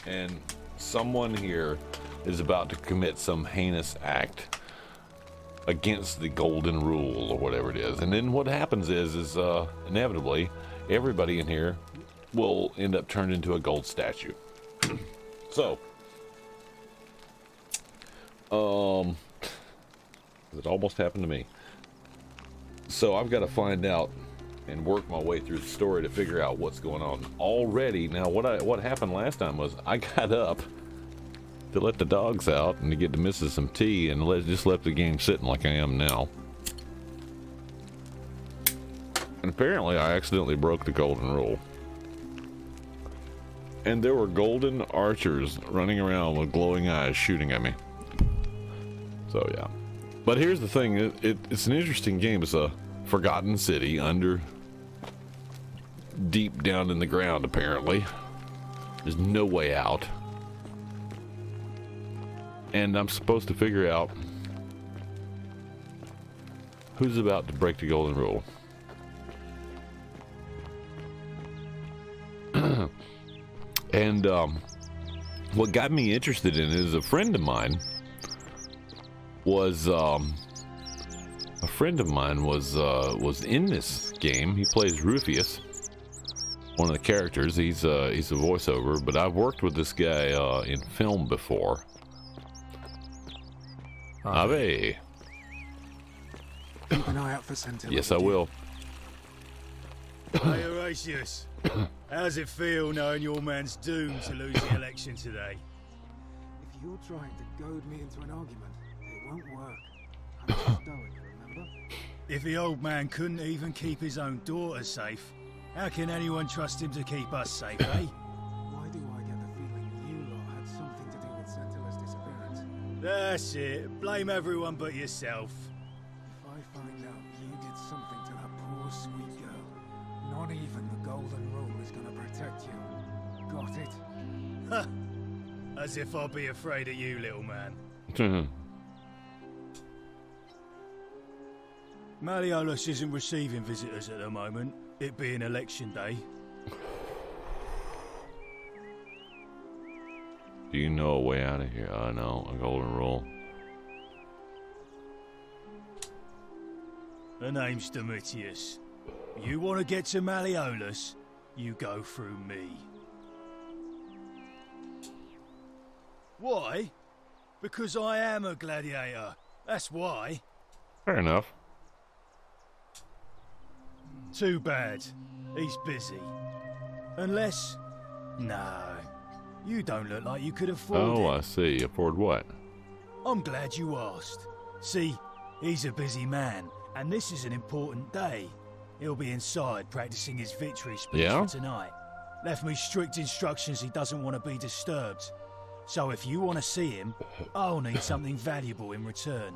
and someone here is about to commit some heinous act against the golden rule or whatever it is. And then what happens is inevitably everybody in here will end up turned into a gold statue. So, it almost happened to me. So I've got to find out and work my way through the story to figure out what's going on already. Now, what happened last time was I got up to let the dogs out and to get to missing some tea and just left the game sitting like I am now. And apparently I accidentally broke the golden rule. And there were golden archers running around with glowing eyes shooting at me. So yeah. But here's the thing, it's an interesting game. It's a forgotten city under deep down in the ground apparently. There's no way out. And I'm supposed to figure out who's about to break the golden rule. And what got me interested in it is a friend of mine was in this game. He plays Rufus, one of the characters. He's a voiceover, but I've worked with this guy in film before. Ave. Keep an eye out for Sentinel. Yes, I will. Hey, Horatius. How's it feel knowing your man's doomed to lose the election today? If you're trying to goad me into an argument, it won't work. I'm stoic, remember? If the old man couldn't even keep his own daughter safe, how can anyone trust him to keep us safe, eh? Why do I get the feeling you lot had something to do with Sentinel's disappearance? That's it. Blame everyone but yourself. If I find out you did something to that poor sweet girl, not even the golden rule is gonna protect you. Got it? Ha! As if I'll be afraid of you, little man. Malleolus isn't receiving visitors at the moment, it being election day. Do you know a way out of here? I know, a golden rule. The name's Domitius. You want to get to Malleolus, you go through me. Why? Because I am a gladiator. That's why. Fair enough. Too bad. He's busy. Unless... No. You don't look like you could afford it. Oh, I see. Afford what? I'm glad you asked. See, he's a busy man, and this is an important day. He'll be inside practicing his victory speech for tonight. Left me strict instructions he doesn't want to be disturbed. So if you want to see him, I'll need something valuable in return.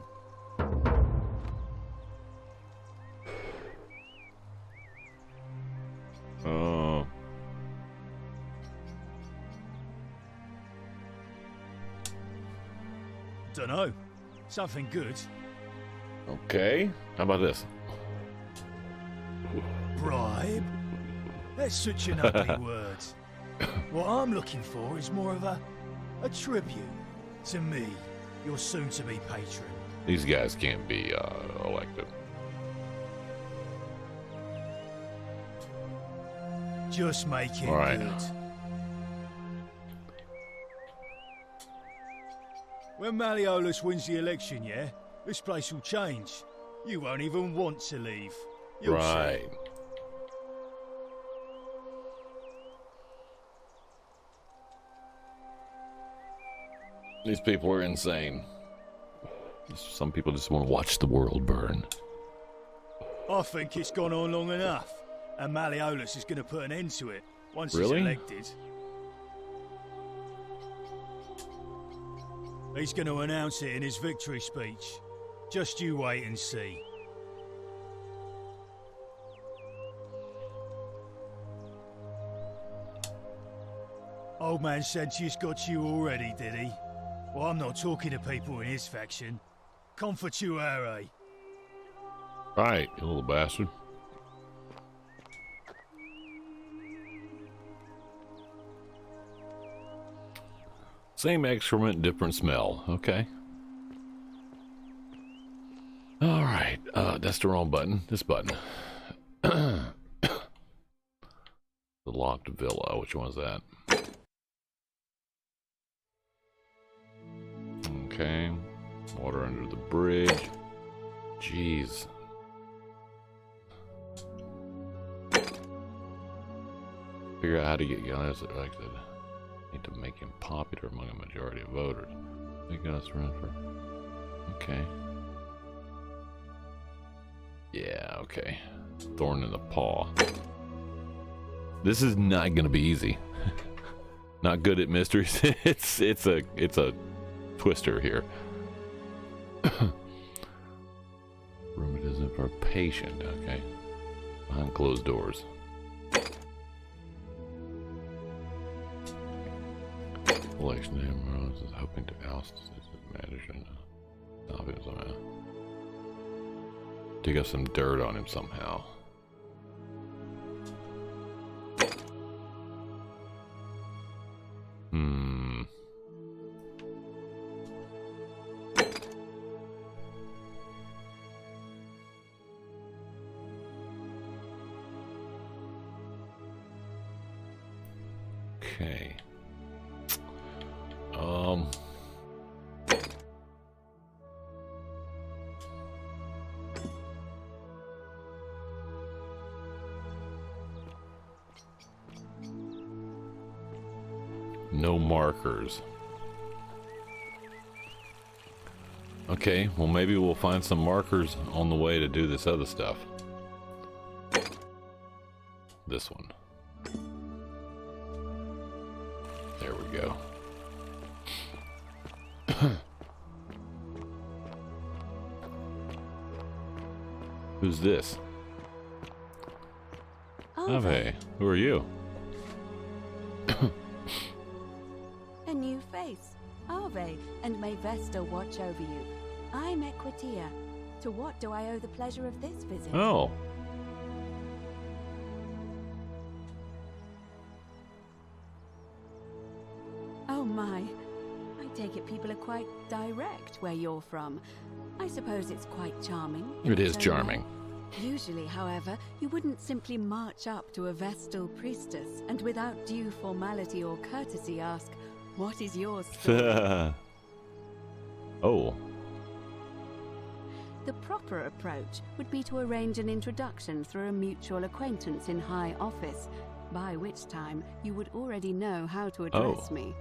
Oh. Dunno. Something good. Okay. How about this? Bribe? That's such an ugly word. What I'm looking for is more of a tribute to me, your soon-to-be patron. These guys can't be elected. Just make it good. When Malleolus wins the election, yeah, this place will change. You won't even want to leave. You'll see. These people are insane. Some people just want to watch the world burn. I think it's gone on long enough, and Malleolus is going to put an end to it once he's Really? elected. He's going to announce it in his victory speech. Just you wait and see. Old man Sentius got you already, did he? Well, I'm not talking to people in his faction. Confituare. Right, you little bastard. Same excrement, different smell. Okay. All right. That's the wrong button. This button. The locked villa. Which one is that? Okay. Water under the bridge. Jeez. Figure out how to get guns elected. Need to make him popular among a majority of voters. Make us run for... Okay. Yeah, okay. Thorn in the paw. This is not gonna be easy. Not good at mysteries. it's a twister here. Rheumatism for a patient, okay. Behind closed doors. Election Rose is hoping to oust this manager. Stop him somehow. Dig up some dirt on him somehow. Okay. No markers. Okay, well maybe we'll find some markers on the way to do this other stuff. This one. There we go. Who's this? Ave, who are you? A new face. Ave, and may Vesta watch over you. I'm Equitia. To what do I owe the pleasure of this visit? Oh. Oh my. I take it people are quite direct where you're from. I suppose it's quite charming. It is charming. Usually, however, you wouldn't simply march up to a Vestal priestess and without due formality or courtesy ask, "What is your story?" Oh. The proper approach would be to arrange an introduction through a mutual acquaintance in high office, by which time you would already know how to address me.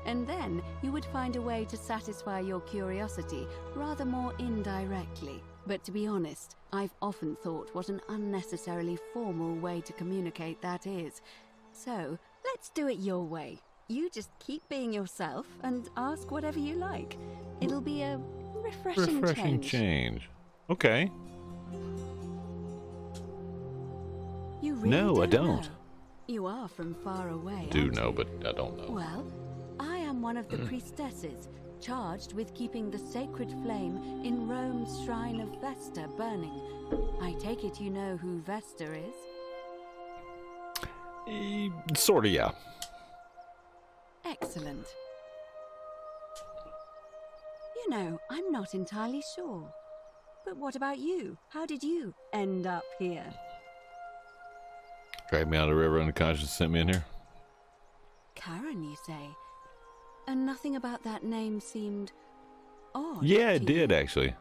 And then you would find a way to satisfy your curiosity rather more indirectly. But to be honest, I've often thought what an unnecessarily formal way to communicate that is. So, let's do it your way. You just keep being yourself and ask whatever you like. It'll be a refreshing change. Okay. You really No, I don't. know. You are from far away. Do aren't know, you? but I don't know. Well, I am one of the priestesses charged with keeping the sacred flame in Rome's shrine of Vesta burning. I take it you know who Vesta is? Sorta, yeah. Excellent. You know, I'm not entirely sure. But what about you? How did you end up here? Dragged me out of the river unconscious, sent me in here. Karen, you say? And nothing about that name seemed odd. Yeah, it did actually.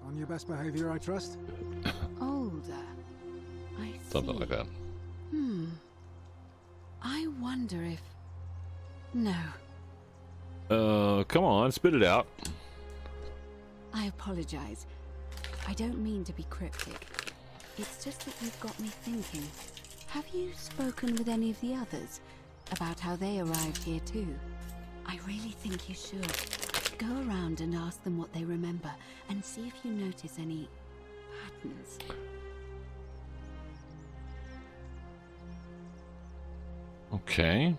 On your best behavior, I trust? Older. I see. Something like that. I wonder if... No. Come on, spit it out. I apologize. I don't mean to be cryptic. It's just that you've got me thinking. Have you spoken with any of the others about how they arrived here too? I really think you should. Go around and ask them what they remember and see if you notice any patterns. Okay.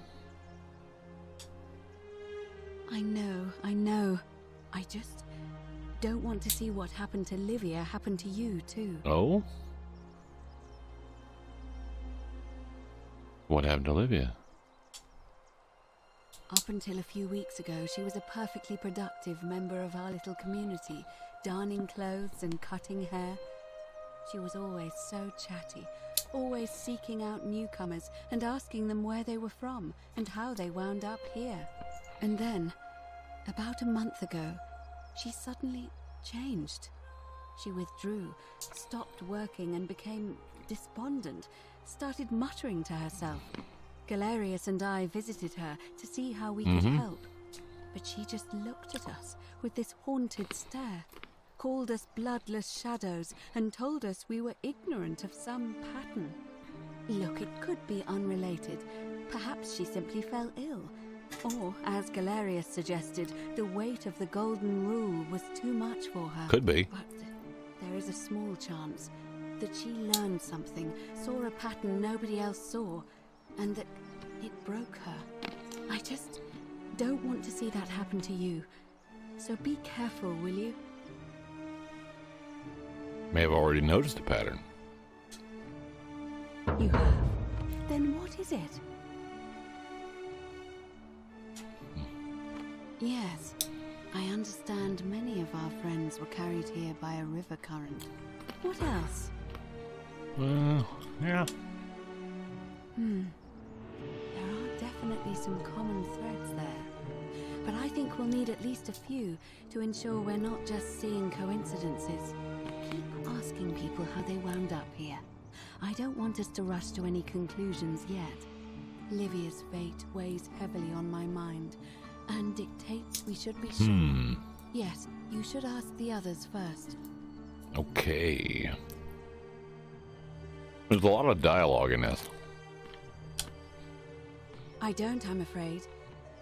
I know. I just don't want to see what happened to Livia happen to you too. Oh? What happened to Olivia? Up until a few weeks ago, she was a perfectly productive member of our little community, darning clothes and cutting hair. She was always so chatty, always seeking out newcomers and asking them where they were from and how they wound up here. And then, about a month ago, she suddenly changed. She withdrew, stopped working, and became despondent, started muttering to herself. Galerius and I visited her to see how we could help, but she just looked at us with this haunted stare, called us bloodless shadows, and told us we were ignorant of some pattern. Look, it could be unrelated. Perhaps she simply fell ill. Or, as Galerius suggested, the weight of the golden rule was too much for her. Could be. But there is a small chance that she learned something, saw a pattern nobody else saw, and that it broke her. I just don't want to see that happen to you. So be careful, will you? May have already noticed a pattern. You have? Then what is it? Yes, I understand many of our friends were carried here by a river current. What else? Well, yeah. There are definitely some common threads there. But I think we'll need at least a few to ensure we're not just seeing coincidences. Keep asking people how they wound up here. I don't want us to rush to any conclusions yet. Livia's fate weighs heavily on my mind and dictates we should be sure. Yes, you should ask the others first. Okay. There's a lot of dialogue in this. I don't, I'm afraid.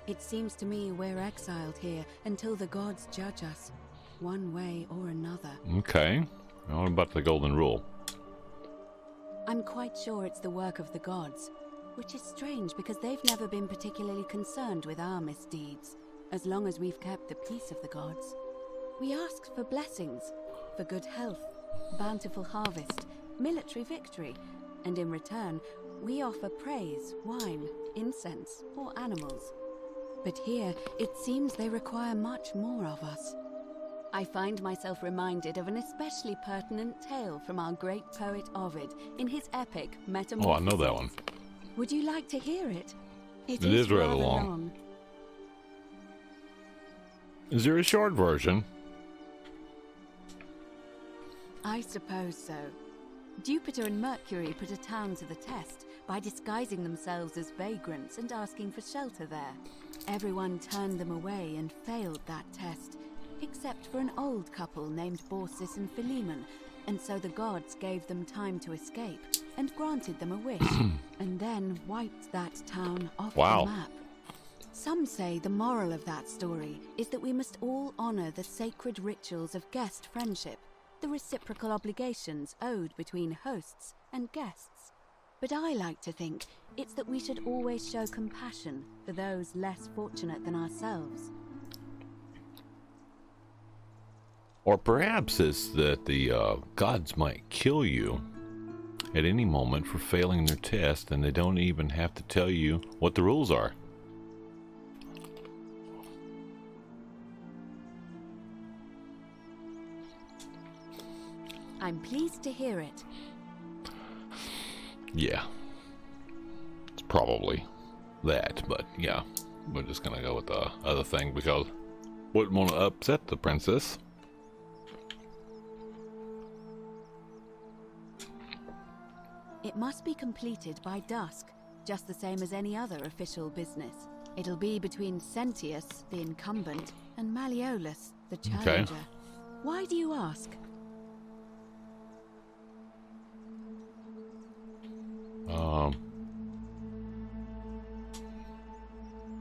It seems to me we're exiled here until the gods judge us, one way or another. Okay. What about the golden rule? I'm quite sure it's the work of the gods, which is strange because they've never been particularly concerned with our misdeeds, as long as we've kept the peace of the gods. We asked for blessings, for good health, bountiful harvest, military victory, and in return, we offer praise, wine, incense, or animals. But here, it seems they require much more of us. I find myself reminded of an especially pertinent tale from our great poet Ovid in his epic Metamorphosis. Oh, I know that one. Would you like to hear it? It is rather long. Is there a short version? I suppose so. Jupiter and Mercury put a town to the test by disguising themselves as vagrants and asking for shelter there. Everyone turned them away and failed that test, except for an old couple named Baucis and Philemon, and so the gods gave them time to escape and granted them a wish, and then wiped that town off the map. Some say the moral of that story is that we must all honor the sacred rituals of guest friendship, the reciprocal obligations owed between hosts and guests. But I like to think it's that we should always show compassion for those less fortunate than ourselves. Or perhaps it's that the gods might kill you at any moment for failing their test, and they don't even have to tell you what the rules are. I'm pleased to hear it. Yeah. It's probably that, but yeah. We're just gonna go with the other thing because wouldn't want to upset the princess. It must be completed by dusk, just the same as any other official business. It'll be between Sentius, the incumbent, and Malleolus, the challenger. Okay. Why do you ask?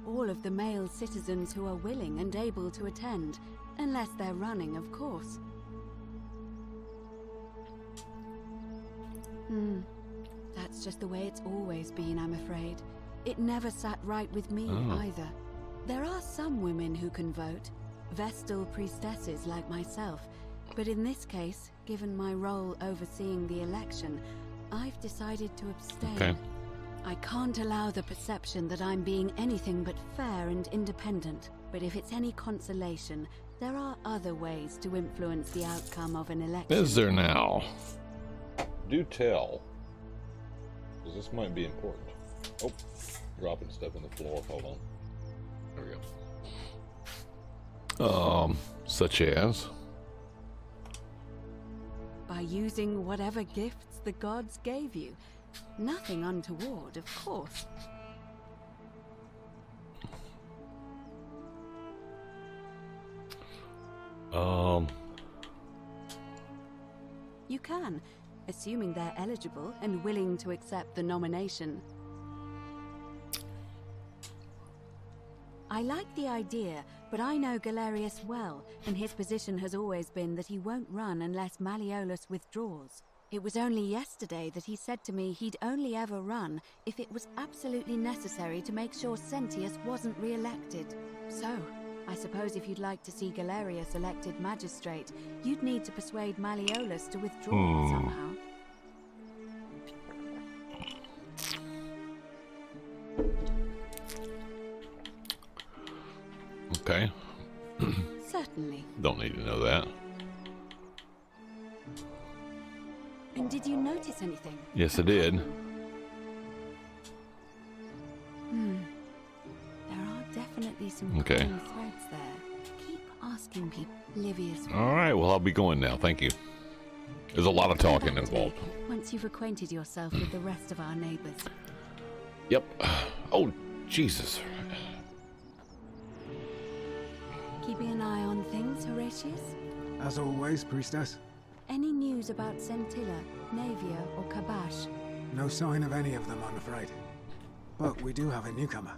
All of the male citizens who are willing and able to attend, unless they're running, of course. That's just the way it's always been, I'm afraid. It never sat right with me either. There are some women who can vote, Vestal priestesses like myself, but in this case, given my role overseeing the election, I've decided to abstain. Okay. I can't allow the perception that I'm being anything but fair and independent, but if it's any consolation, there are other ways to influence the outcome of an election. Is there now? Do tell. Because this might be important. Oh, dropping stuff on the floor. Hold on. There we go. Such as? by using whatever gifts the gods gave you. Nothing untoward, of course. You can, assuming they're eligible and willing to accept the nomination. I like the idea, but I know Galerius well, and his position has always been that he won't run unless Malleolus withdraws. It was only yesterday that he said to me he'd only ever run if it was absolutely necessary to make sure Sentius wasn't re-elected. So, I suppose if you'd like to see Galerius elected magistrate, you'd need to persuade Malleolus to withdraw somehow. Okay. Certainly. Don't need to know that. And did you notice anything? Yes, I did. There are definitely some Okay. common threads there. Keep asking people. Livius. All right. Well, I'll be going now. Thank you. There's a lot of talking involved. Once you've acquainted yourself with the rest of our neighbors. Yep. Oh, Jesus. Keeping an eye on things, Horatius? As always, priestess. Any news about Centilla, Navia, or Kabash? No sign of any of them, I'm afraid. But we do have a newcomer.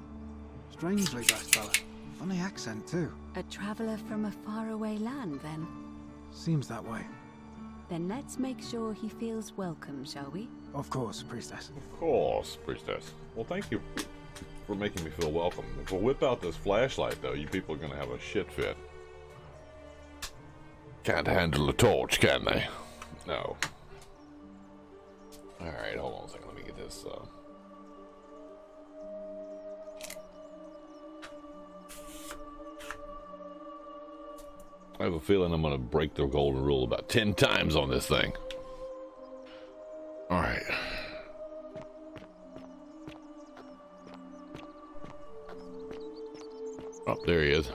Strangely dressed fella. Funny accent, too. A traveler from a faraway land, then? Seems that way. Then let's make sure he feels welcome, shall we? Of course, priestess. Of course, priestess. Well, thank you for making me feel welcome. If we whip out this flashlight, though, you people are going to have a shit fit. Can't handle a torch, can they? No. Alright, hold on a second. Let me get this. I have a feeling I'm going to break the golden rule about 10 times on this thing. Alright. Oh, there he is.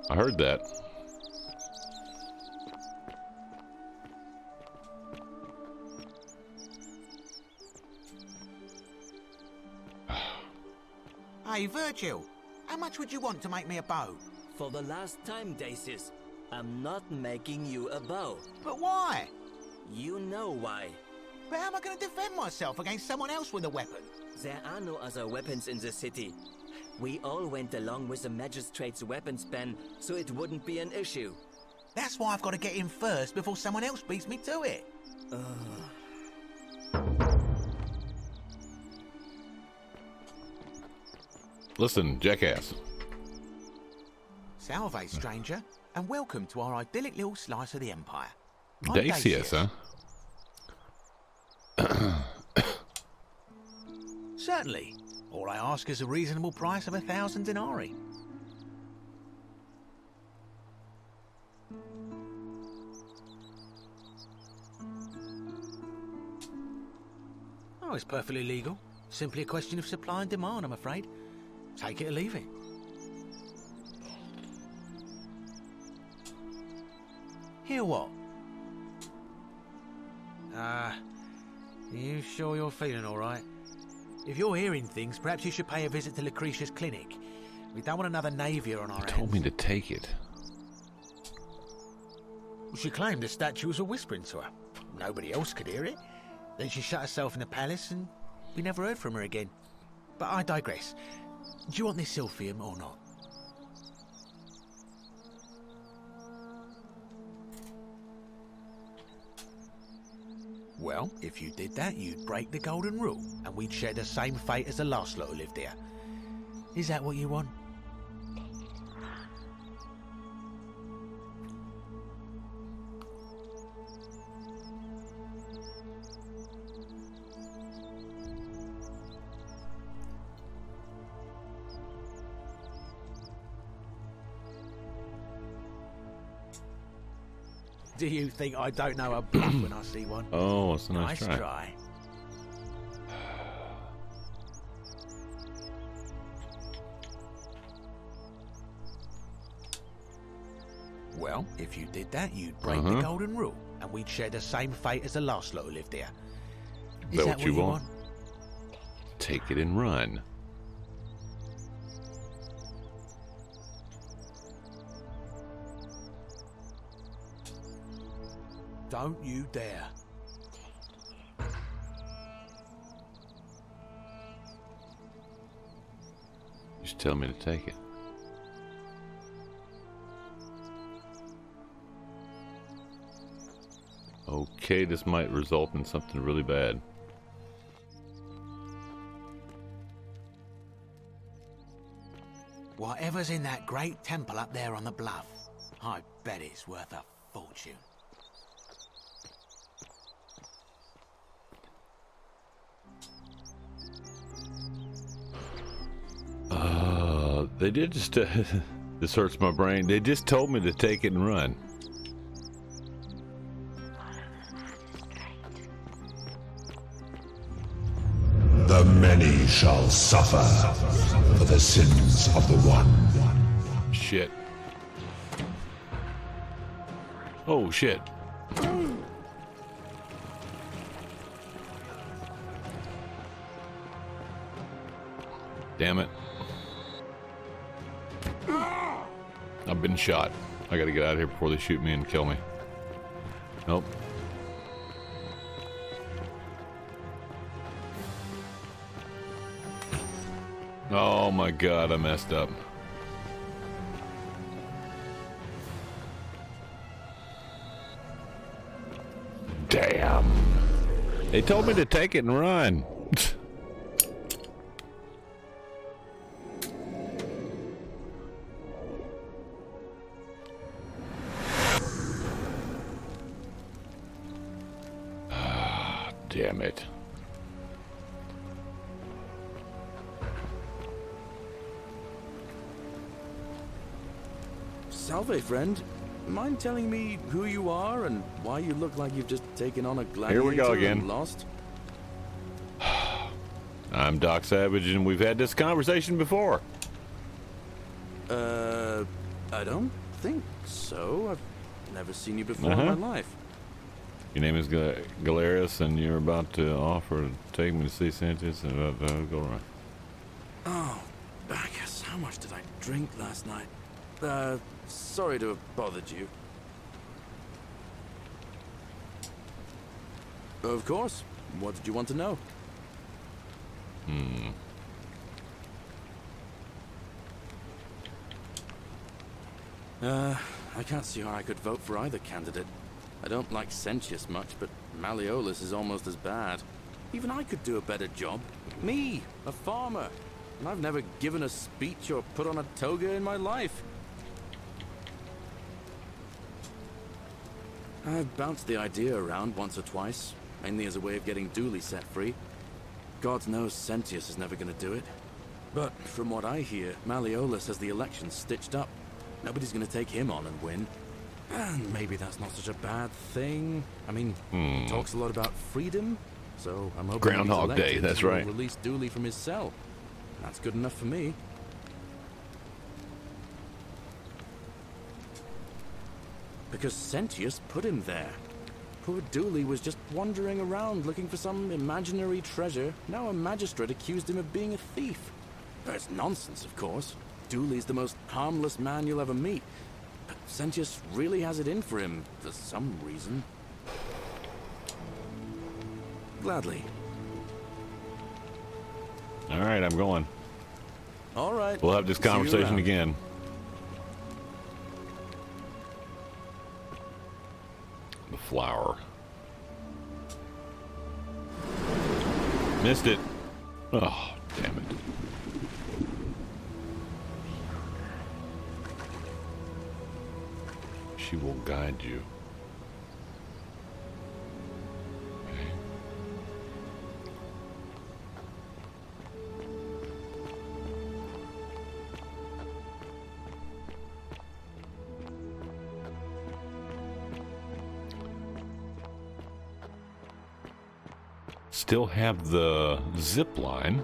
I heard that. Hey, Virgil, how much would you want to make me a bow? For the last time, Dacius, I'm not making you a bow. But why? You know why. But how am I going to defend myself against someone else with a weapon? There are no other weapons in the city. We all went along with the magistrate's weapons ban, so it wouldn't be an issue. That's why I've got to get in first before someone else beats me to it. Listen, jackass. Salve, stranger, and welcome to our idyllic little slice of the Empire. I'm Dacius, huh? Certainly. All I ask is a reasonable price of 1,000 denarii. Oh, it's perfectly legal. Simply a question of supply and demand, I'm afraid. Take it or leave it. Hear what? You sure you're feeling all right? If you're hearing things, perhaps you should pay a visit to Lucretia's clinic. We don't want another Navia on our hands. Told me to take it. She claimed the statue was a whispering to her. Nobody else could hear it. Then she shut herself in the palace and we never heard from her again. But I digress. Do you want this Silphium or not? Well, if you did that, you'd break the golden rule, and we'd share the same fate as the last lot who lived here. Is that what you want? Do you think I don't know a bluff when I see one? Oh, it's a nice try. try. Well, if you did that, you'd break the golden rule, and we'd share the same fate as the last lot who lived here. Is that what you want? Take it and run. Don't you dare. Just tell me to take it. Okay, this might result in something really bad. Whatever's in that great temple up there on the bluff, I bet it's worth a fortune. They did just, this hurts my brain. They just told me to take it and run. The many shall suffer for the sins of the one. Shit. Oh, shit. Damn it. I've been shot. I gotta get out of here before they shoot me and kill me. Nope. Oh my god, I messed up. Damn. They told me to take it and run. Damn it. Salve, friend. Mind telling me who you are and why you look like you've just taken on a gladiator? Here we go again. And lost? I'm Doc Savage, and we've had this conversation before. I don't think so. I've never seen you before in my life. Your name is Galerius, and you're about to offer to take me to see Sanchez, and go right. Oh, Bacchus, how much did I drink last night? Sorry to have bothered you. Of course. What did you want to know? I can't see how I could vote for either candidate. I don't like Sentius much, but Malleolus is almost as bad. Even I could do a better job. Me, a farmer. And I've never given a speech or put on a toga in my life. I've bounced the idea around once or twice, mainly as a way of getting Dooley set free. God knows Sentius is never going to do it. But from what I hear, Malleolus has the election stitched up. Nobody's going to take him on and win. And maybe that's not such a bad thing. I mean, he talks a lot about freedom, so I'm hoping Groundhog Day, that's right. Release Dooley from his cell. That's good enough for me. Because Sentius put him there. Poor Dooley was just wandering around looking for some imaginary treasure. Now a magistrate accused him of being a thief. That's nonsense, of course. Dooley's the most harmless man you'll ever meet. But Sentius really has it in for him, for some reason. Gladly. Alright, I'm going. Alright. We'll have this conversation again. The flower. Missed it. Oh, damn it. She will guide you. Okay. Still have the zip line.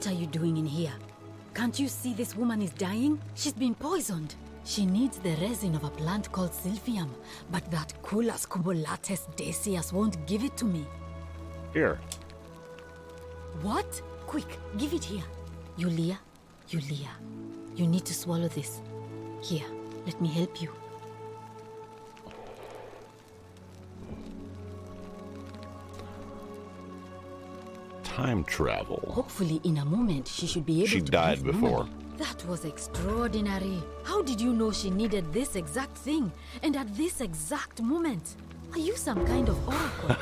are you doing in here? Can't you see this woman is dying? She's been poisoned. She needs the resin of a plant called silphium, but that Culus cubulatus decius won't give it to me. Here. What? Quick, give it here. Yulia, you need to swallow this. Here, let me help you. Time travel. Hopefully in a moment she should be able to. She died breathe before. normally. That was extraordinary. How did you know she needed this exact thing and at this exact moment? Are you some kind of oracle?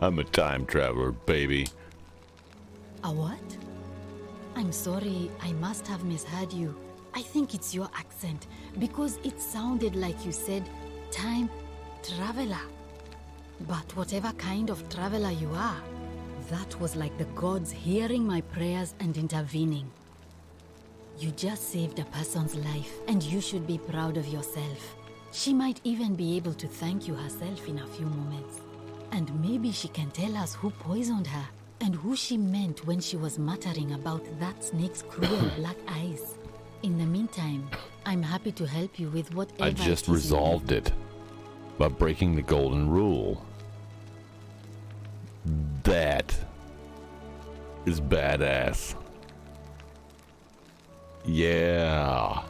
I'm a time traveler, baby. A what? I'm sorry, I must have misheard you. I think it's your accent, because it sounded like you said time traveler. But whatever kind of traveler you are, that was like the gods hearing my prayers and intervening. You just saved a person's life, and you should be proud of yourself. She might even be able to thank you herself in a few moments. And maybe she can tell us who poisoned her, and who she meant when she was muttering about that snake's cruel black eyes. In the meantime, I'm happy to help you with whatever. I just resolved it by breaking the golden rule. That is badass. Yeah.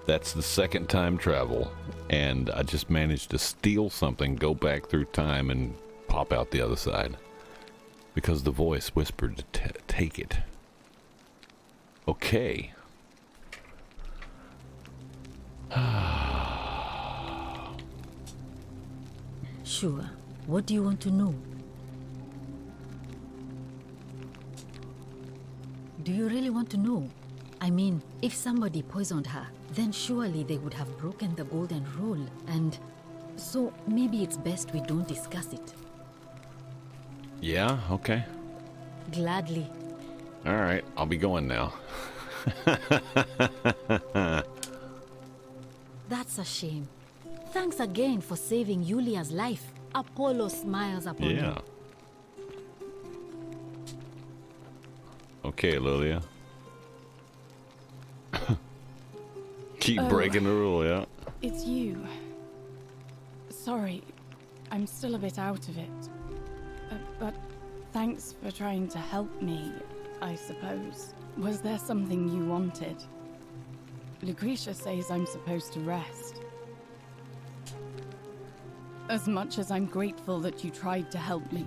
That's the second time travel, and I just managed to steal something, go back through time, and pop out the other side. Because the voice whispered to take it. Okay. Sure. What do you want to know? Do you really want to know? I mean, if somebody poisoned her, then surely they would have broken the golden rule, and so maybe it's best we don't discuss it. Yeah, okay. Gladly. Alright, I'll be going now. That's a shame. Thanks again for saving Yulia's life. Apollo smiles upon you. Yeah. Okay, Lilia. Keep breaking the rule, yeah? It's you. Sorry, I'm still a bit out of it. But thanks for trying to help me, I suppose. Was there something you wanted? Lucretia says I'm supposed to rest. As much as I'm grateful that you tried to help me,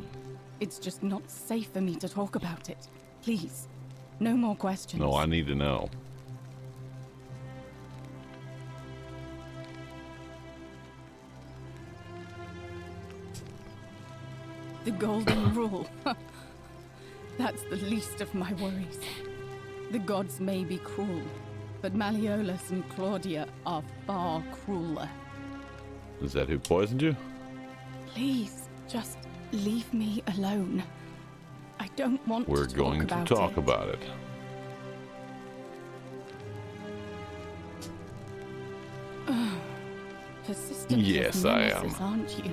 it's just not safe for me to talk about it. Please, no more questions. No, I need to know. The golden rule. That's the least of my worries. The gods may be cruel, but Malleolus and Claudia are far crueler. Is that who poisoned you? Please, just leave me alone. I don't want We're to going to talk about it. Persistent Yes, as I nemesis, am. aren't you?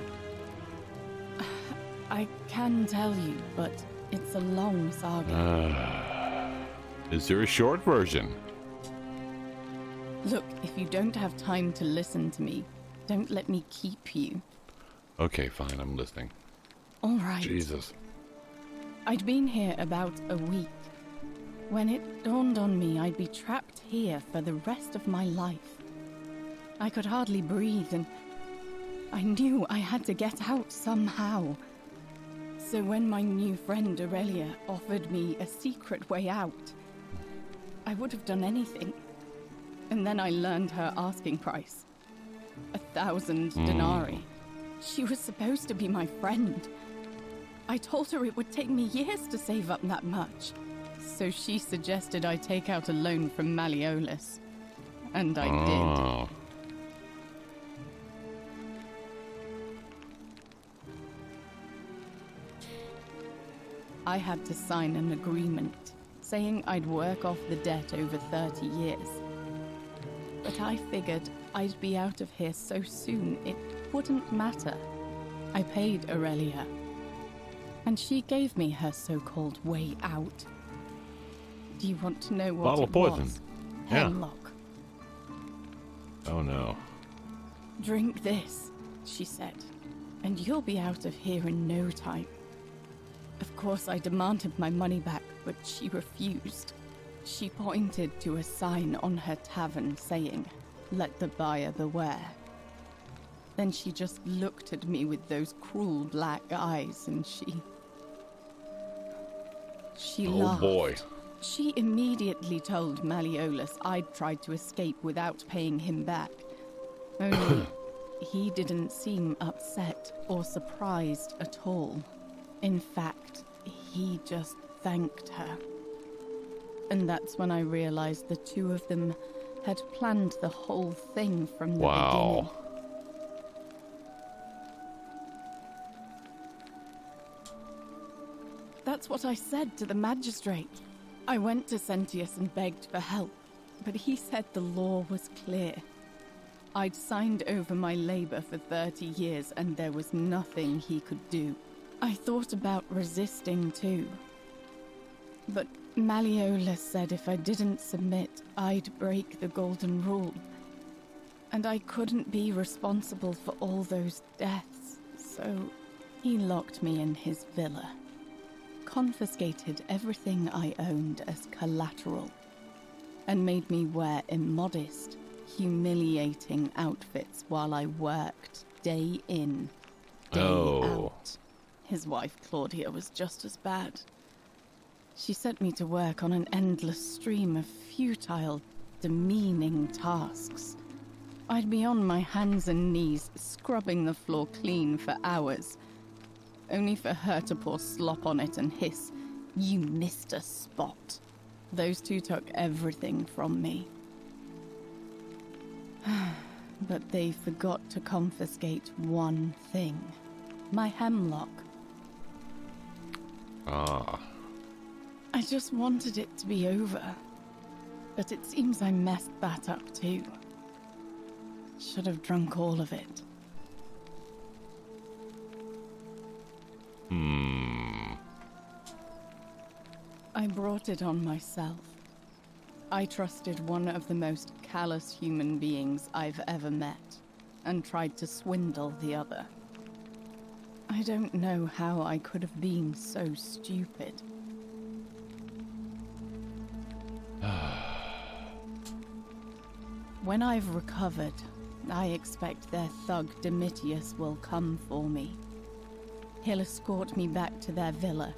I can tell you, but it's a long saga. Is there a short version? Look, if you don't have time to listen to me, don't let me keep you. Okay, fine, I'm listening. All right. Jesus. I'd been here about a week. When it dawned on me I'd be trapped here for the rest of my life. I could hardly breathe, and I knew I had to get out somehow. So when my new friend Aurelia offered me a secret way out, I would have done anything. And then I learned her asking price. 1,000 denarii. She was supposed to be my friend. I told her it would take me years to save up that much. So she suggested I take out a loan from Malleolus. And I did. I had to sign an agreement saying I'd work off the debt over 30 years. But I figured I'd be out of here so soon it wouldn't matter. I paid Aurelia. And she gave me her so-called way out. Do you want to know what Bottle it of poison. was? Yeah. Hemlock. Oh no. Drink this, she said, and you'll be out of here in no time. Of course, I demanded my money back, but she refused. She pointed to a sign on her tavern saying, "Let the buyer beware." Then she just looked at me with those cruel black eyes and she laughed. Oh boy. She immediately told Malleolus I'd tried to escape without paying him back. Only he didn't seem upset or surprised at all. In fact, he just thanked her. And that's when I realized the two of them had planned the whole thing from the beginning. That's what I said to the magistrate. I went to Sentius and begged for help, but he said the law was clear. I'd signed over my labor for 30 years and there was nothing he could do. I thought about resisting too. But Malleolus said if I didn't submit, I'd break the golden rule. And I couldn't be responsible for all those deaths, so he locked me in his villa. Confiscated everything I owned as collateral, and made me wear immodest, humiliating outfits while I worked day in, day out. His wife Claudia was just as bad. She sent me to work on an endless stream of futile, demeaning tasks. I'd be on my hands and knees, scrubbing the floor clean for hours, only for her to pour slop on it and hiss, "You missed a spot." Those two took everything from me. But they forgot to confiscate one thing. My hemlock. I just wanted it to be over. But it seems I messed that up too. Should have drunk all of it. I brought it on myself. I trusted one of the most callous human beings I've ever met, and tried to swindle the other. I don't know how I could have been so stupid. When I've recovered, I expect their thug Domitius will come for me. He'll escort me back to their villa,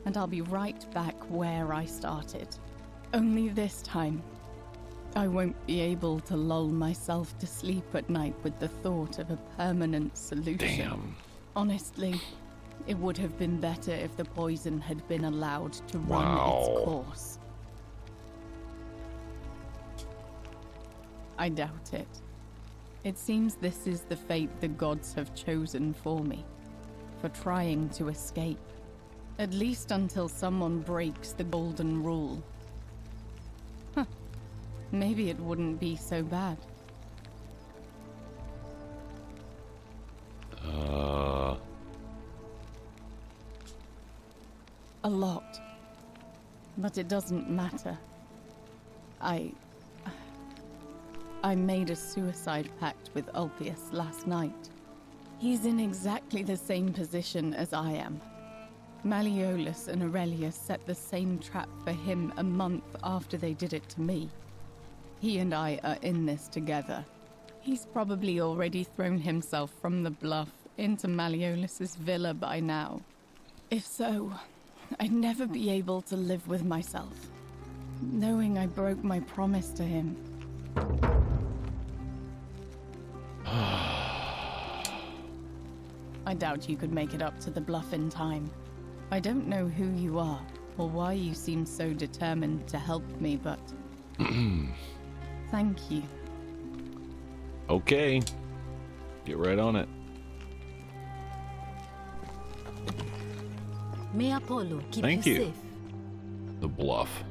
and I'll be right back where I started. Only this time, I won't be able to lull myself to sleep at night with the thought of a permanent solution. Damn. Honestly, it would have been better if the poison had been allowed to run its course. I doubt it. It seems this is the fate the gods have chosen for me, for trying to escape. At least until someone breaks the golden rule. Maybe it wouldn't be so bad. A lot. But it doesn't matter. I made a suicide pact with Ulpius last night. He's in exactly the same position as I am. Malleolus and Aurelius set the same trap for him a month after they did it to me. He and I are in this together. He's probably already thrown himself from the bluff into Malleolus's villa by now. If so, I'd never be able to live with myself, knowing I broke my promise to him. I doubt you could make it up to the bluff in time. I don't know who you are, or why you seem so determined to help me, but... Thank you. Okay. Get right on it. May Apollo keep Thank you you. safe. The bluff.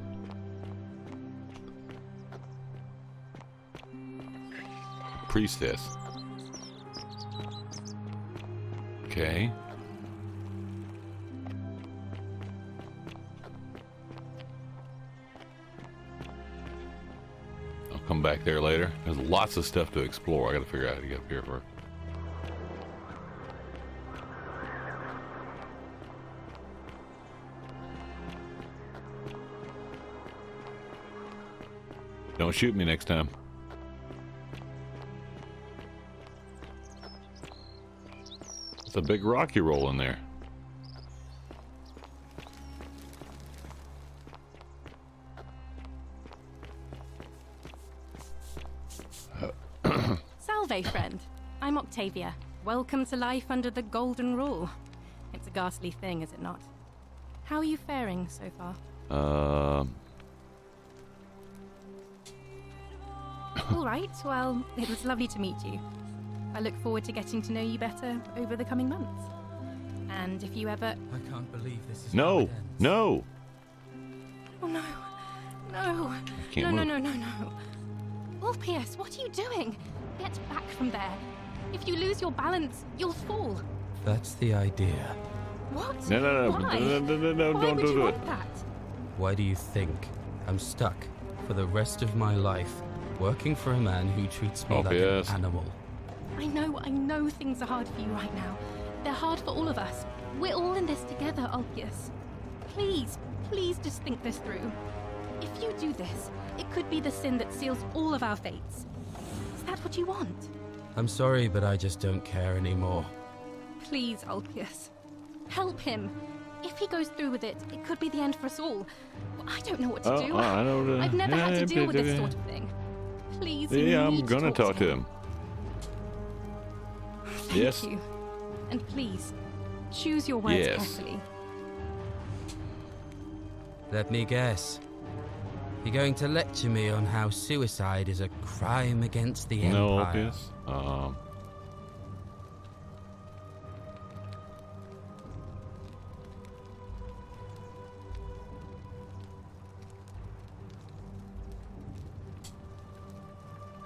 Priestess. come back there later. There's lots of stuff to explore. I gotta figure out how to get up here first. Don't shoot me next time. It's a big rock you roll in there. Salve, friend. I'm Octavia. Welcome to life under the Golden Rule. It's a ghastly thing, is it not? How are you faring so far? All right, well, it was lovely to meet you. I look forward to getting to know you better over the coming months. And if you ever... I can't believe this is... No! No! Oh, no. No. Can't move. No. Orpheus, what are you doing? Get back from there. If you lose your balance, you'll fall. That's the idea. What? No, Why? no, Why don't would you do it. want that? Why do you think I'm stuck for the rest of my life working for a man who treats me like an animal? I know things are hard for you right now. They're hard for all of us. We're all in this together, Ulpius. Please just think this through. If you do this, it could be the sin that seals all of our fates. Is that what you want? I'm sorry, but I just don't care anymore. Please, Ulpius. Help him. If he goes through with it, it could be the end for us all. I don't know what to do. I don't, I've never had to deal with this sort of thing. Please, you Yeah, I'm need to gonna talk to him. Yes. Thank you. And please, choose your words Yes. carefully. Let me guess. You're going to lecture me on how suicide is a crime against the No, Empire. obvious.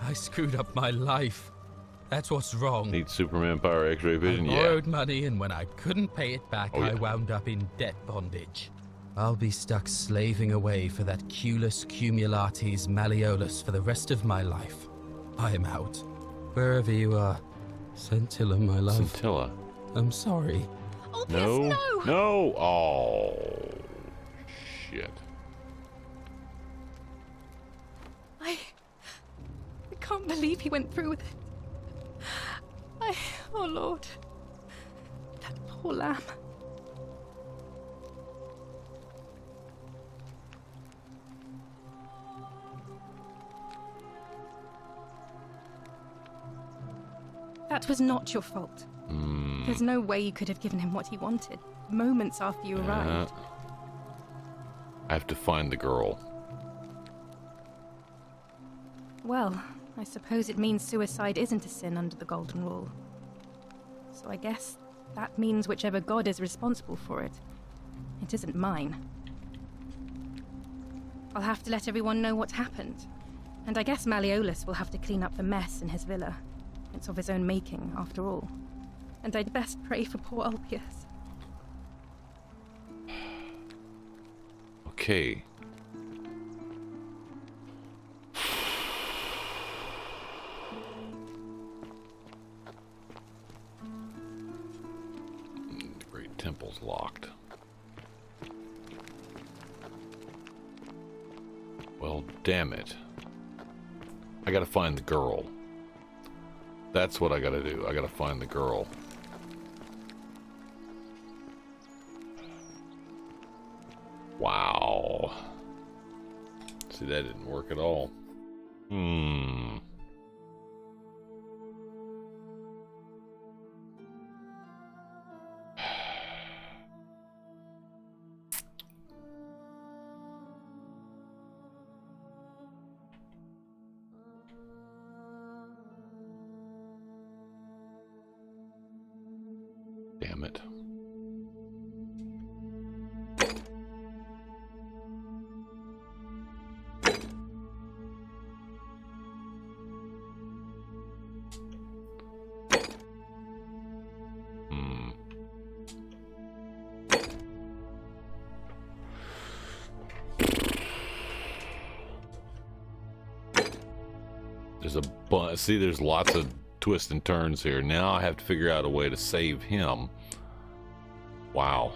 I screwed up my life. That's what's wrong. Need Superman power, X-ray vision. I Yeah. borrowed money, and when I couldn't pay it back, Oh, yeah. I wound up in debt bondage. I'll be stuck slaving away for that Culus Cumulatis Malleolus for the rest of my life. I'm out. Wherever you are. Scintilla, my love. Scintilla. I'm sorry. No. No. Oh. Shit. I can't believe he went through with it. Oh Lord. That poor lamb. That was not your fault. There's no way you could have given him what he wanted, moments after you arrived. I have to find the girl. Well, I suppose it means suicide isn't a sin under the Golden Rule. So I guess that means whichever god is responsible for it. It isn't mine. I'll have to let everyone know what happened. And I guess Malleolus will have to clean up the mess in his villa. It's of his own making, after all. And I'd best pray for poor Ulpius. Okay. The Great Temple's locked. Well, damn it. I gotta find the girl. That's what I gotta do. I gotta find the girl. Wow. See, that didn't work at all. Damn it. There's a bunch. See, there's lots of twists and turns here. Now I have to figure out a way to save him. Wow.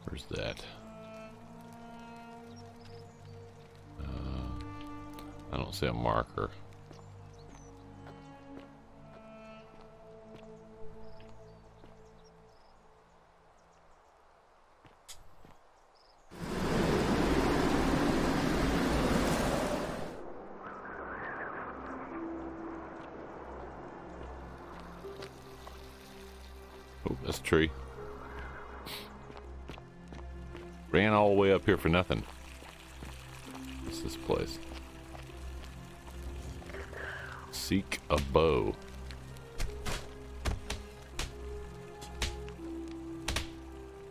Where's that? I don't see a marker. Oh, that's a tree. Ran all the way up here for nothing. What's this place? Seek a bow.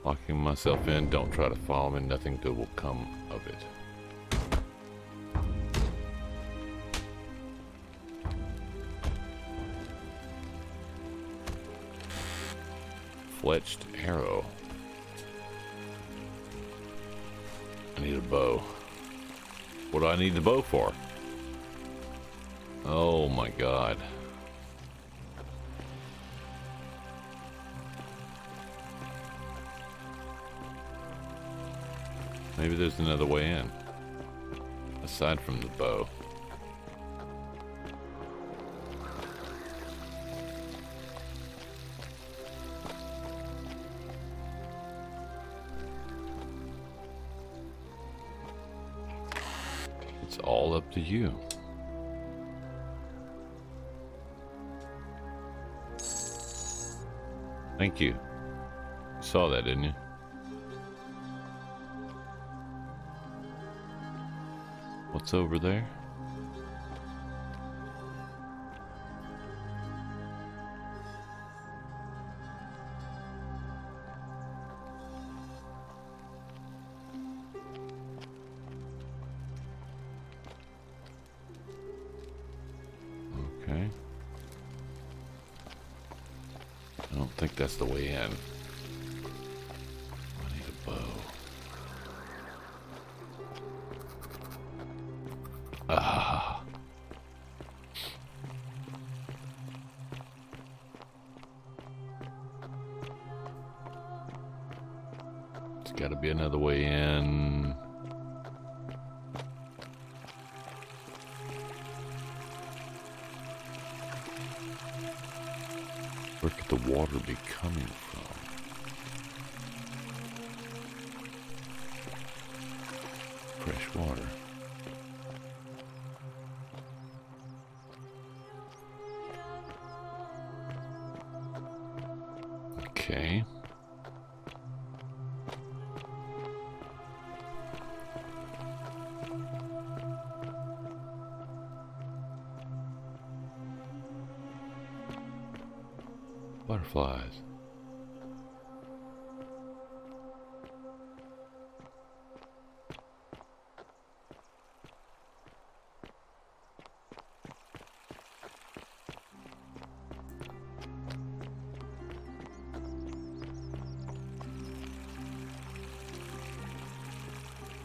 Locking myself in. Don't try to follow me. Nothing good will come of it. Fletched arrow. I need a bow. What do I need the bow for? Oh my god. Maybe there's another way in. Aside from the bow. It's all up to you. Thank you. You saw that, didn't you? What's over there? Okay. I don't think that's the way in. I need a bow. Ah. There's got to be another way in. Where could the water be coming from? Fresh water. Okay. Butterflies.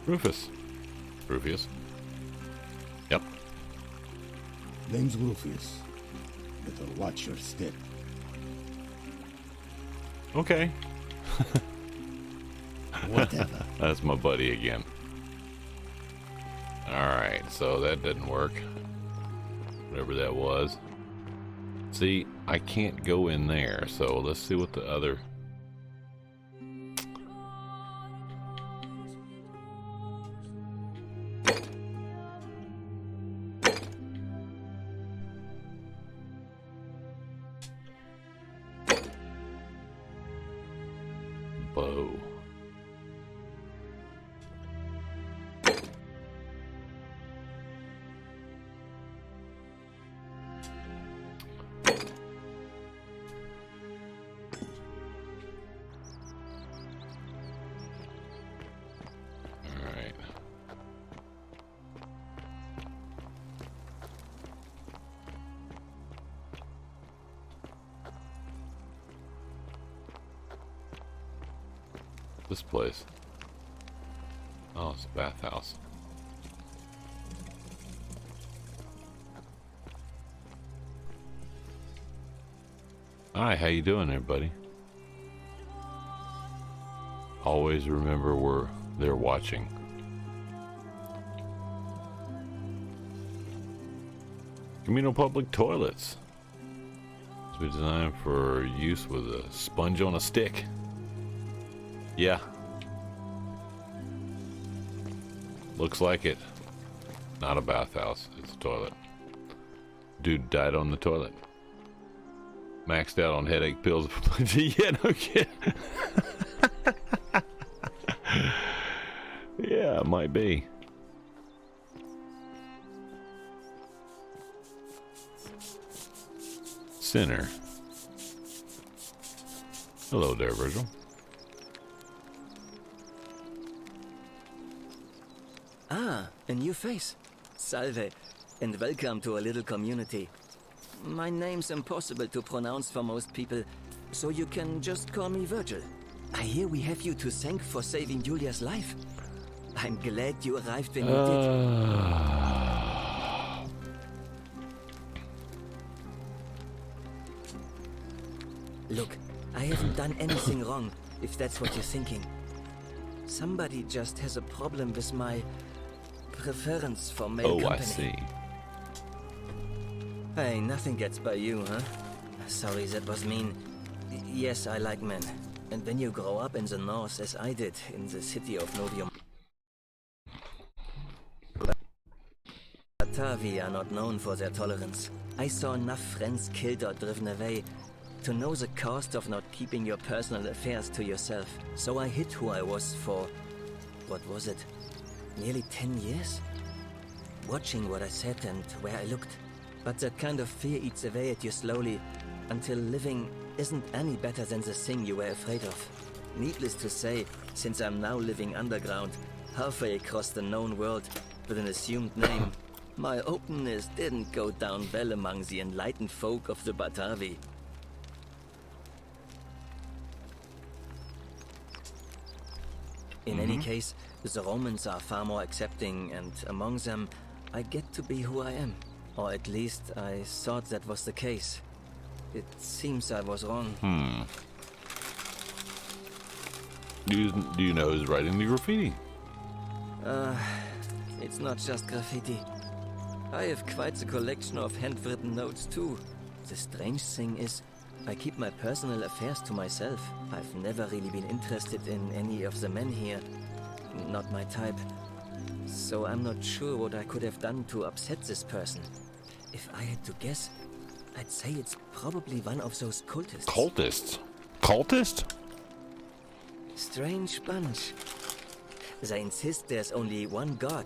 Rufus. Rufius. Yep. Name's Rufius. Better watch your step. Okay. Whatever. That's my buddy again. Alright, so that didn't work. Whatever that was. See, I can't go in there, so let's see what the other... bow. This place. Oh, it's a bathhouse. Hi, how you doing, everybody? Always remember they're watching. Communal public toilets. It's been designed for use with a sponge on a stick. Yeah. Looks like it. Not a bathhouse, it's a toilet. Dude died on the toilet. Maxed out on headache pills. Yeah, no kidding. Yeah, it might be. Sinner. Hello there, Virgil. Ah, a new face. Salve, and welcome to a little community. My name's impossible to pronounce for most people, so you can just call me Virgil. I hear we have you to thank for saving Julia's life. I'm glad you arrived when you did. Look, I haven't done anything wrong, if that's what you're thinking. Somebody just has a problem with my preference for male company. I see. Hey, nothing gets by you, huh? Sorry, that was mean. Yes, I like men. And when you grow up in the north, as I did, in the city of Novium, Batavi are not known for their tolerance. I saw enough friends killed or driven away to know the cost of not keeping your personal affairs to yourself. So I hid who I was for, what was it, nearly 10 years? Watching what I said and where I looked. But that kind of fear eats away at you slowly, until living isn't any better than the thing you were afraid of. Needless to say, since I'm now living underground, halfway across the known world, with an assumed name, my openness didn't go down well among the enlightened folk of the Batavi. In any case, the Romans are far more accepting, and among them, I get to be who I am. Or at least, I thought that was the case. It seems I was wrong. Do you know who's writing the graffiti? It's not just graffiti. I have quite the collection of handwritten notes too. The strange thing is, I keep my personal affairs to myself. I've never really been interested in any of the men here. Not my type. So I'm not sure what I could have done to upset this person. If I had to guess, I'd say it's probably one of those cultists. Cultists? Cultist? Strange bunch. They insist there's only one God,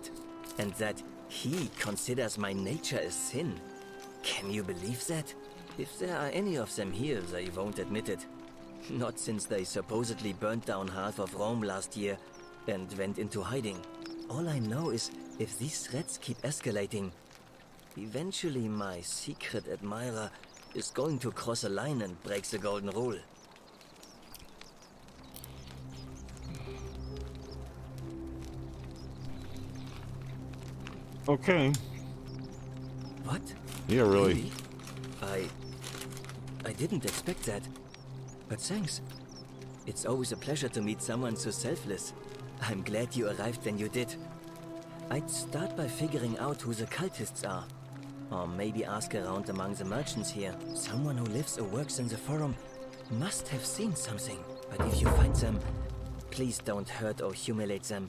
and that he considers my nature a sin. Can you believe that? If there are any of them here, they won't admit it. Not since they supposedly burnt down half of Rome last year and went into hiding. All I know is, if these threats keep escalating, eventually my secret admirer is going to cross a line and break the golden rule. Okay. What? Yeah, really. I didn't expect that. But thanks. It's always a pleasure to meet someone so selfless. I'm glad you arrived when you did. I'd start by figuring out who the cultists are. Or maybe ask around among the merchants here. Someone who lives or works in the forum must have seen something. But if you find them, please don't hurt or humiliate them.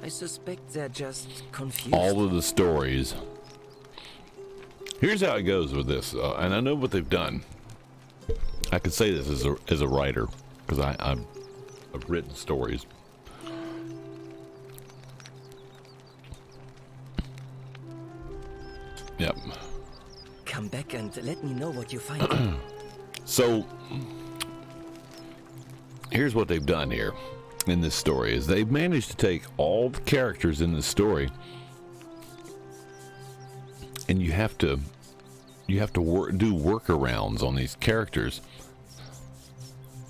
I suspect they're just confused. All of the stories. Here's how it goes with this, and I know what they've done. I could say this as a writer, because of written stories. Yep. Come back and let me know what you find. So, here's what they've done here in this story is they've managed to take all the characters in this story, and you have to do workarounds on these characters.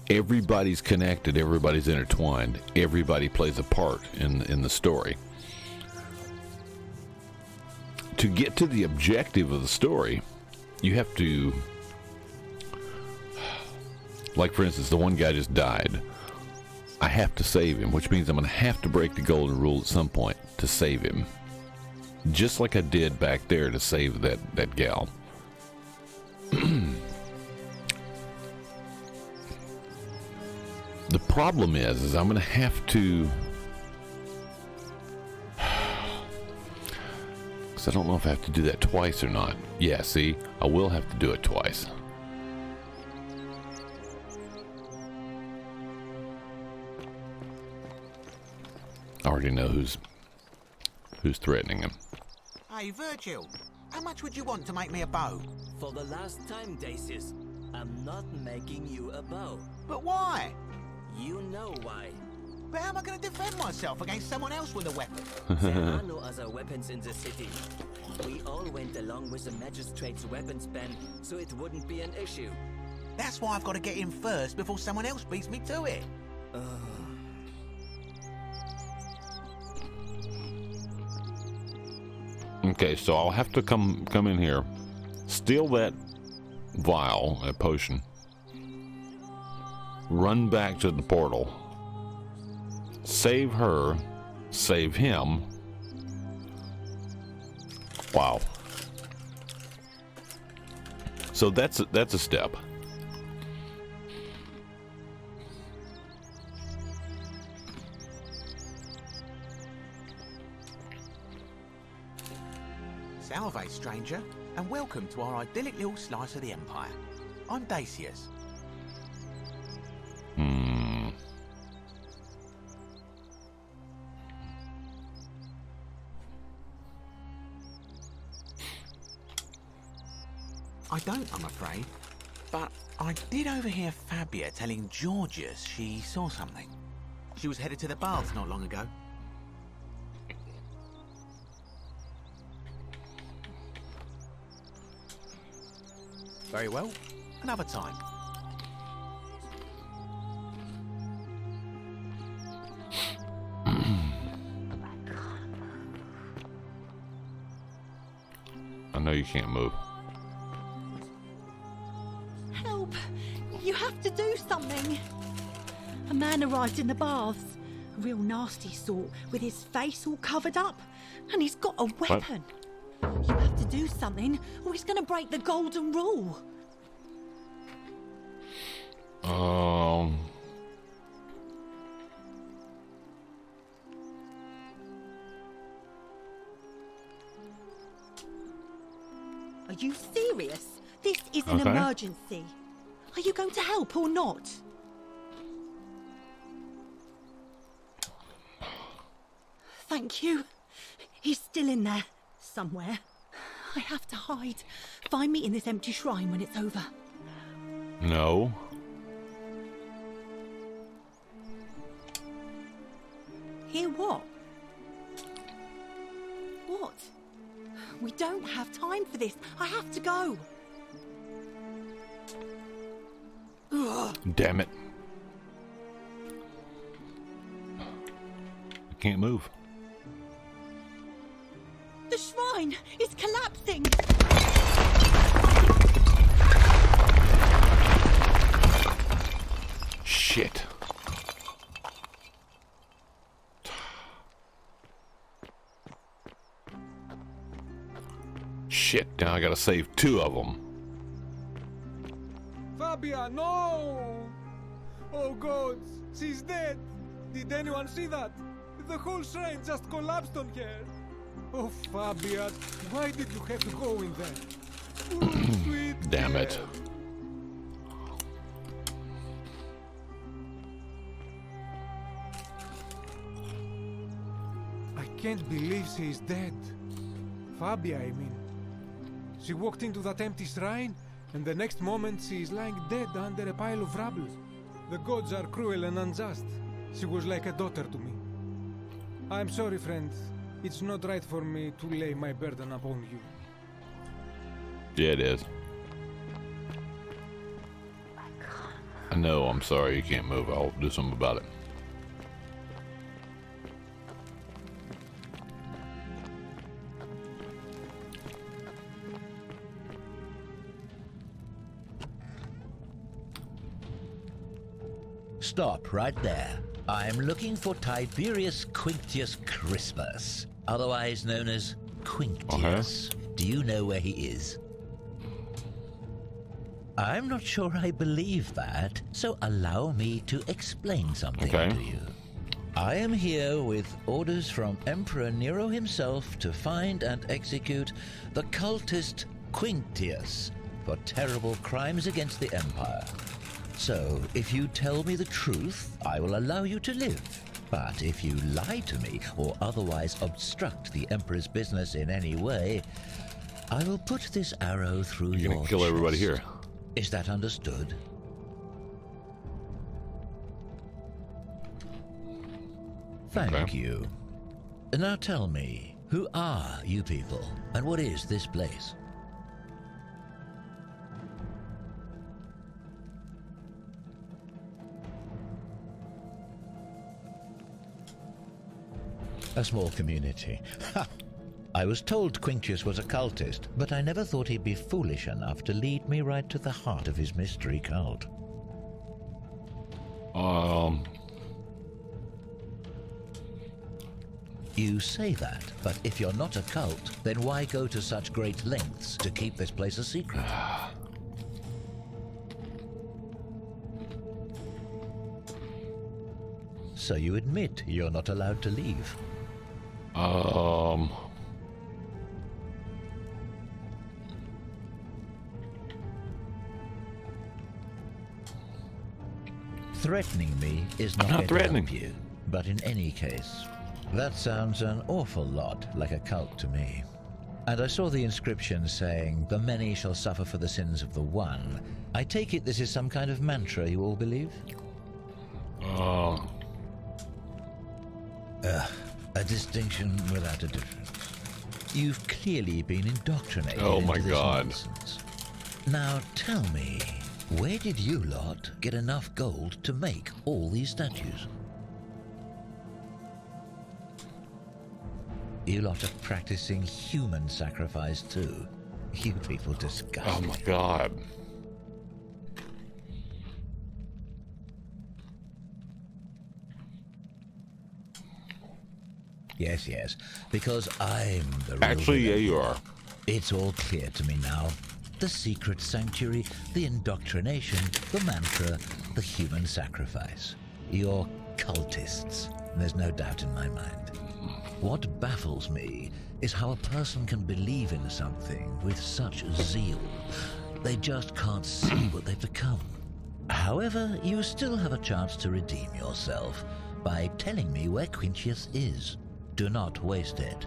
Everybody's connected, everybody's intertwined, everybody plays a part in the story. To get to the objective of the story, you have to, like for instance, the one guy just died. I have to save him, which means I'm going to have to break the golden rule at some point to save him. Just like I did back there to save that gal. The problem is I'm going to have to, because I don't know if I have to do that twice or not. Yeah, see, I will have to do it twice. I already know who's threatening him. Hey, Virgil, how much would you want to make me a bow? For the last time, Dacius, I'm not making you a bow. But why? You know why. But how am I going to defend myself against someone else with a weapon? There are no other weapons in the city. We all went along with the magistrate's weapons ban, so it wouldn't be an issue. That's why I've got to get in first before someone else beats me to it. Okay, so I'll have to come in here, steal that vial, a potion, run back to the portal, save her, save him. Wow. So that's a step. Salve, stranger, and welcome to our idyllic little slice of the Empire. I'm Dacius. I don't, I'm afraid, but I did overhear Fabia telling Georgius she saw something. She was headed to the baths not long ago. Very well, another time. I know you can't move. Help! You have to do something! A man arrived in the baths. A real nasty sort, with his face all covered up. And he's got a weapon. You have to do something, or he's gonna break the golden rule. Are you serious? This is an emergency. Are you going to help or not? Thank you. He's still in there, somewhere. I have to hide. Find me in this empty shrine when it's over. No. Hear what? What? We don't have time for this. I have to go. Ugh. Damn it. I can't move. The shrine is collapsing. Shit. Shit, now I gotta save two of them. Fabia, no! Oh gods, she's dead! Did anyone see that? The whole shrine just collapsed on her. Oh, Fabia, why did you have to go in there? Oh, sweet Damn it. girl. can't believe she is dead. Fabia, I mean. She walked into that empty shrine, and the next moment she is lying dead under a pile of rubble. The gods are cruel and unjust. She was like a daughter to me. I'm sorry, friend. It's not right for me to lay my burden upon you. Yeah, it is. I know, I'm sorry you can't move. I'll do something about it. Stop right there. I'm looking for Tiberius Quinctius Crispus, otherwise known as Quinctius. Do you know where he is? I'm not sure I believe that, so allow me to explain something to you. I am here with orders from Emperor Nero himself to find and execute the cultist Quinctius for terrible crimes against the Empire. So, if you tell me the truth, I will allow you to live. But if you lie to me or otherwise obstruct the Emperor's business in any way, I will put this arrow through your gonna kill everybody here. Is that understood? Thank you. Now tell me, who are you people, and what is this place? A small community. Ha! I was told Quinctius was a cultist, but I never thought he'd be foolish enough to lead me right to the heart of his mystery cult. You say that, but if you're not a cult, then why go to such great lengths to keep this place a secret? So you admit you're not allowed to leave? Threatening me is not going to help you. But in any case, that sounds an awful lot like a cult to me. And I saw the inscription saying, "The many shall suffer for the sins of the one." I take it this is some kind of mantra you all believe? A distinction without a difference. You've clearly been indoctrinated into this nonsense. Now tell me, where did you lot get enough gold to make all these statues? You lot are practicing human sacrifice too. You people disgust me. Oh my god. Yes, because I'm the real Actually, yeah, villain. you are. It's all clear to me now. The secret sanctuary, the indoctrination, the mantra, the human sacrifice. You're cultists. There's no doubt in my mind. What baffles me is how a person can believe in something with such zeal. They just can't see what they've become. However, you still have a chance to redeem yourself by telling me where Quinctius is. Do not waste it.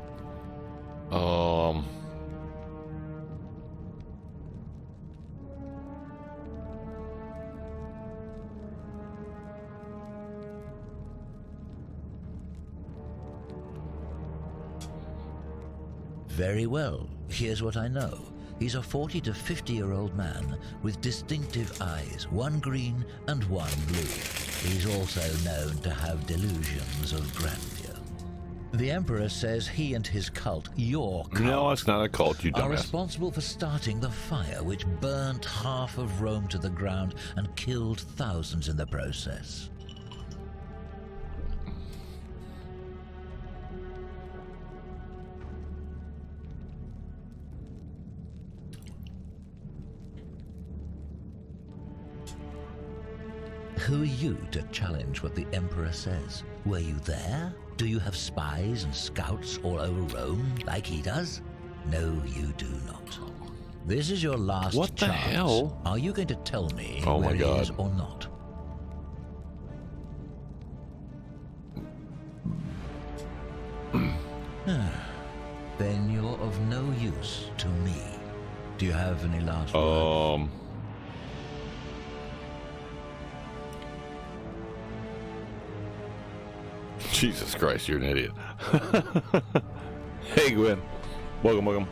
Very well. Here's what I know. He's a 40 to 50-year-old man with distinctive eyes, one green and one blue. He's also known to have delusions of grandeur. The Emperor says he and his cult, your cult, no, it's not a cult, you are dumbass. responsible for starting the fire which burnt half of Rome to the ground and killed thousands in the process. Who are you to challenge what the Emperor says? Were you there? Do you have spies and scouts all over Rome like he does? No, you do not. This is your last What the chance. hell? Are you going to tell me Oh my where he God. is or not? yours to me. Do you have any last words? Jesus Christ, you're an idiot. Hey, Gwen. Welcome.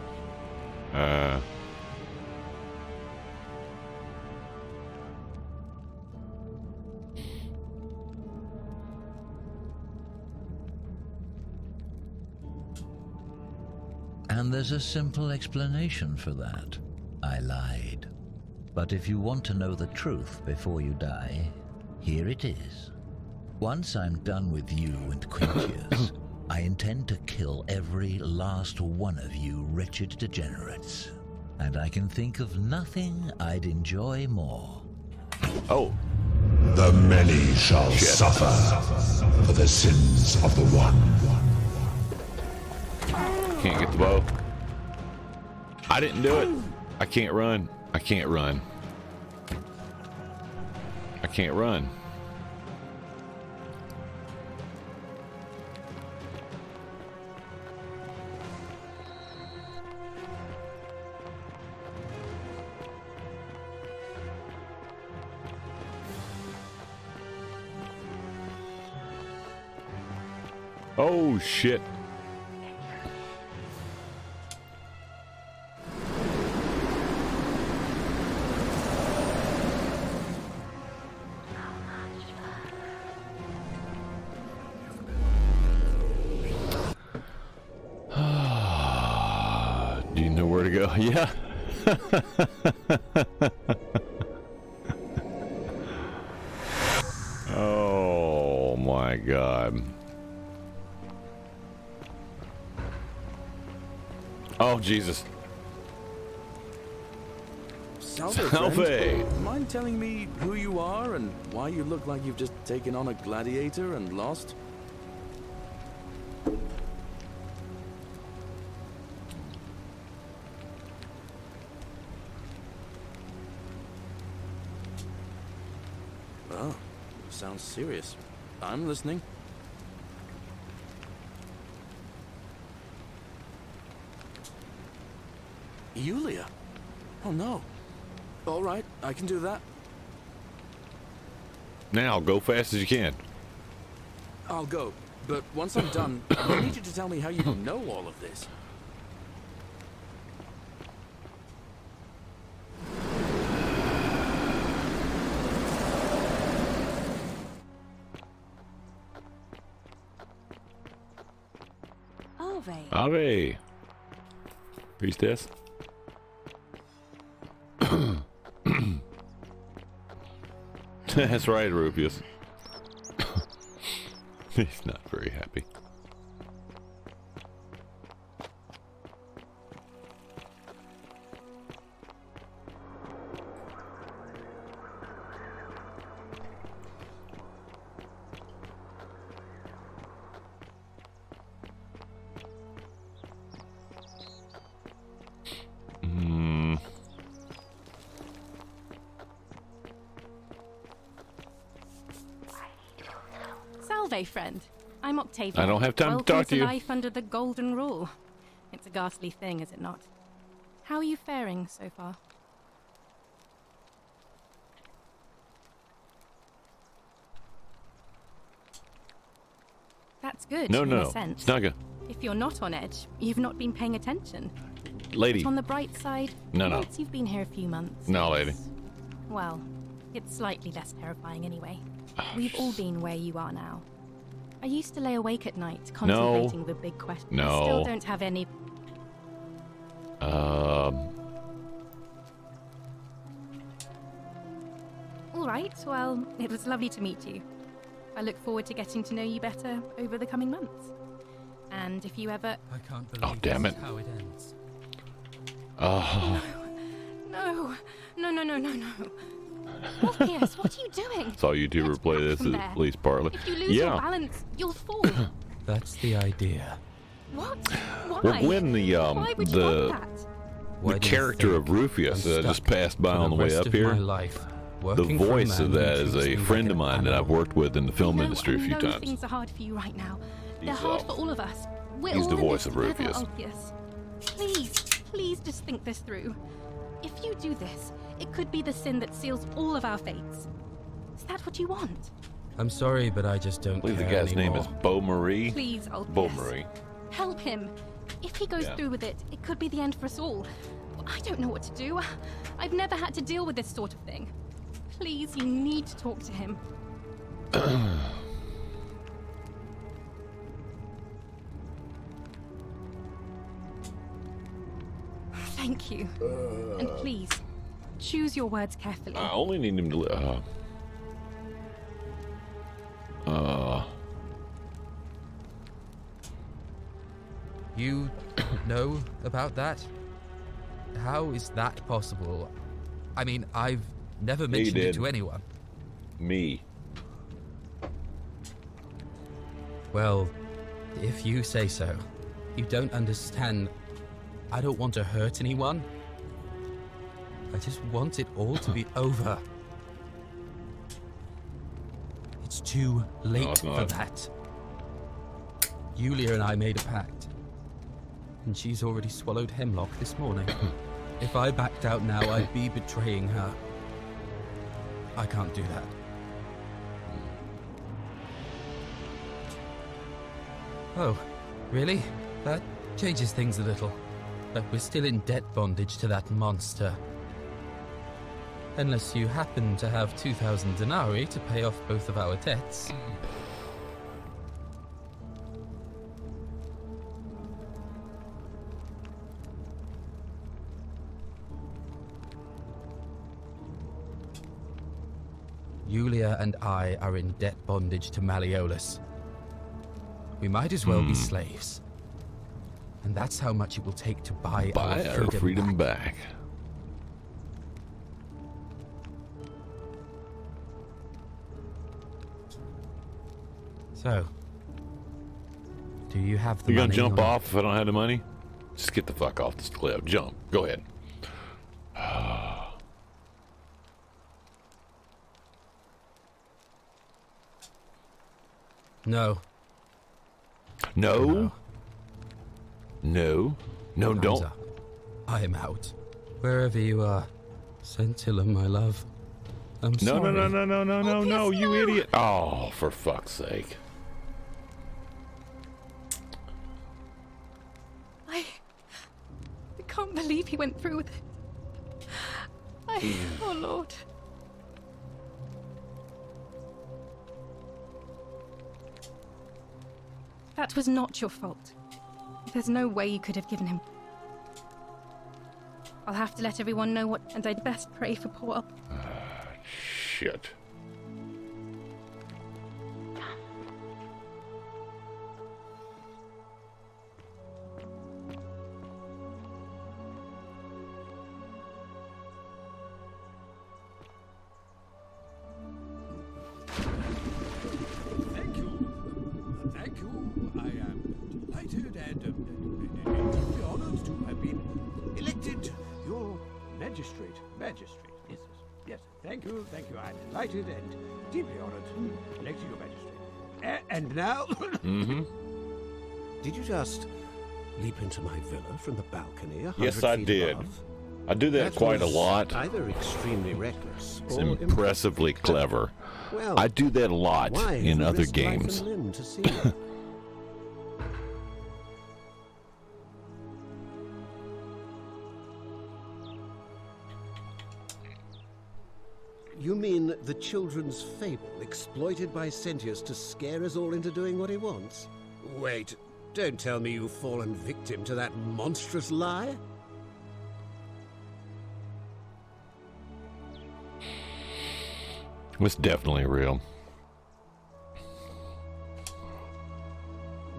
And there's a simple explanation for that. I lied. But if you want to know the truth before you die, here it is. Once I'm done with you and Quintius, I intend to kill every last one of you wretched degenerates. And I can think of nothing I'd enjoy more. Oh. The many shall suffer for the sins of the one. Can't get the bow. I didn't do it. I can't run. I can't run. I can't run. Oh shit. Do you know where to go? Yeah. Oh my God. Oh Jesus. Salve! Mind telling me who you are and why you look like you've just taken on a gladiator and lost? Oh, sounds serious. I'm listening. Yulia? Oh no. All right, I can do that. Now, go fast as you can. I'll go, but once I'm done, I need you to tell me how you know all of this. Ave. Priestess. That's right, Rubius. He's not very happy. Salve, friend. I'm Octavia. I don't have time to talk to you. Life under the golden rule. It's a ghastly thing, is it not? How are you faring so far? That's good. No, in a no. sense. Snugga. If you're not on edge, you've not been paying attention. Lady. But on the bright side, No. once you've been here a few months. No, lady. Well, it's slightly less terrifying anyway. We've all been where you are now. I used to lay awake at night contemplating the big question. No. I still don't have any... All right, well, it was lovely to meet you. I look forward to getting to know you better over the coming months. And if you ever... I can't believe damn this it. is how it ends. Oh. No. Morpheus, what are you doing? Saw you two replay this from at there. least partly. If you lose your balance, you'll fall. That's the idea. What? Why? Well, when Why would you want that? Why the do you character of think Rufius I'm just stuck passed by for on the way rest up of here, my life, the working for a voice of man that who is treats a me friend like of an mine that I've animal? worked with in the film industry a few I know times. things are hard for you right now. They're He's, hard for all of us. We're he's all the in voice this of together, Rufius. Ulpius. Please, please just think this through. If you do this, it could be the sin that seals all of our fates. Is that what you want? I'm sorry, but I just don't care I believe the guy's anymore. name is Beau Marie. Please, Beau Marie. Help him. If he goes through with it, it could be the end for us all. I don't know what to do. I've never had to deal with this sort of thing. Please, you need to talk to him. Thank you. And please, choose your words carefully. I only need him to... You know about that? How is that possible? I mean, I've never mentioned it to anyone. Me. Well, if you say so. You don't understand. I don't want to hurt anyone. I just want it all to be over. It's too late for that. Yulia and I made a pact. And she's already swallowed hemlock this morning. If I backed out now, I'd be betraying her. I can't do that. Oh, really? That changes things a little. But we're still in debt bondage to that monster. Unless you happen to have 2,000 denarii to pay off both of our debts. Yulia and I are in debt bondage to Malleolus. We might as well be slaves. And that's how much it will take to buy our freedom back. So, do you have the money? You gonna jump or... off if I don't have the money? Just get the fuck off this cliff. Jump. Go ahead. No. No? No. No, don't. I am out. Wherever you are. Scintilla, my love. I'm No, sorry. no, you idiot. Oh, for fuck's sake. I can't believe he went through with it. Oh, Lord. That was not your fault. There's no way you could have given him. I'll have to let everyone know what, and I'd best pray for poor... Shit. Thank you. Thank you. I am delighted and deeply honored to have been elected your magistrate. Yes, yes. Thank you. I'm delighted and deeply honored to elect your magistrate. And now... Did you just leap into my villa from the balcony 100 Yes, I feet did. above? I do that quite a was lot. Either extremely reckless It's or impressively clever. Well, I do that a lot why in would other risk life games. and limb to see it? You mean the children's fable exploited by Sentius to scare us all into doing what he wants? Wait, don't tell me you've fallen victim to that monstrous lie? It's definitely real.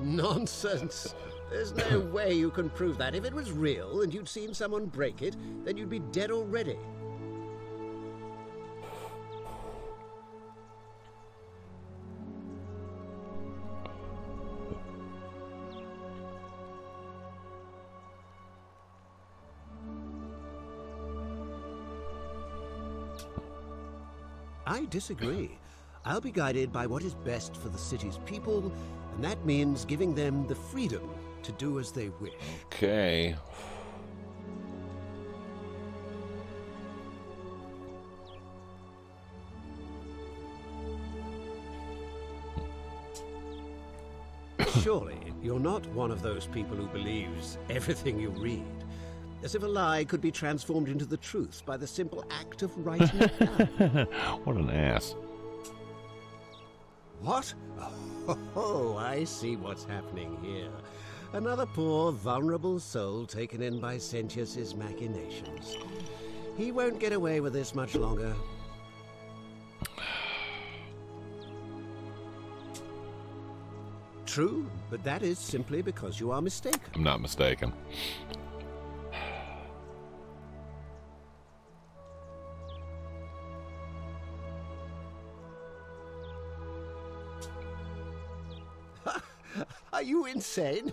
Nonsense. There's no way you can prove that. If it was real and you'd seen someone break it, then you'd be dead already. I disagree. I'll be guided by what is best for the city's people, and that means giving them the freedom to do as they wish. Okay. Surely you're not one of those people who believes everything you read, as if a lie could be transformed into the truth by the simple act of writing it down. What an ass. What? Oh, I see what's happening here. Another poor, vulnerable soul taken in by Sentius's machinations. He won't get away with this much longer. True, but that is simply because you are mistaken. I'm not mistaken. Are you insane?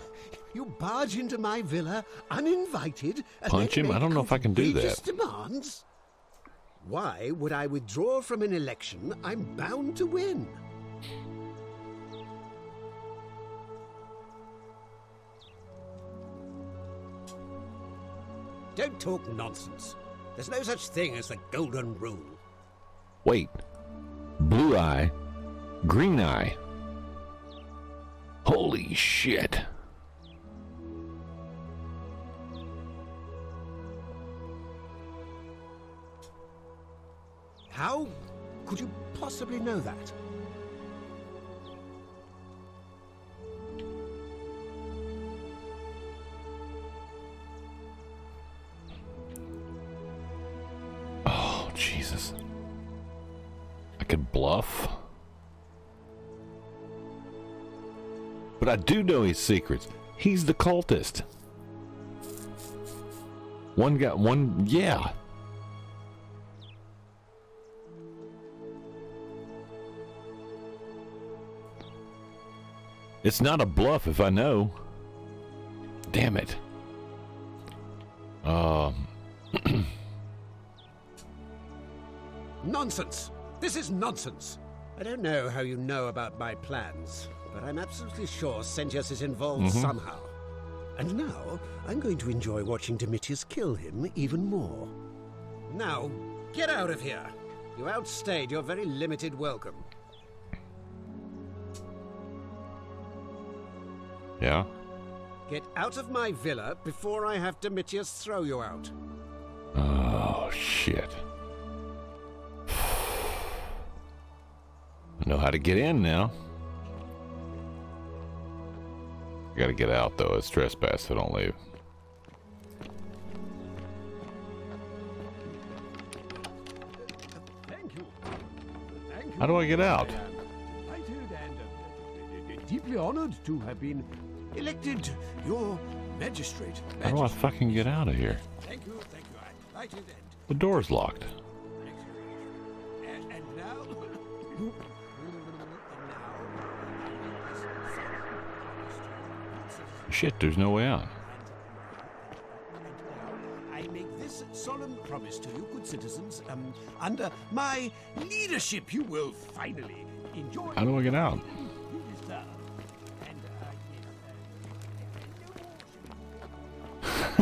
You barge into my villa uninvited and Punch him? I don't know if I can do that. Demands? Why would I withdraw from an election I'm bound to win? Don't talk nonsense. There's no such thing as the golden rule. Wait. Blue eye. Green eye. Holy shit. How could you possibly know that? Oh, Jesus. I could bluff. But I do know his secrets. He's the cultist. Yeah. It's not a bluff if I know. Damn it. Nonsense! This is nonsense! I don't know how you know about my plans, but I'm absolutely sure Sentius is involved somehow. And now, I'm going to enjoy watching Domitius kill him even more. Now, get out of here! You outstayed your very limited welcome. Yeah? Get out of my villa before I have Domitius throw you out. Oh, shit. I know how to get in now. I gotta get out, though. It's trespass, so don't leave. Thank you. How do I get out? I am delighted and deeply honored to have been elected your magistrate. How do I fucking get out of here? Thank you, thank you. I'm delighted and The door's locked. And now... Shit, there's no way out. I make this solemn promise to you, good citizens. Under my leadership, you will finally enjoy... How do I get out? You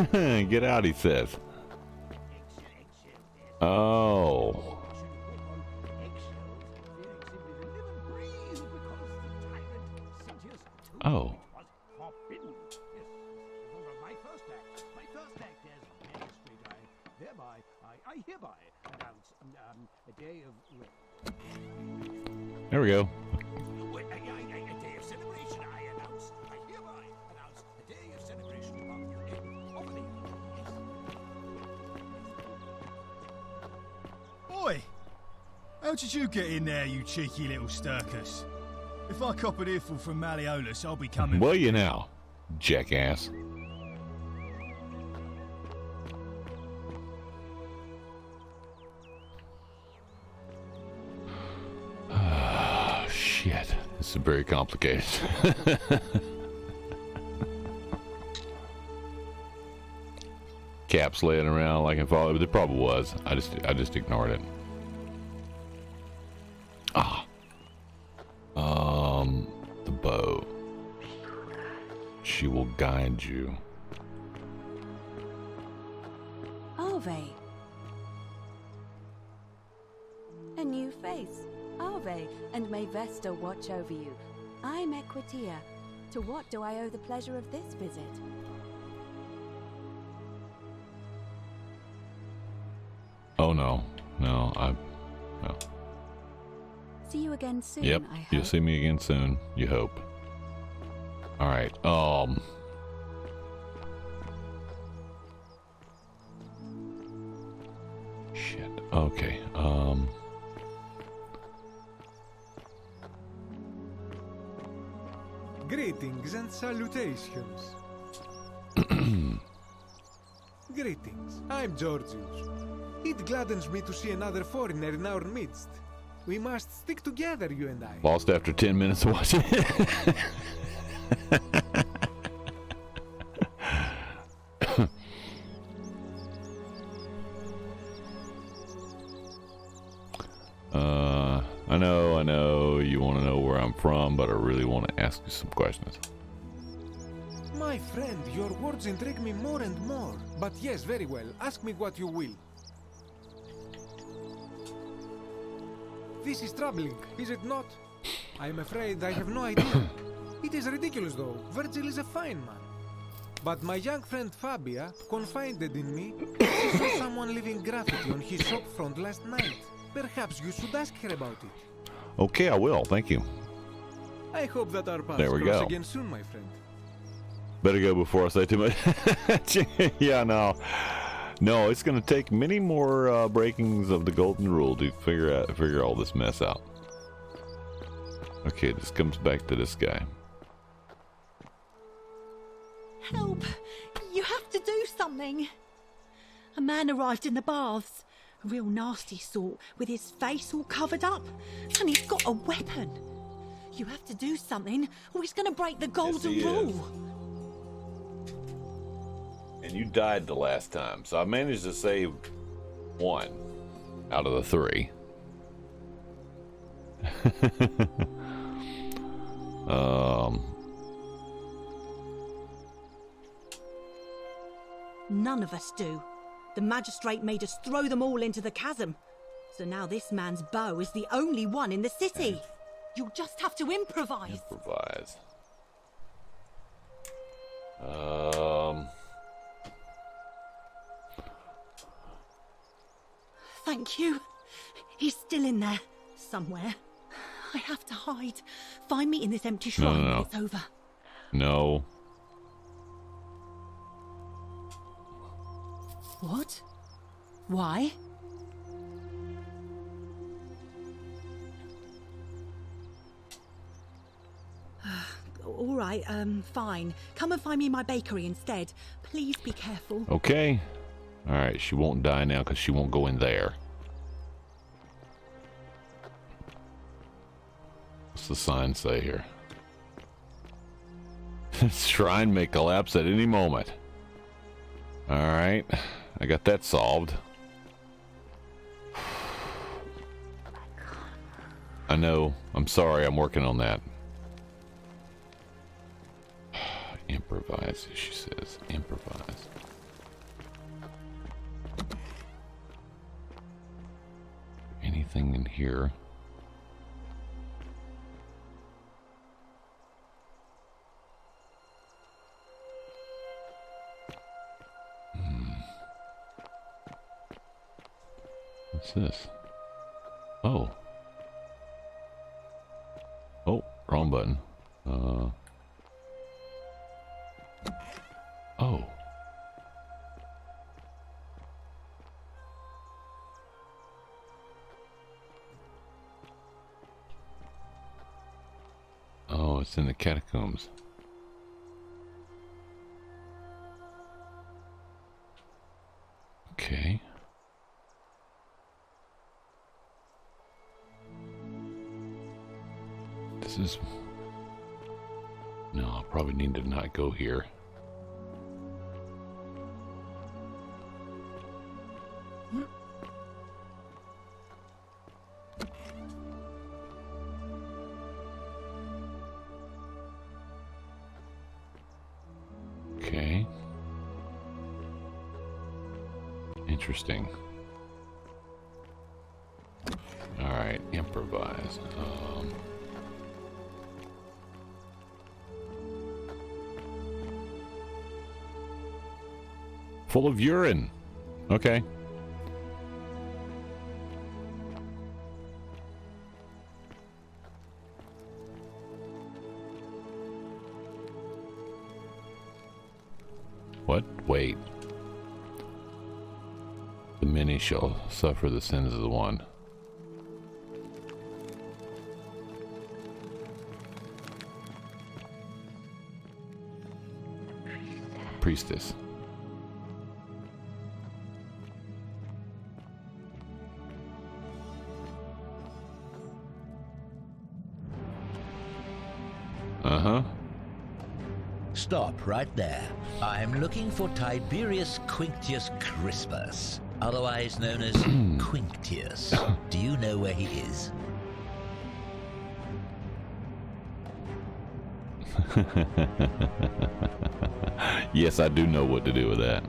deserve. Get out, he says. Oh. Oh. I hereby announce a day of... There we go. A day of celebration. I hereby announce a day of celebration of the... Oi! How did you get in there, you cheeky little stirkus? If I cop an earful from Malleolus, I'll be coming... Will you now, jackass? Shit. This is very complicated. Caps laying around like in fall. There probably was. I just ignored it. The bow. She will guide you. Ave. A new face. Ave, and may Vesta watch over you. I'm Equitia. To what do I owe the pleasure of this visit? Oh no. No, no. See you again soon, Yep, I hope. you'll see me again soon, you hope. Alright, shit, okay, Greetings and salutations. Greetings, I'm Georgius. It gladdens me to see another foreigner in our midst. We must stick together, you and I. lost after 10 minutes of watching it. I know you want to know where I'm from, but I really want to ask you some questions. My friend, your words intrigue me more and more. But yes, very well. Ask me what you will. This is troubling, is it not? I'm afraid I have no idea. It is ridiculous, though. Virgil is a fine man. But my young friend Fabia confided in me that she saw someone leaving graffiti on his shop front last night. Perhaps you should ask her about it. Okay, I will. Thank you. I hope that our paths There we cross go. again soon, my friend. Better go before I say too much. Yeah, no. No, it's going to take many more breakings of the golden rule to figure all this mess out. Okay, this comes back to this guy. Help! You have to do something! A man arrived in the baths. A real nasty sort, with his face all covered up. And he's got a weapon. You have to do something, or he's going to break the golden he rule. is. And you died the last time, so I managed to save 1 out of the 3. None of us do. The magistrate made us throw them all into the chasm. So now this man's bow is the only one in the city. You'll just have to improvise. Improvise. Thank you. He's still in there, somewhere. I have to hide. Find me in this empty shrine when it's over. No. What? Why? All right, fine. Come and find me in my bakery instead. Please be careful. Okay. Alright, she won't die now because she won't go in there. What's the sign say here? Shrine may collapse at any moment. Alright, I got that solved. I know, I'm sorry, I'm working on that. Improvise, she says. Improvise. Anything in here? What's this? Oh. Oh, wrong button. Oh. Oh, it's in the catacombs. Okay. This is... No, I probably need to not go here. Okay. Interesting. All right, improvise. Full of urine. Okay. What? Wait. The many shall suffer the sins of the one. Priestess. Uh-huh. Stop right there. I'm looking for Tiberius Quinctius Crispus, otherwise known as Quinctius. Do you know where he is? Yes, I do know what to do with that.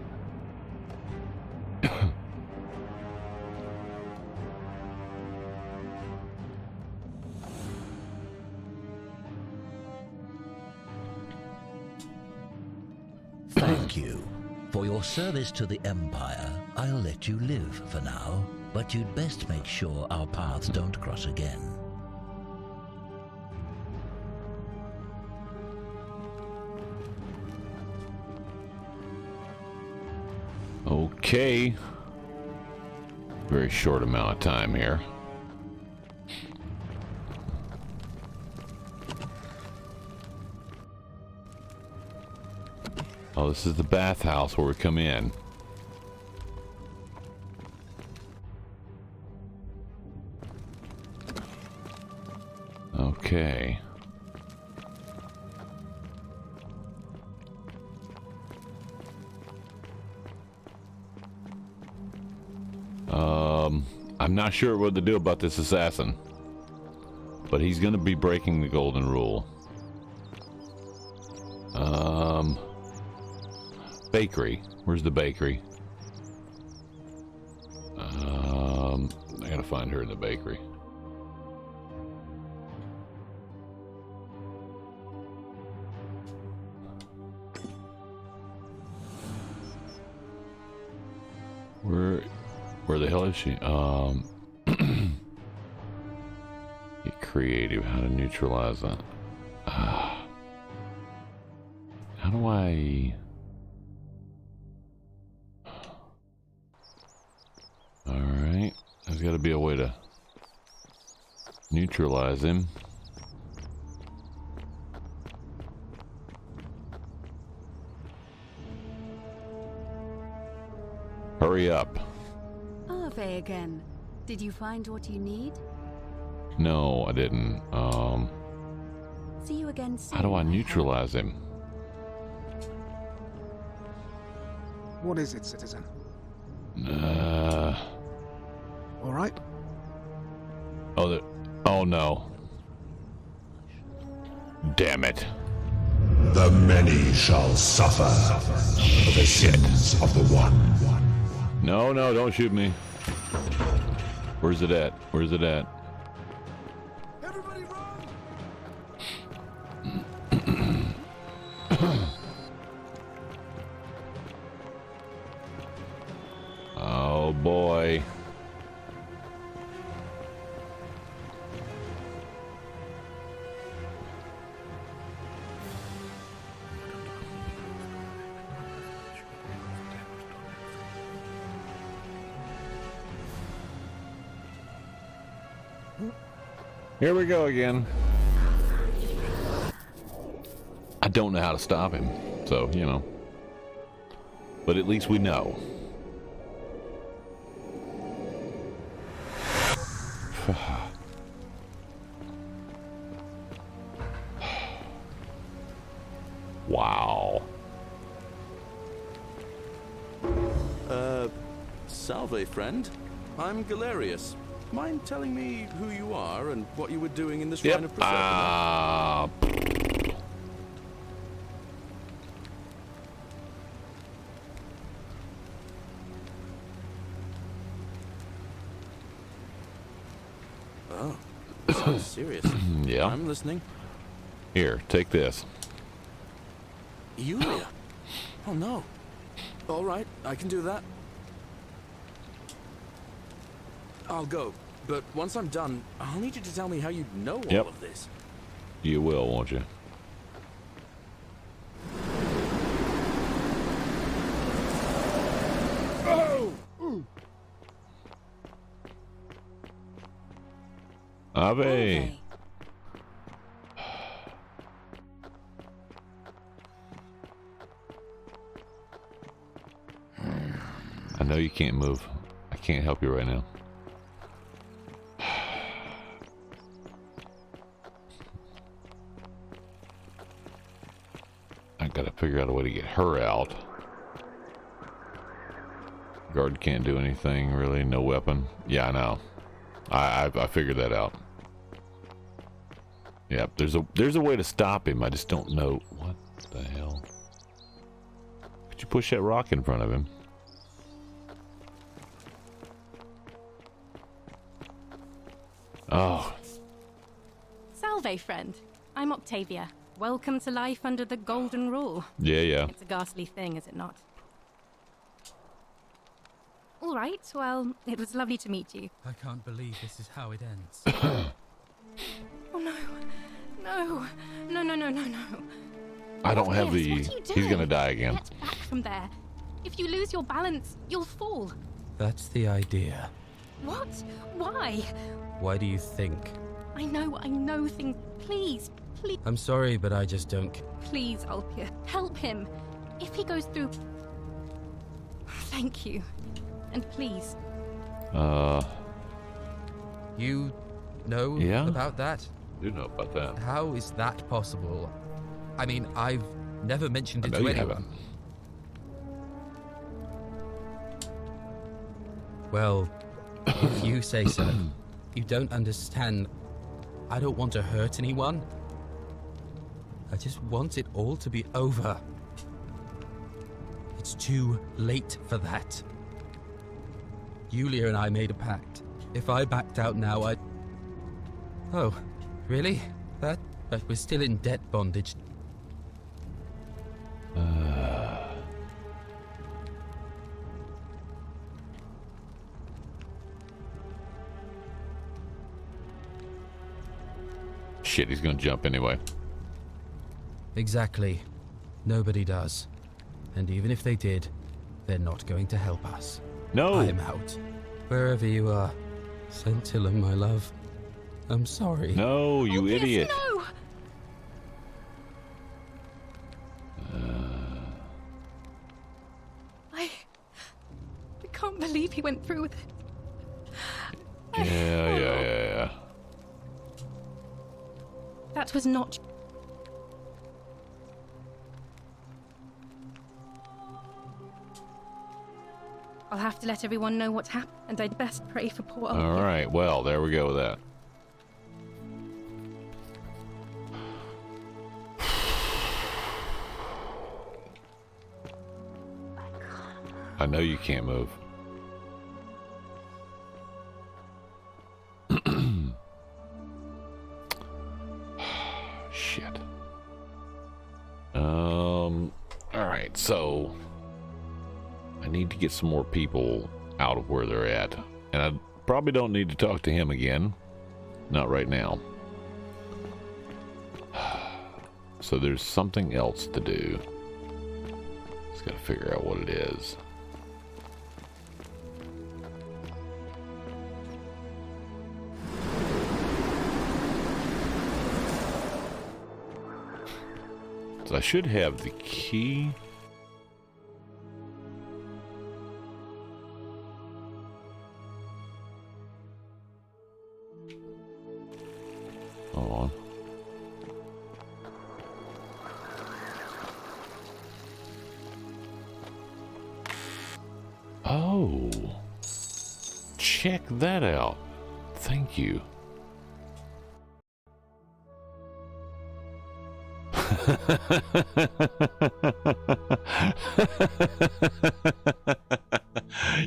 Thank you. For your service to the Empire, I'll let you live for now, but you'd best make sure our paths don't cross again. Okay. Very short amount of time here. Oh, this is the bathhouse where we come in. Okay. I'm not sure what to do about this assassin, but he's going to be breaking the golden rule. Bakery. Where's the bakery? I gotta find her in the bakery. Where the hell is she? Get creative. How to neutralize that? How do I? All right. There's got to be a way to neutralize him. Hurry up. Arve again. Did you find what you need? No, I didn't. See you again soon. How do I neutralize him? What is it, citizen? All right. Oh no. Damn it. The many shall suffer for the sins of the one. No, don't shoot me. Where's it at? Where's it at? Everybody run! Oh boy. Here we go again. I don't know how to stop him, so, you know. But at least we know. Wow. Salve, friend. I'm Galerius. Mind telling me who you are and what you were doing in the Shrine of Proserpine? Oh, sounds serious. Yeah. I'm listening. Here, take this. Yulia? Oh no. All right, I can do that. I'll go, but once I'm done, I'll need you to tell me how you know all of this. You will, won't you? Oh! Ave. I know you can't move. I can't help you right now. I gotta figure out a way to get her out. Guard can't do anything really. No weapon. Yeah, I know. I figured that out. Yeah, there's a way to stop him. I just don't know what the hell. Could you push that rock in front of him? Oh. Salve, friend. I'm Octavia. Welcome to life under the Golden Rule. Yeah. It's a ghastly thing, is it not? All right, well, it was lovely to meet you. I can't believe this is how it ends. Oh, no. No. No, no, no, no, no. I don't have the... What are you doing? He's gonna die again. Get back from there. If you lose your balance, you'll fall. That's the idea. What? Why? Why do you think? I know things. Please, please. I'm sorry, but I just don't... Please, Alpia, help him. If he goes through... Thank you. And please. You know about that? I do know about that. How is that possible? I mean, I've never mentioned it to anyone. Well, if you say so. You don't understand. I don't want to hurt anyone. I just want it all to be over. It's too late for that. Yulia and I made a pact. If I backed out now, I'd... Oh, really? But we're still in debt bondage. Shit, he's gonna jump anyway. Exactly. Nobody does. And even if they did, they're not going to help us. No! I'm out. Wherever you are. Scintilla, my love. I'm sorry. No, you idiot. No! I can't believe he went through with it. Yeah. That was not... I'll have to let everyone know what's happened, and I'd best pray for poor Alpia. All right, well, there we go with that. I know you can't move. Shit. All right, so I need to get some more people out of where they're at, and I probably don't need to talk to him again. Not right now. So there's something else to do. Just gotta figure out what it is. So I should have the key. Hold on. Oh, check that out. Thank you.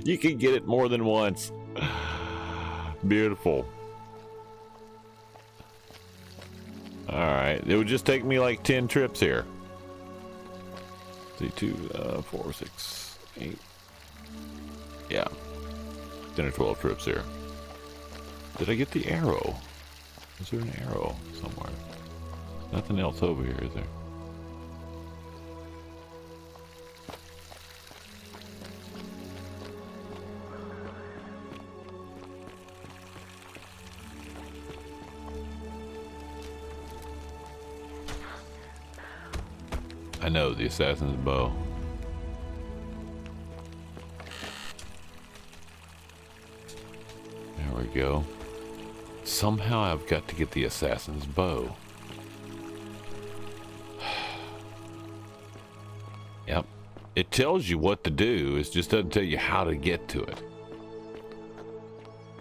You can get it more than once. Beautiful. All right, it would just take me like 10 trips here. See, 2, 4, 6, 8. Yeah. 10 or 12 trips here. Did I get the arrow? Is there an arrow somewhere? Nothing else over here, is there? I know, the assassin's bow. There we go. Somehow I've got to get the assassin's bow. Yep. It tells you what to do, it just doesn't tell you how to get to it.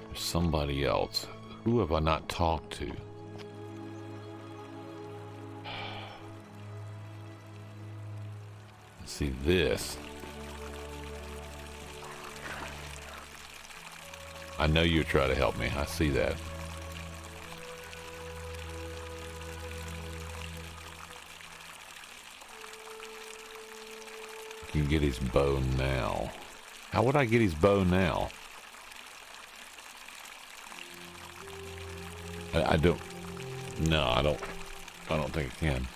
There's somebody else. Who have I not talked to? See this. I know you try to help me. I see that. You can get his bow now. How would I get his bow now? I don't. No, I don't think I can.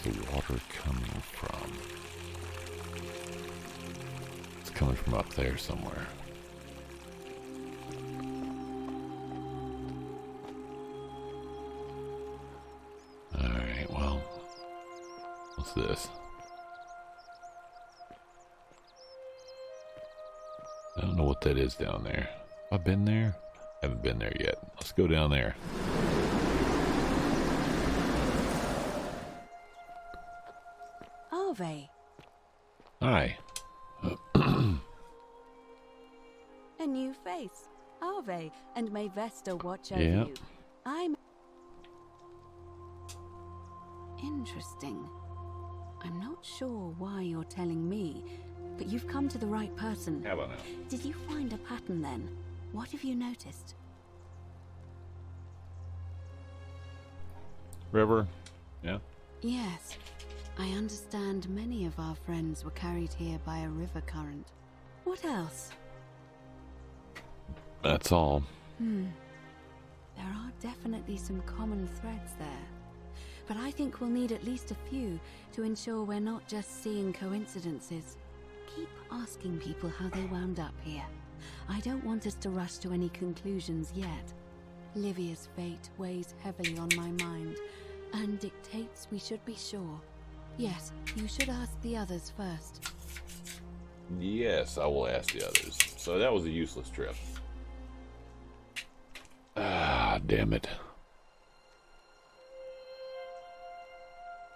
The water coming from? It's coming from up there somewhere. Alright, well, what's this? I don't know what that is down there. Have I been there? I haven't been there yet. Let's go down there. Hi. A new face. Ave, and may Vesta watch over Yeah. you. I'm... Interesting. I'm not sure why you're telling me, but you've come to the right person. How about now? Did you find a pattern then? What have you noticed? River? Yeah. Yes. I understand many of our friends were carried here by a river current. What else? That's all. There are definitely some common threads there. But I think we'll need at least a few to ensure we're not just seeing coincidences. Keep asking people how they wound up here. I don't want us to rush to any conclusions yet. Livia's fate weighs heavily on my mind and dictates we should be sure. Yes, you should ask the others first. Yes, I will ask the others. So that was a useless trip. Ah, damn it.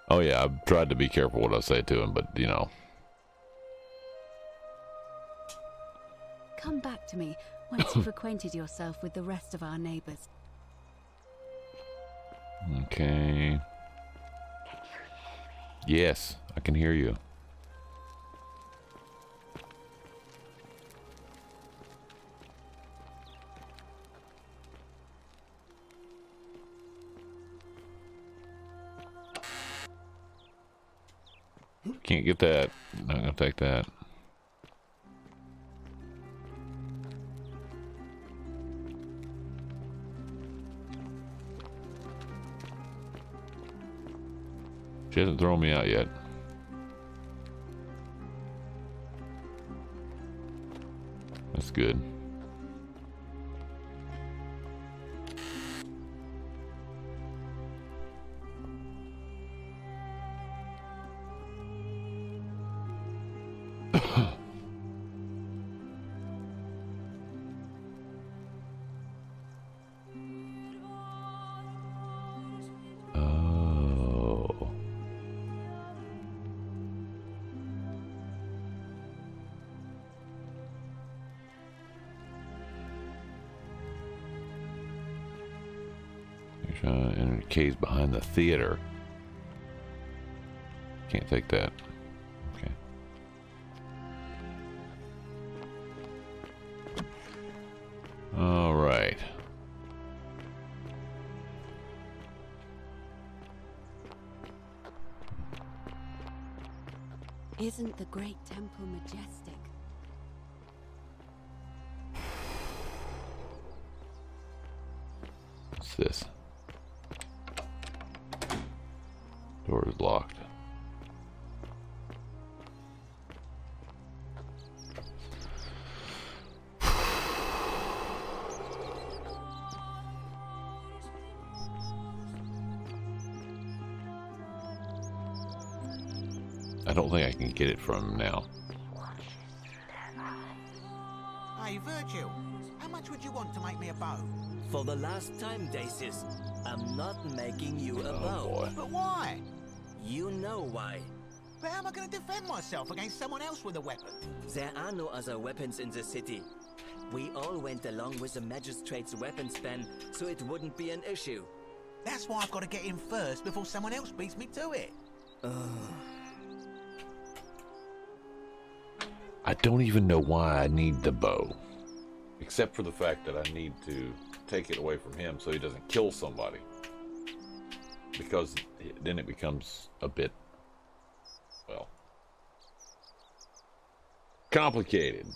Oh yeah, I've tried to be careful what I say to him, but you know. Come back to me once you've acquainted yourself with the rest of our neighbors. Okay. Yes, I can hear you. Can't get that. Not gonna take that. She hasn't thrown me out yet. That's good. And the cave's behind the theater. Can't take that. Okay. All right. Isn't the great temple majestic? What's this? Door is locked. I don't think I can get it from him now. Hey, Virgil, how much would you want to make me a bow? For the last time, Dacis, I'm not making you a bow. Boy. But why? You know why. But how am I going to defend myself against someone else with a weapon? There are no other weapons in the city. We all went along with the magistrate's weapons ban, so it wouldn't be an issue. That's why I've got to get in first before someone else beats me to it. I don't even know why I need the bow. Except for the fact that I need to take it away from him so he doesn't kill somebody. Because then it becomes a bit, well, complicated.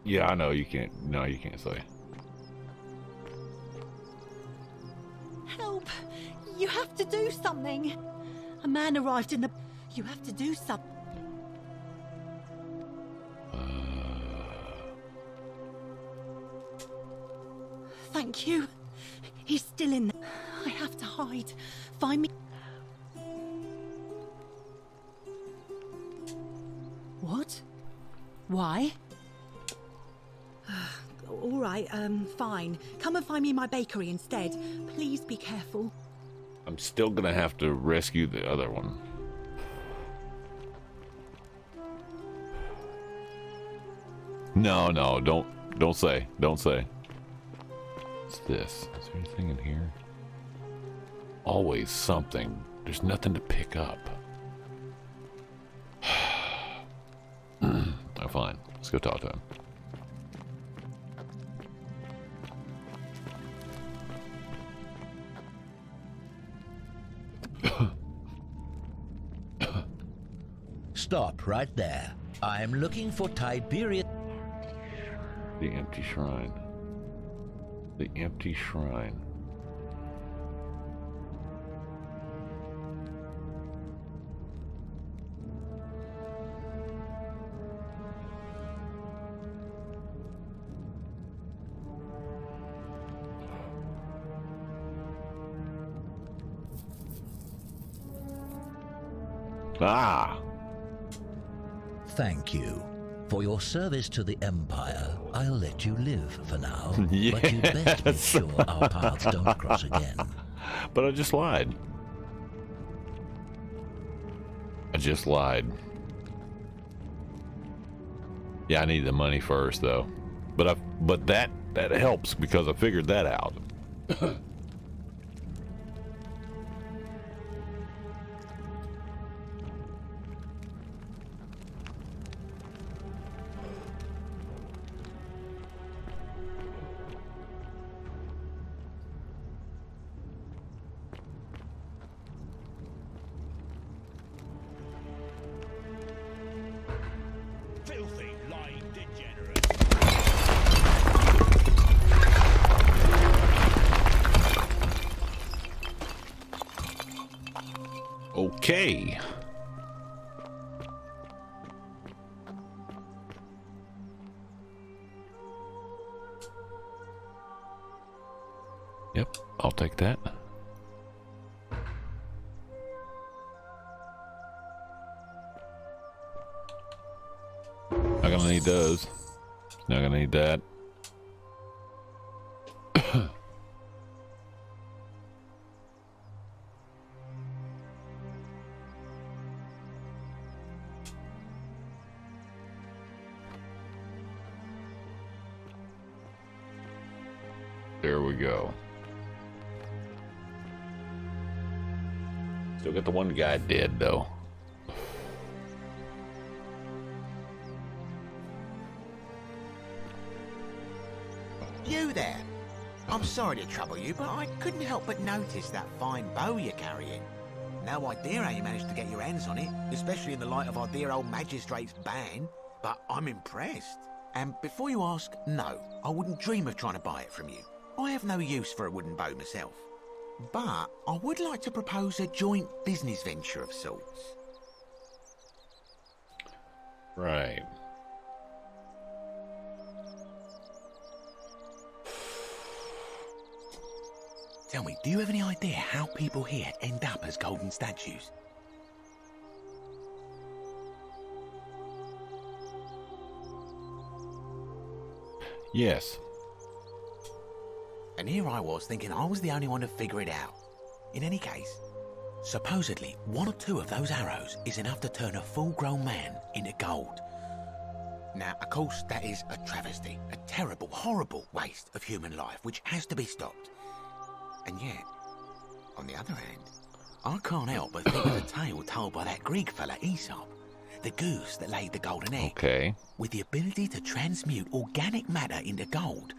Yeah, I know you can't. No, you can't say. Help! You have to do something! A man arrived in the... You have to do something. Thank you. He's still in there. I have to hide. Find me... What? Why? All right, fine. Come and find me in my bakery instead. Please be careful. I'm still gonna have to rescue the other one. No, don't say. What's this? Is there anything in here? Always something. There's nothing to pick up. Oh, fine. Let's go talk to him. Stop right there. I'm looking for Tiberius. The empty shrine. The empty shrine. Ah! Thank you. For your service to the Empire, I'll let you live for now. Yes. But you'd best make sure our paths don't cross again. But I just lied. Yeah, I need the money first, though. But that helps because I figured that out. Filthy, lying degenerate. Okay. Yep, I'll take that. Not gonna need those. Not gonna need that. There we go. Still got the one guy dead though. You there! I'm sorry to trouble you, but I couldn't help but notice that fine bow you're carrying. No idea how you managed to get your hands on it, especially in the light of our dear old magistrate's ban, but I'm impressed. And before you ask, no, I wouldn't dream of trying to buy it from you. I have no use for a wooden bow myself. But I would like to propose a joint business venture of sorts. Right. Tell me, do you have any idea how people here end up as golden statues? Yes. And here I was thinking I was the only one to figure it out. In any case, supposedly 1 or 2 of those arrows is enough to turn a full-grown man into gold. Now, of course, that is a travesty, a terrible, horrible waste of human life, which has to be stopped. And yet, on the other hand, I can't help but think of the tale told by that Greek fella Aesop, the goose that laid the golden egg. Okay. With the ability to transmute organic matter into gold,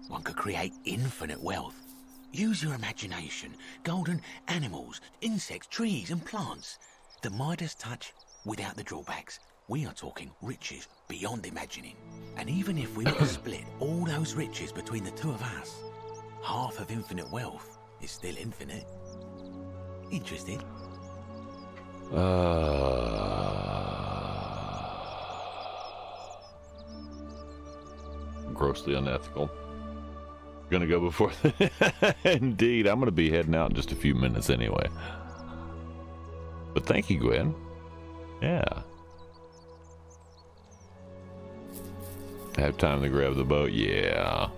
one could create infinite wealth. Use your imagination. Golden animals, insects, trees and plants. The Midas touch without the drawbacks. We are talking riches beyond imagining. And even if we were to split all those riches between the 2 of us, half of infinite wealth is still infinite. Interested? Grossly unethical. Gonna go before Indeed, I'm gonna be heading out in just a few minutes anyway. But thank you, Gwen. Yeah. Have time to grab the boat? Yeah.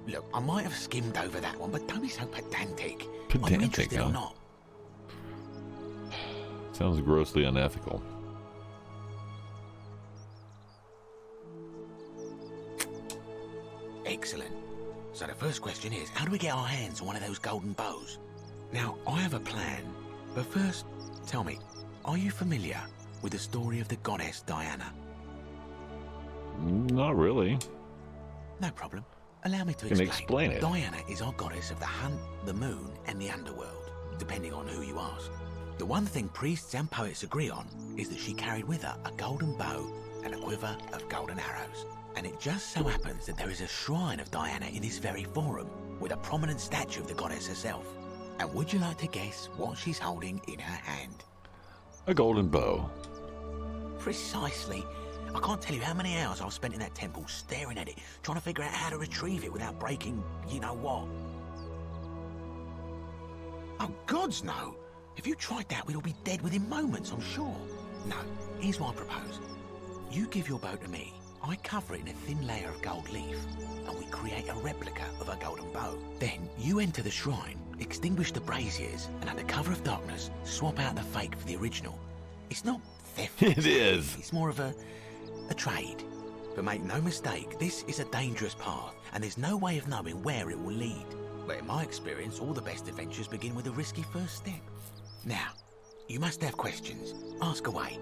Look, I might have skimmed over that one, but don't be so pedantic. Are you Pedantic, interested huh? or not? Sounds grossly unethical. Excellent. So the first question is, how do we get our hands on one of those golden bows? Now, I have a plan, but first, tell me, are you familiar with the story of the goddess Diana? Not really. No problem. Allow me to Can explain. explain it. Diana is our goddess of the hunt, the moon, and the underworld, depending on who you ask. The one thing priests and poets agree on is that she carried with her a golden bow and a quiver of golden arrows. And it just so happens that there is a shrine of Diana in this very forum, with a prominent statue of the goddess herself. And would you like to guess what she's holding in her hand? A golden bow. Precisely. I can't tell you how many hours I've spent in that temple staring at it, trying to figure out how to retrieve it without breaking you-know-what. Oh, gods, no. If you tried that, we'd all be dead within moments, I'm sure. No, here's what I propose. You give your bow to me, I cover it in a thin layer of gold leaf, and we create a replica of a golden bow. Then you enter the shrine, extinguish the braziers, and under cover of darkness, swap out the fake for the original. It's not theft. It is. It's more of a trade. But make no mistake, this is a dangerous path, and there's no way of knowing where it will lead. But in my experience, all the best adventures begin with a risky first step. Now, you must have questions. Ask away.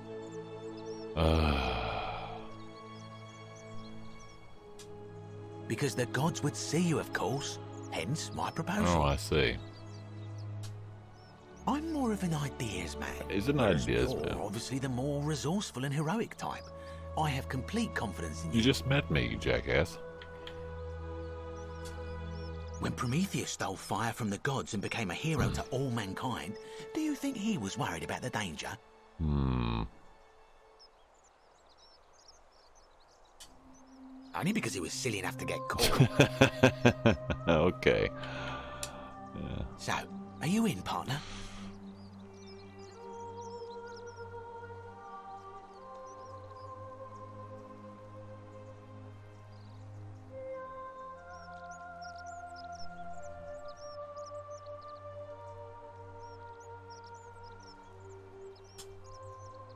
Because the gods would see you, of course. Hence my proposal. Oh, I see. I'm more of an ideas man. He's an whereas ideas you're man. obviously the more resourceful and heroic type. I have complete confidence in you. You just met me, you jackass. When Prometheus stole fire from the gods and became a hero to all mankind, do you think he was worried about the danger? Only because he was silly enough to get caught. Okay. Yeah. So, are you in, partner?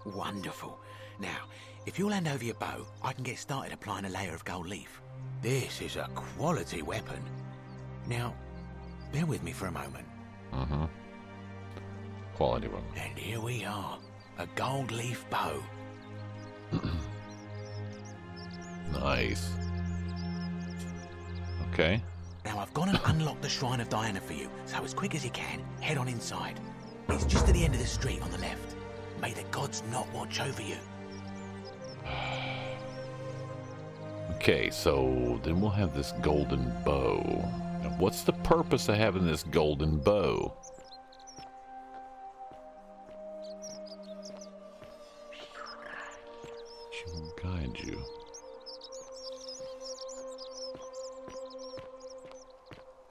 Wonderful. Now, if you'll hand over your bow, I can get started applying a layer of gold leaf. This is a quality weapon. Now, bear with me for a moment. Mm-hmm. Quality one. And here we are, a gold leaf bow. Nice. Okay. Now I've gone and unlocked the Shrine of Diana for you, so as quick as you can, head on inside. It's just at the end of the street on the left. May the gods not watch over you. Okay, so then we'll have this golden bow. Now, what's the purpose of having this golden bow? She will guide you.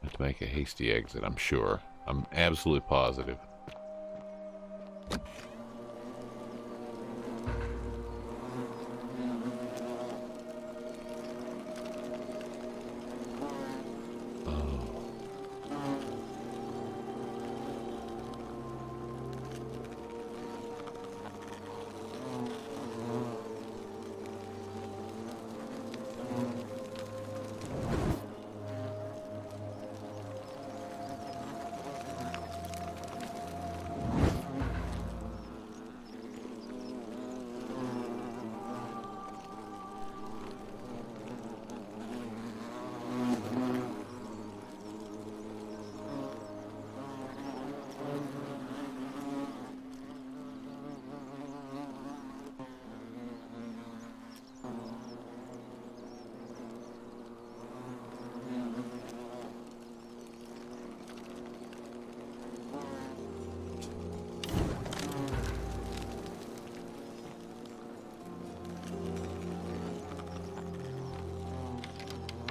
I have to make a hasty exit, I'm sure. I'm absolutely positive.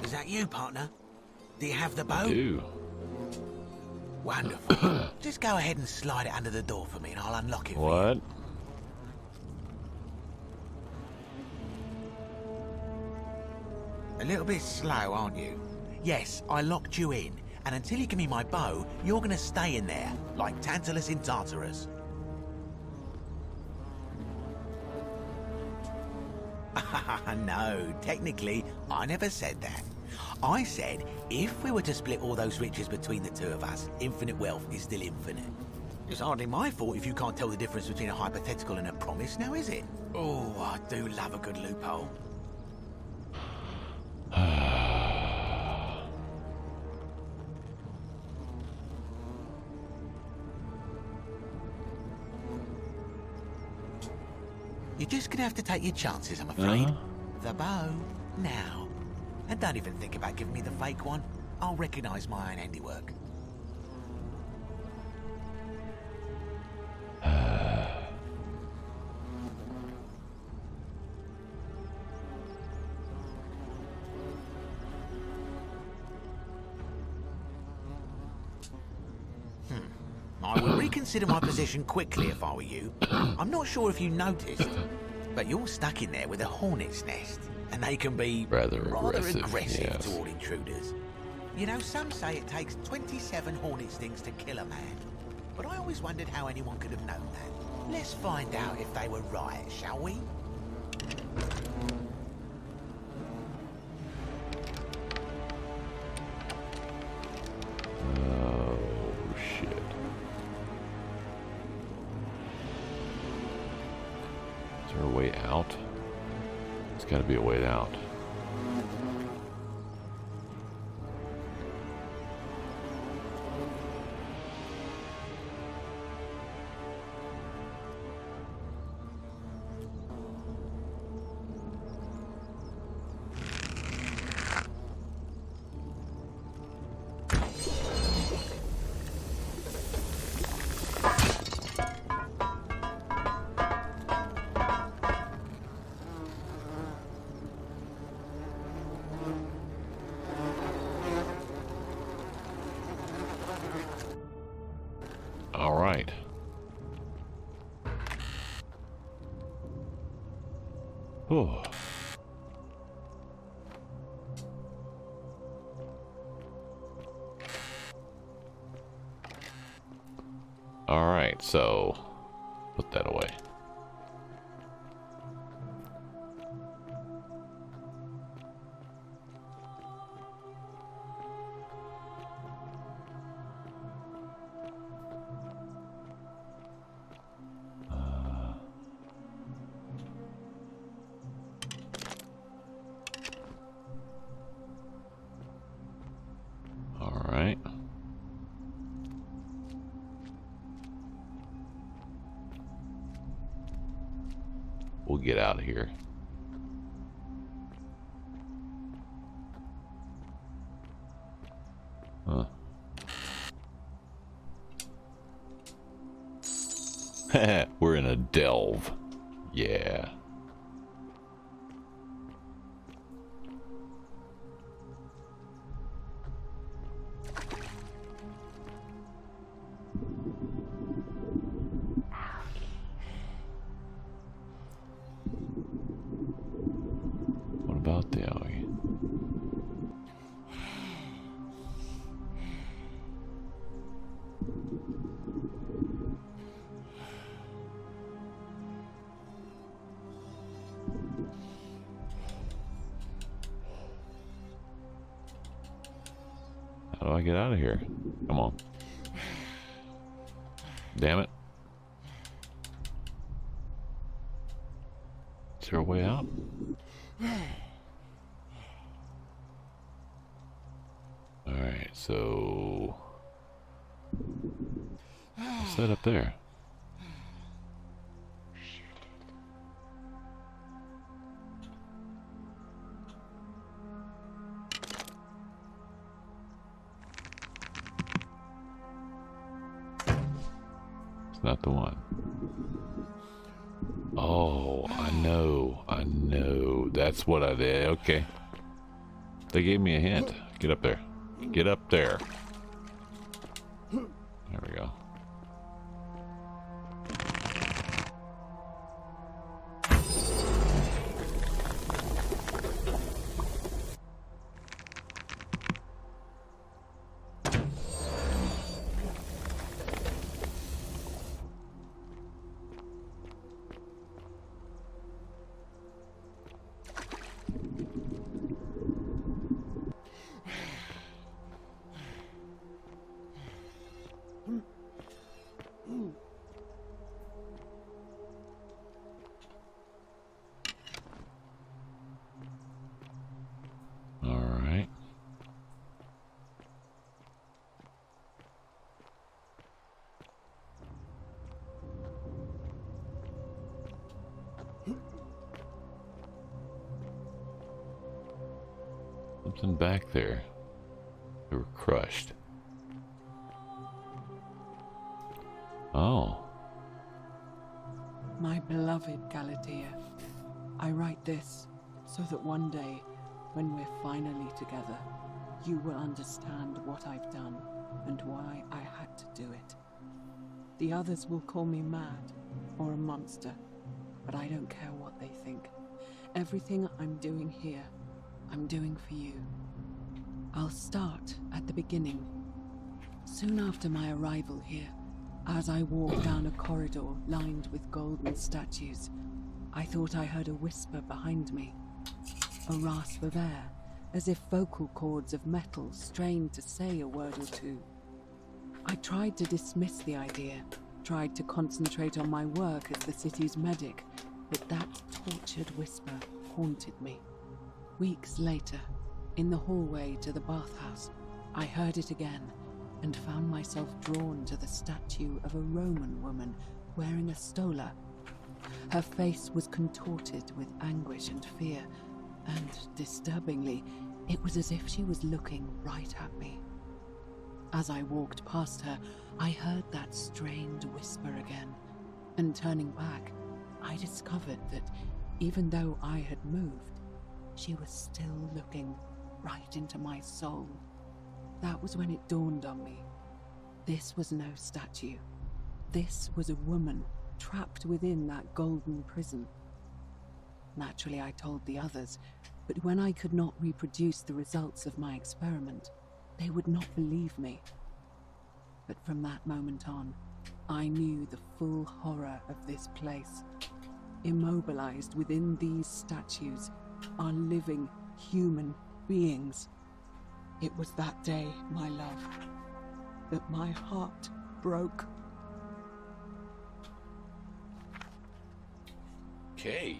Is that you, partner? Do you have the bow? I do. Wonderful. Just go ahead and slide it under the door for me and I'll unlock it for you. What? A little bit slow, aren't you? Yes, I locked you in, and until you give me my bow, you're gonna stay in there, like Tantalus in Tartarus. No, technically, I never said that. I said, if we were to split all those riches between the two of us, infinite wealth is still infinite. It's hardly my fault if you can't tell the difference between a hypothetical and a promise, now is it? Oh, I do love a good loophole. You're just gonna have to take your chances, I'm afraid. The bow, now. And don't even think about giving me the fake one. I'll recognise my own handiwork. I would reconsider my position quickly if I were you. I'm not sure if you noticed, but you're stuck in there with a hornet's nest, and they can be rather aggressive yes. toward intruders. You know, some say it takes 27 hornet stings to kill a man, but I always wondered how anyone could have known that. Let's find out if they were right, shall we? Oh, shit. Is there a way out? There's got to be a way out. All right. Oh. All right, so put that away. We'll get out of here. Huh. We're in a delve. Yeah. What about the Aoi? How do I get out of here? Come on. Damn it. Is there a way out? Alright, so... what's that up there? Not the one. Oh, I know. That's what I did. Okay. They gave me a hint. Get up there. Get up there. There we go. Something back there. They were crushed. Oh. My beloved Galatea, I write this so that one day, when we're finally together, you will understand what I've done and why I had to do it. The others will call me mad or a monster, but I don't care what they think. Everything I'm doing here, I'm doing for you. I'll start at the beginning. Soon after my arrival here, as I walked down a corridor lined with golden statues, I thought I heard a whisper behind me. A rasp of air, as if vocal cords of metal strained to say a word or two. I tried to dismiss the idea, tried to concentrate on my work as the city's medic, but that tortured whisper haunted me. Weeks later, in the hallway to the bathhouse, I heard it again and found myself drawn to the statue of a Roman woman wearing a stola. Her face was contorted with anguish and fear, and disturbingly, it was as if she was looking right at me. As I walked past her, I heard that strained whisper again, and turning back, I discovered that even though I had moved, she was still looking right into my soul. That was when it dawned on me. This was no statue. This was a woman trapped within that golden prison. Naturally, I told the others, but when I could not reproduce the results of my experiment, they would not believe me. But from that moment on, I knew the full horror of this place. Immobilized within these statues are living human beings. It was that day, my love, that my heart broke. Okay.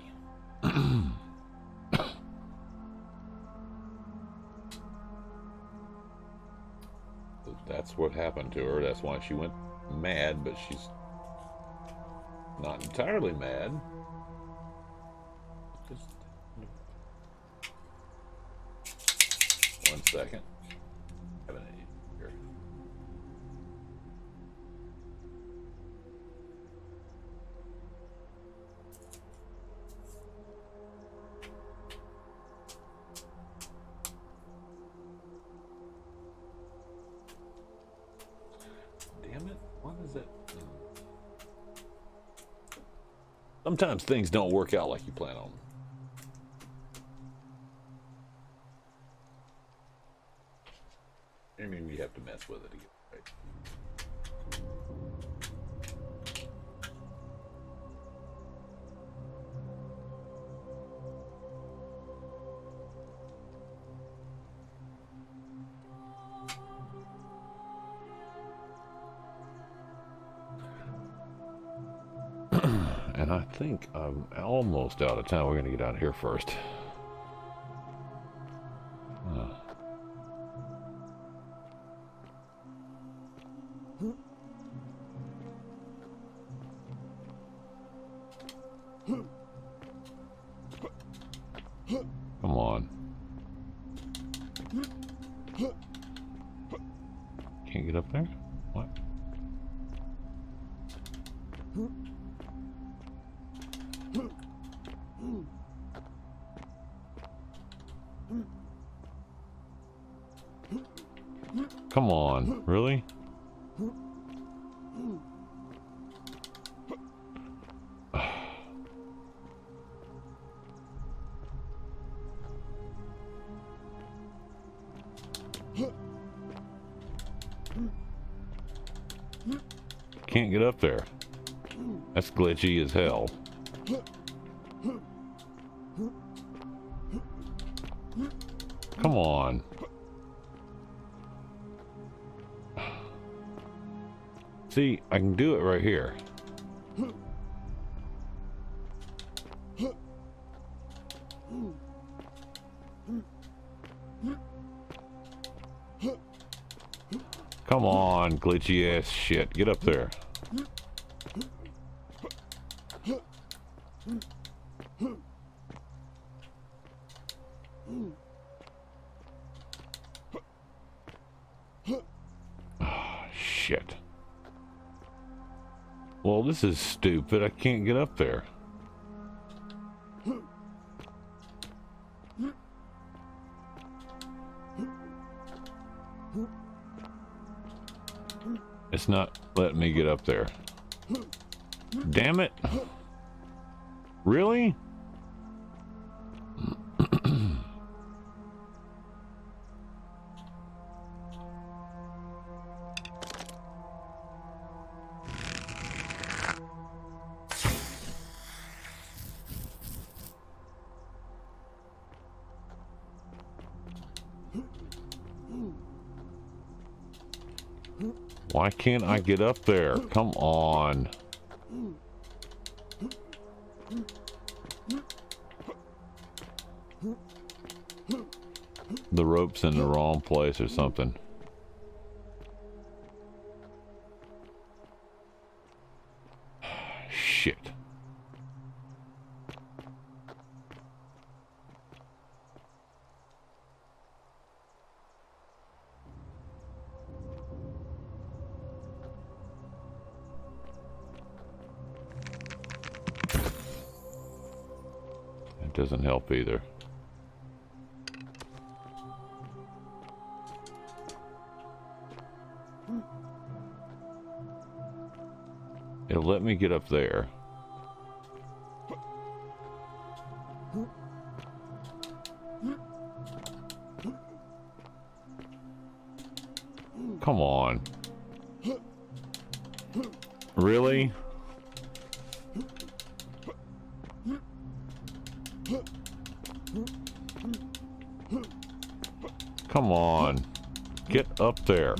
That's what happened to her. That's why she went mad, but she's not entirely mad. 1 second. Have an here. Damn it! What is it? Sometimes things don't work out like you plan on. I mean, you have to mess with it to get it right. And I think I'm almost out of time. We're going to get out of here first. Come on. Can't get up there? What? Come on, really? Can't get up there. That's glitchy as hell. Come on. See, I can do it right here. Come on, glitchy ass shit. Get up there. Oh, shit. Well, this is stupid. I can't get up there. It's not letting me get up there. Damn it. Really? Why can't I get up there? Come on. The rope's in the wrong place or something. Shit. It doesn't help either. It'll let me get up there. Come on. Really? Come on. Get up there.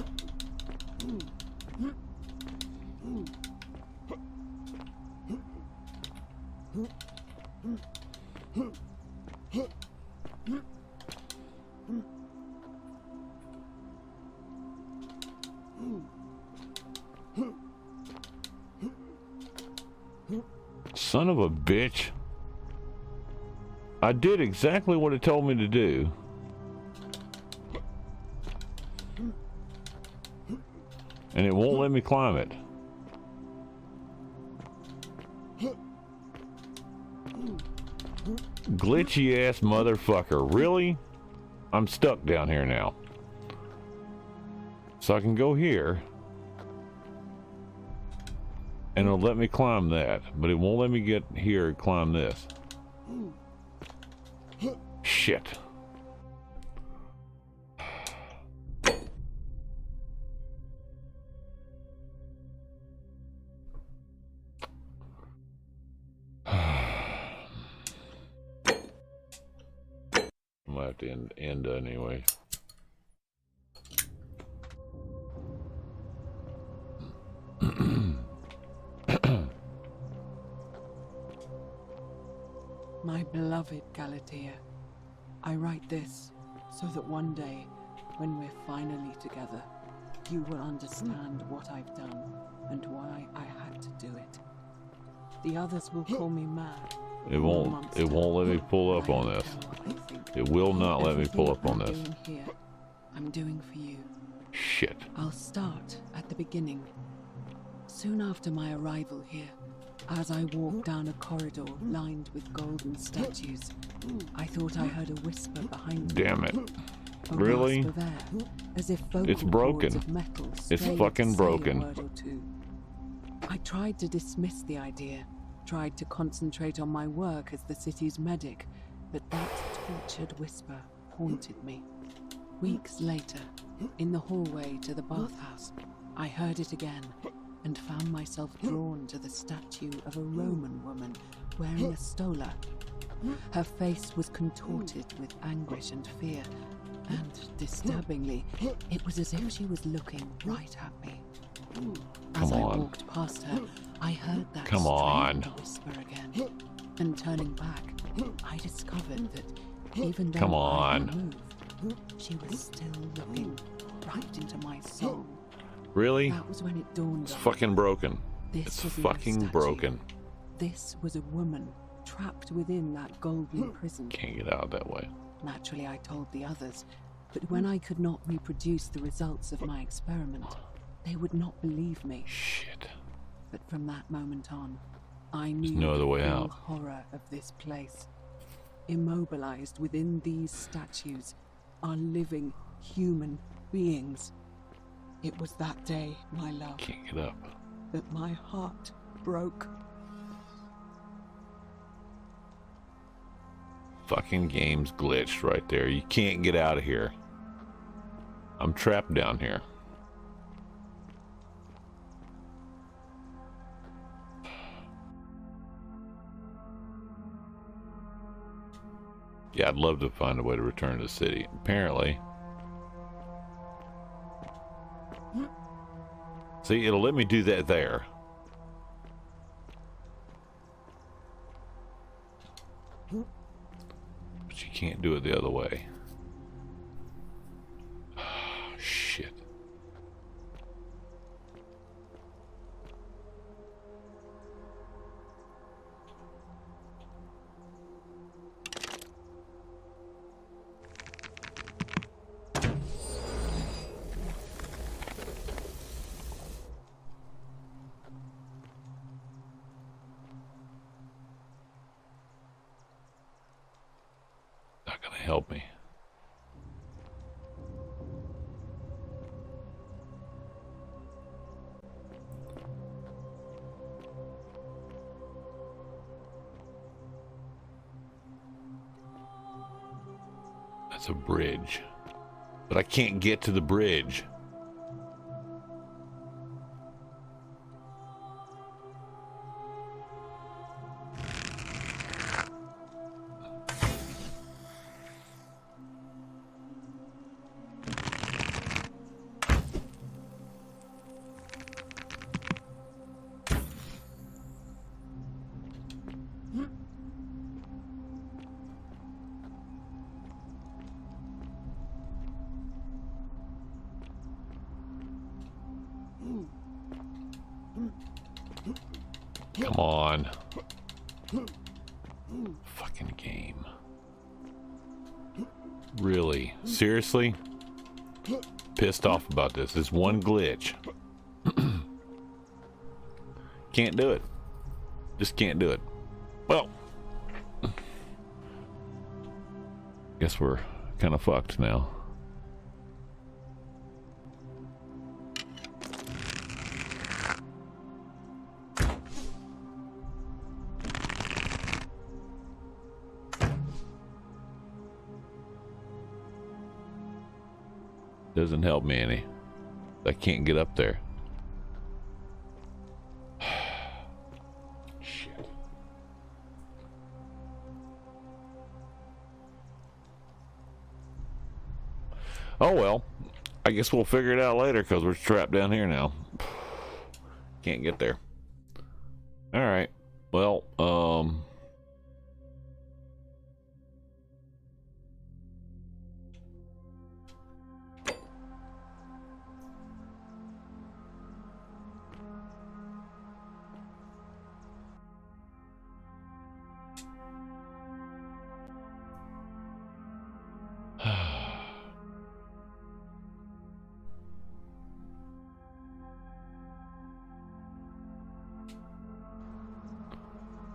Son of a bitch. I did exactly what it told me to do. And it won't let me climb it. Glitchy ass motherfucker. Really? I'm stuck down here now. So I can go here. And it'll let me climb that. But it won't let me get here and climb this. Shit. I'm gonna have to end anyway. My beloved Galatea, I write this so that one day, when we're finally together, you will understand what I've done and why I had to do it. The others will call me mad. It won't let me pull up on this. It will not let me pull up on this. I'm doing for you. Shit. I'll start at the beginning. Soon after my arrival here, as I walked down a corridor lined with golden statues, I thought I heard a whisper behind me. Damn it. Really? Of air, as if vocal it's broken. cords of metal It's strained fucking to say broken. a word or two. I tried to dismiss the idea, tried to concentrate on my work as the city's medic, but that tortured whisper haunted me. Weeks later, in the hallway to the bathhouse, I heard it again and found myself drawn to the statue of a Roman woman wearing a stola. Her face was contorted with anguish and fear, and disturbingly, it was as if she was looking right at me. As I walked past her, I heard that strange whisper again, and turning back, I discovered that even though I had moved, she was still looking right into my soul. Really? That was when it dawned It's on me. fucking broken. This It's was fucking statue. broken. This was a woman trapped within that golden prison. Can't get out that way. Naturally, I told the others, but when I could not reproduce the results of my experiment, they would not believe me. Shit. But from that moment on, I knew There's no other way the full out. horror of this place. Immobilized within these statues are living human beings. It was that day, my love, Can't get up. that my heart broke. Fucking game's glitched right there. You can't get out of here. I'm trapped down here. Yeah, I'd love to find a way to return to the city. Apparently. See, it'll let me do that there. But you can't do it the other way. Shit. Not gonna help me. That's a bridge. But I can't get to the bridge. Come on. Fucking game. Really? Seriously? Pissed off about this. This one glitch. Can't do it. Just can't do it. Well, guess we're kind of fucked now. Doesn't help me any. I can't get up there. Shit. Oh well. I guess we'll figure it out later because we're trapped down here now. Can't get there. Alright. Well,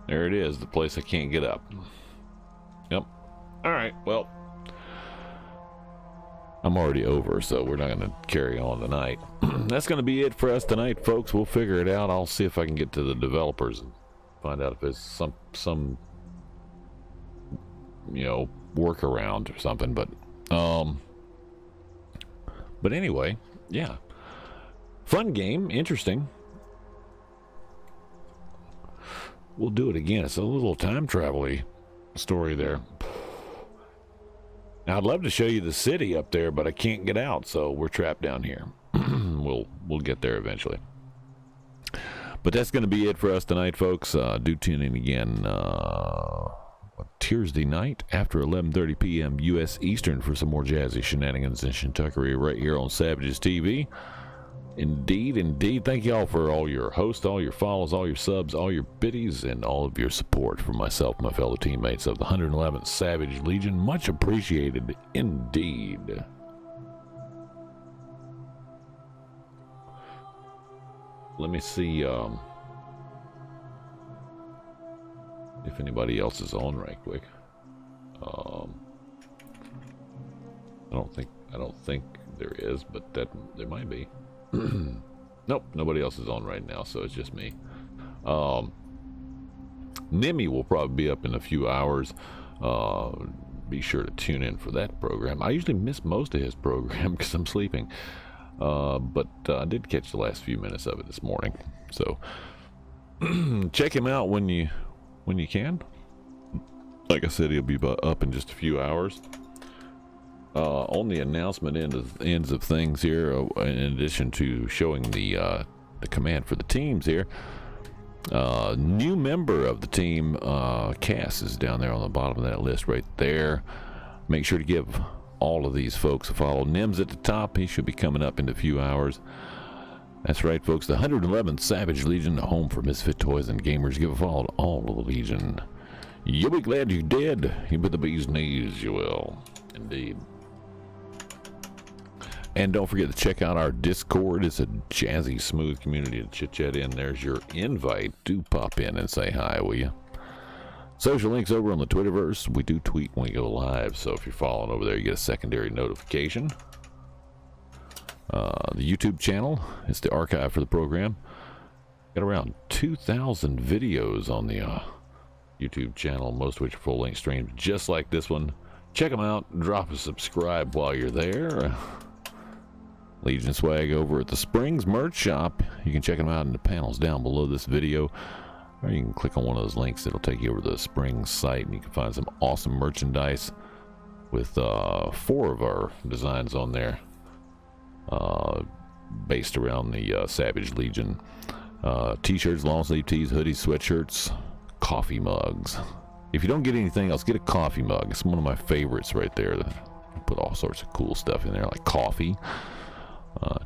there it is, the place I can't get up. Yep. Alright, well, I'm already over, so we're not going to carry on tonight. That's going to be it for us tonight, folks. We'll figure it out. I'll see if I can get to the developers and find out if there's some you know, workaround or something. But anyway, yeah. Fun game, interesting. We'll do it again. It's a little time travel-y story there. Now, I'd love to show you the city up there, but I can't get out, so we're trapped down here. We'll get there eventually. But that's going to be it for us tonight, folks. Do tune in again Tuesday night after 11:30 p.m. U.S. Eastern for some more jazzy shenanigans and shintuckery right here on Savages TV. Indeed, indeed. Thank y'all for all your hosts, all your follows, all your subs, all your biddies, and all of your support for myself and my fellow teammates of the 111th Savage Legion. Much appreciated indeed. Let me see if anybody else is on right quick. I don't think there is, but that there might be. Nope, nobody else is on right now, so it's just me. Nimmy will probably be up in a few hours. Be sure to tune in for that program. I usually miss most of his program because I'm sleeping, but I did catch the last few minutes of it this morning. So check him out when you can. Like I said, he'll be up in just a few hours. On the announcement ends of things here, in addition to showing the command for the teams here, new member of the team, Cass, is down there on the bottom of that list right there. Make sure to give all of these folks a follow. Nim's at the top. He should be coming up in a few hours. That's right, folks. The 111th Savage Legion, the home for misfit toys and gamers. Give a follow to all of the Legion. You'll be glad you did. You bit the bee's knees, you will. Indeed. And don't forget to check out our Discord. It's a jazzy, smooth community to chit-chat in. There's your invite. Do pop in and say hi, will you? Social links over on the Twitterverse. We do tweet when we go live, so if you're following over there, you get a secondary notification. The YouTube channel is the archive for the program. Got around 2,000 videos on the YouTube channel, most of which are full-length streams, just like this one. Check them out. Drop a subscribe while you're there. Legion swag over at the Springs merch shop. You can check them out in the panels down below this video, or you can click on one of those links. It'll take you over to the Springs site, and you can find some awesome merchandise with 4 of our designs on there, based around the Savage Legion. T-shirts, long sleeve tees, hoodies, sweatshirts, coffee mugs. If you don't get anything else, get a coffee mug. It's one of my favorites right there. I put all sorts of cool stuff in there, like coffee,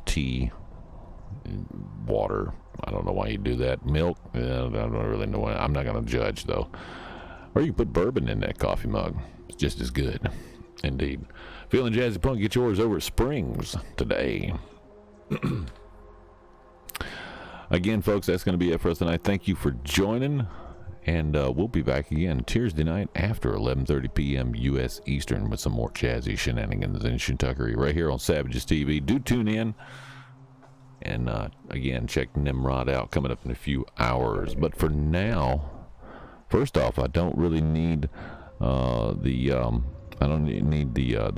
tea, water. I don't know why you do that. Milk. I don't really know why. I'm not going to judge, though. Or you can put bourbon in that coffee mug. It's just as good. Indeed. Feeling Jazzy Punk? Get yours over at Springs today. Again, folks, that's going to be it for us tonight. Thank you for joining, and we'll be back again Tuesday night after 11:30 p.m. U.S. Eastern with some more Jazzy shenanigans and shintuckery right here on Savages TV. Do tune in. And again, check Nimrod out coming up in a few hours. But for now, first off, I don't really need the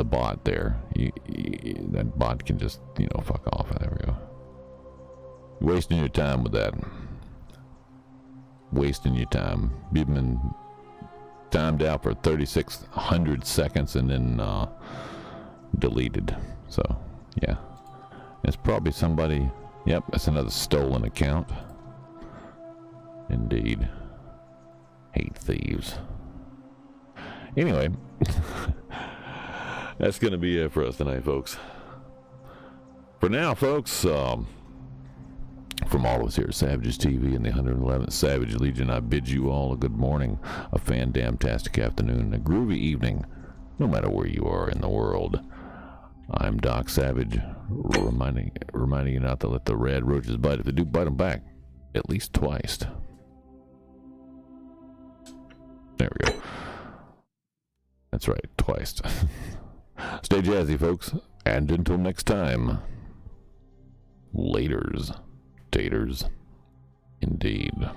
bot there. That bot can just fuck off. There we go. You're wasting your time with that. Wasting your time. You've been timed out for 3,600 seconds and then deleted. So yeah. It's probably somebody. Yep, that's another stolen account. Indeed. Hate thieves. Anyway, that's going to be it for us tonight, folks. For now, folks, from all of us here at Savages TV and the 111th Savage Legion, I bid you all a good morning, a fan-damtastic afternoon, a groovy evening, no matter where you are in the world. I'm Doc Savage, reminding you not to let the red roaches bite. If they do, bite them back at least twice. There we go. That's right, twice. Stay jazzy, folks, and until next time, laters, taters, indeed.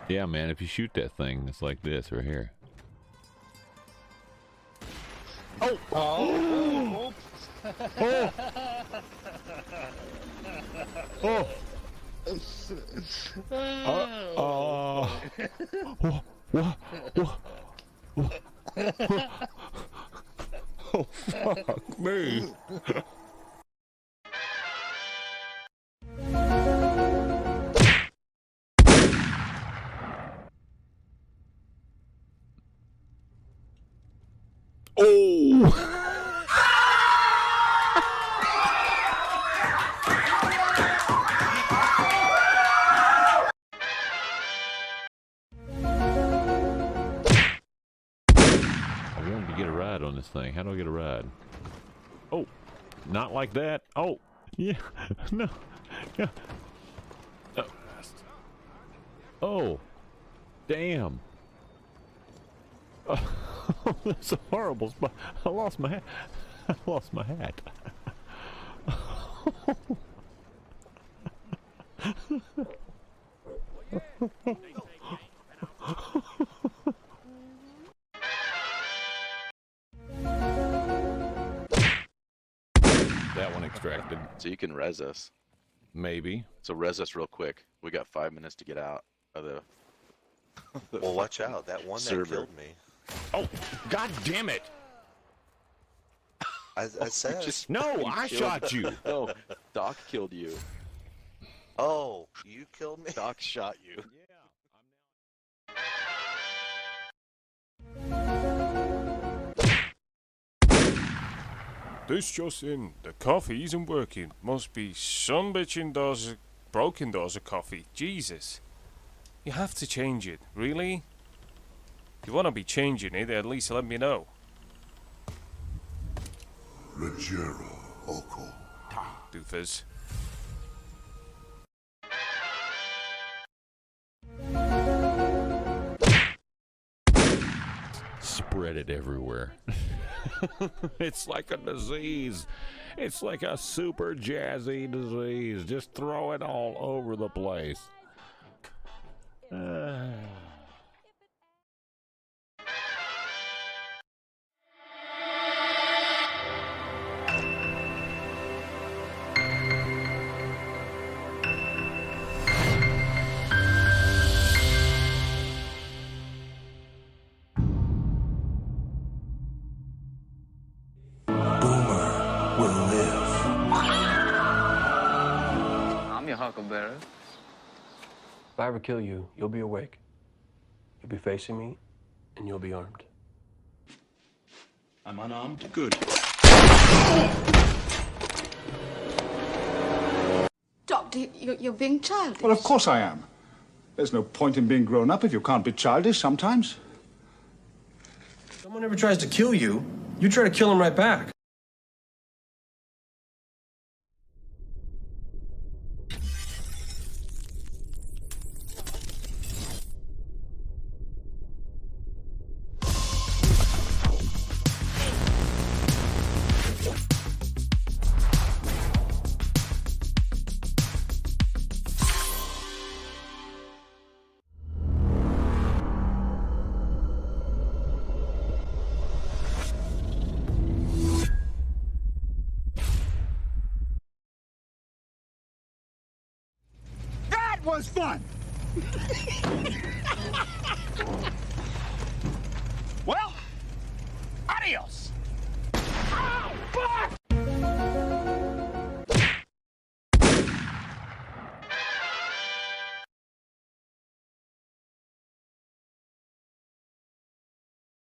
Yeah, man, if you shoot that thing, it's like this right here. Oh! Oh! Oh! Oh! Oh, fuck me. Oh! I wanted to get a ride on this thing. How do I get a ride? Oh, not like that. Oh, yeah, no, yeah. Oh, damn. Oh, that's a horrible spot. I lost my hat. I lost my hat. That one extracted. So you can res us. Maybe. So res us real quick. We got 5 minutes to get out of the well, watch out. That one server. that killed me. Oh, god damn it! I said. No, I shot you. No, Doc killed you. Oh, you killed me? Doc shot you. Yeah. This just in. The coffee isn't working. Must be some bitchin' does broken doors of coffee. Jesus. You have to change it. Really? If you want to be changing it, at least let me know. Rogero Oko. Doofus. Spread it everywhere. It's like a disease. It's like a super jazzy disease. Just throw it all over the place. I'm your huckleberry. If I ever kill you, you'll be awake. You'll be facing me, and you'll be armed. I'm unarmed. Good. Doctor, you're being childish. Well, of course I am. There's no point in being grown up if you can't be childish sometimes. Someone ever tries to kill you, you try to kill him right back. That was fun!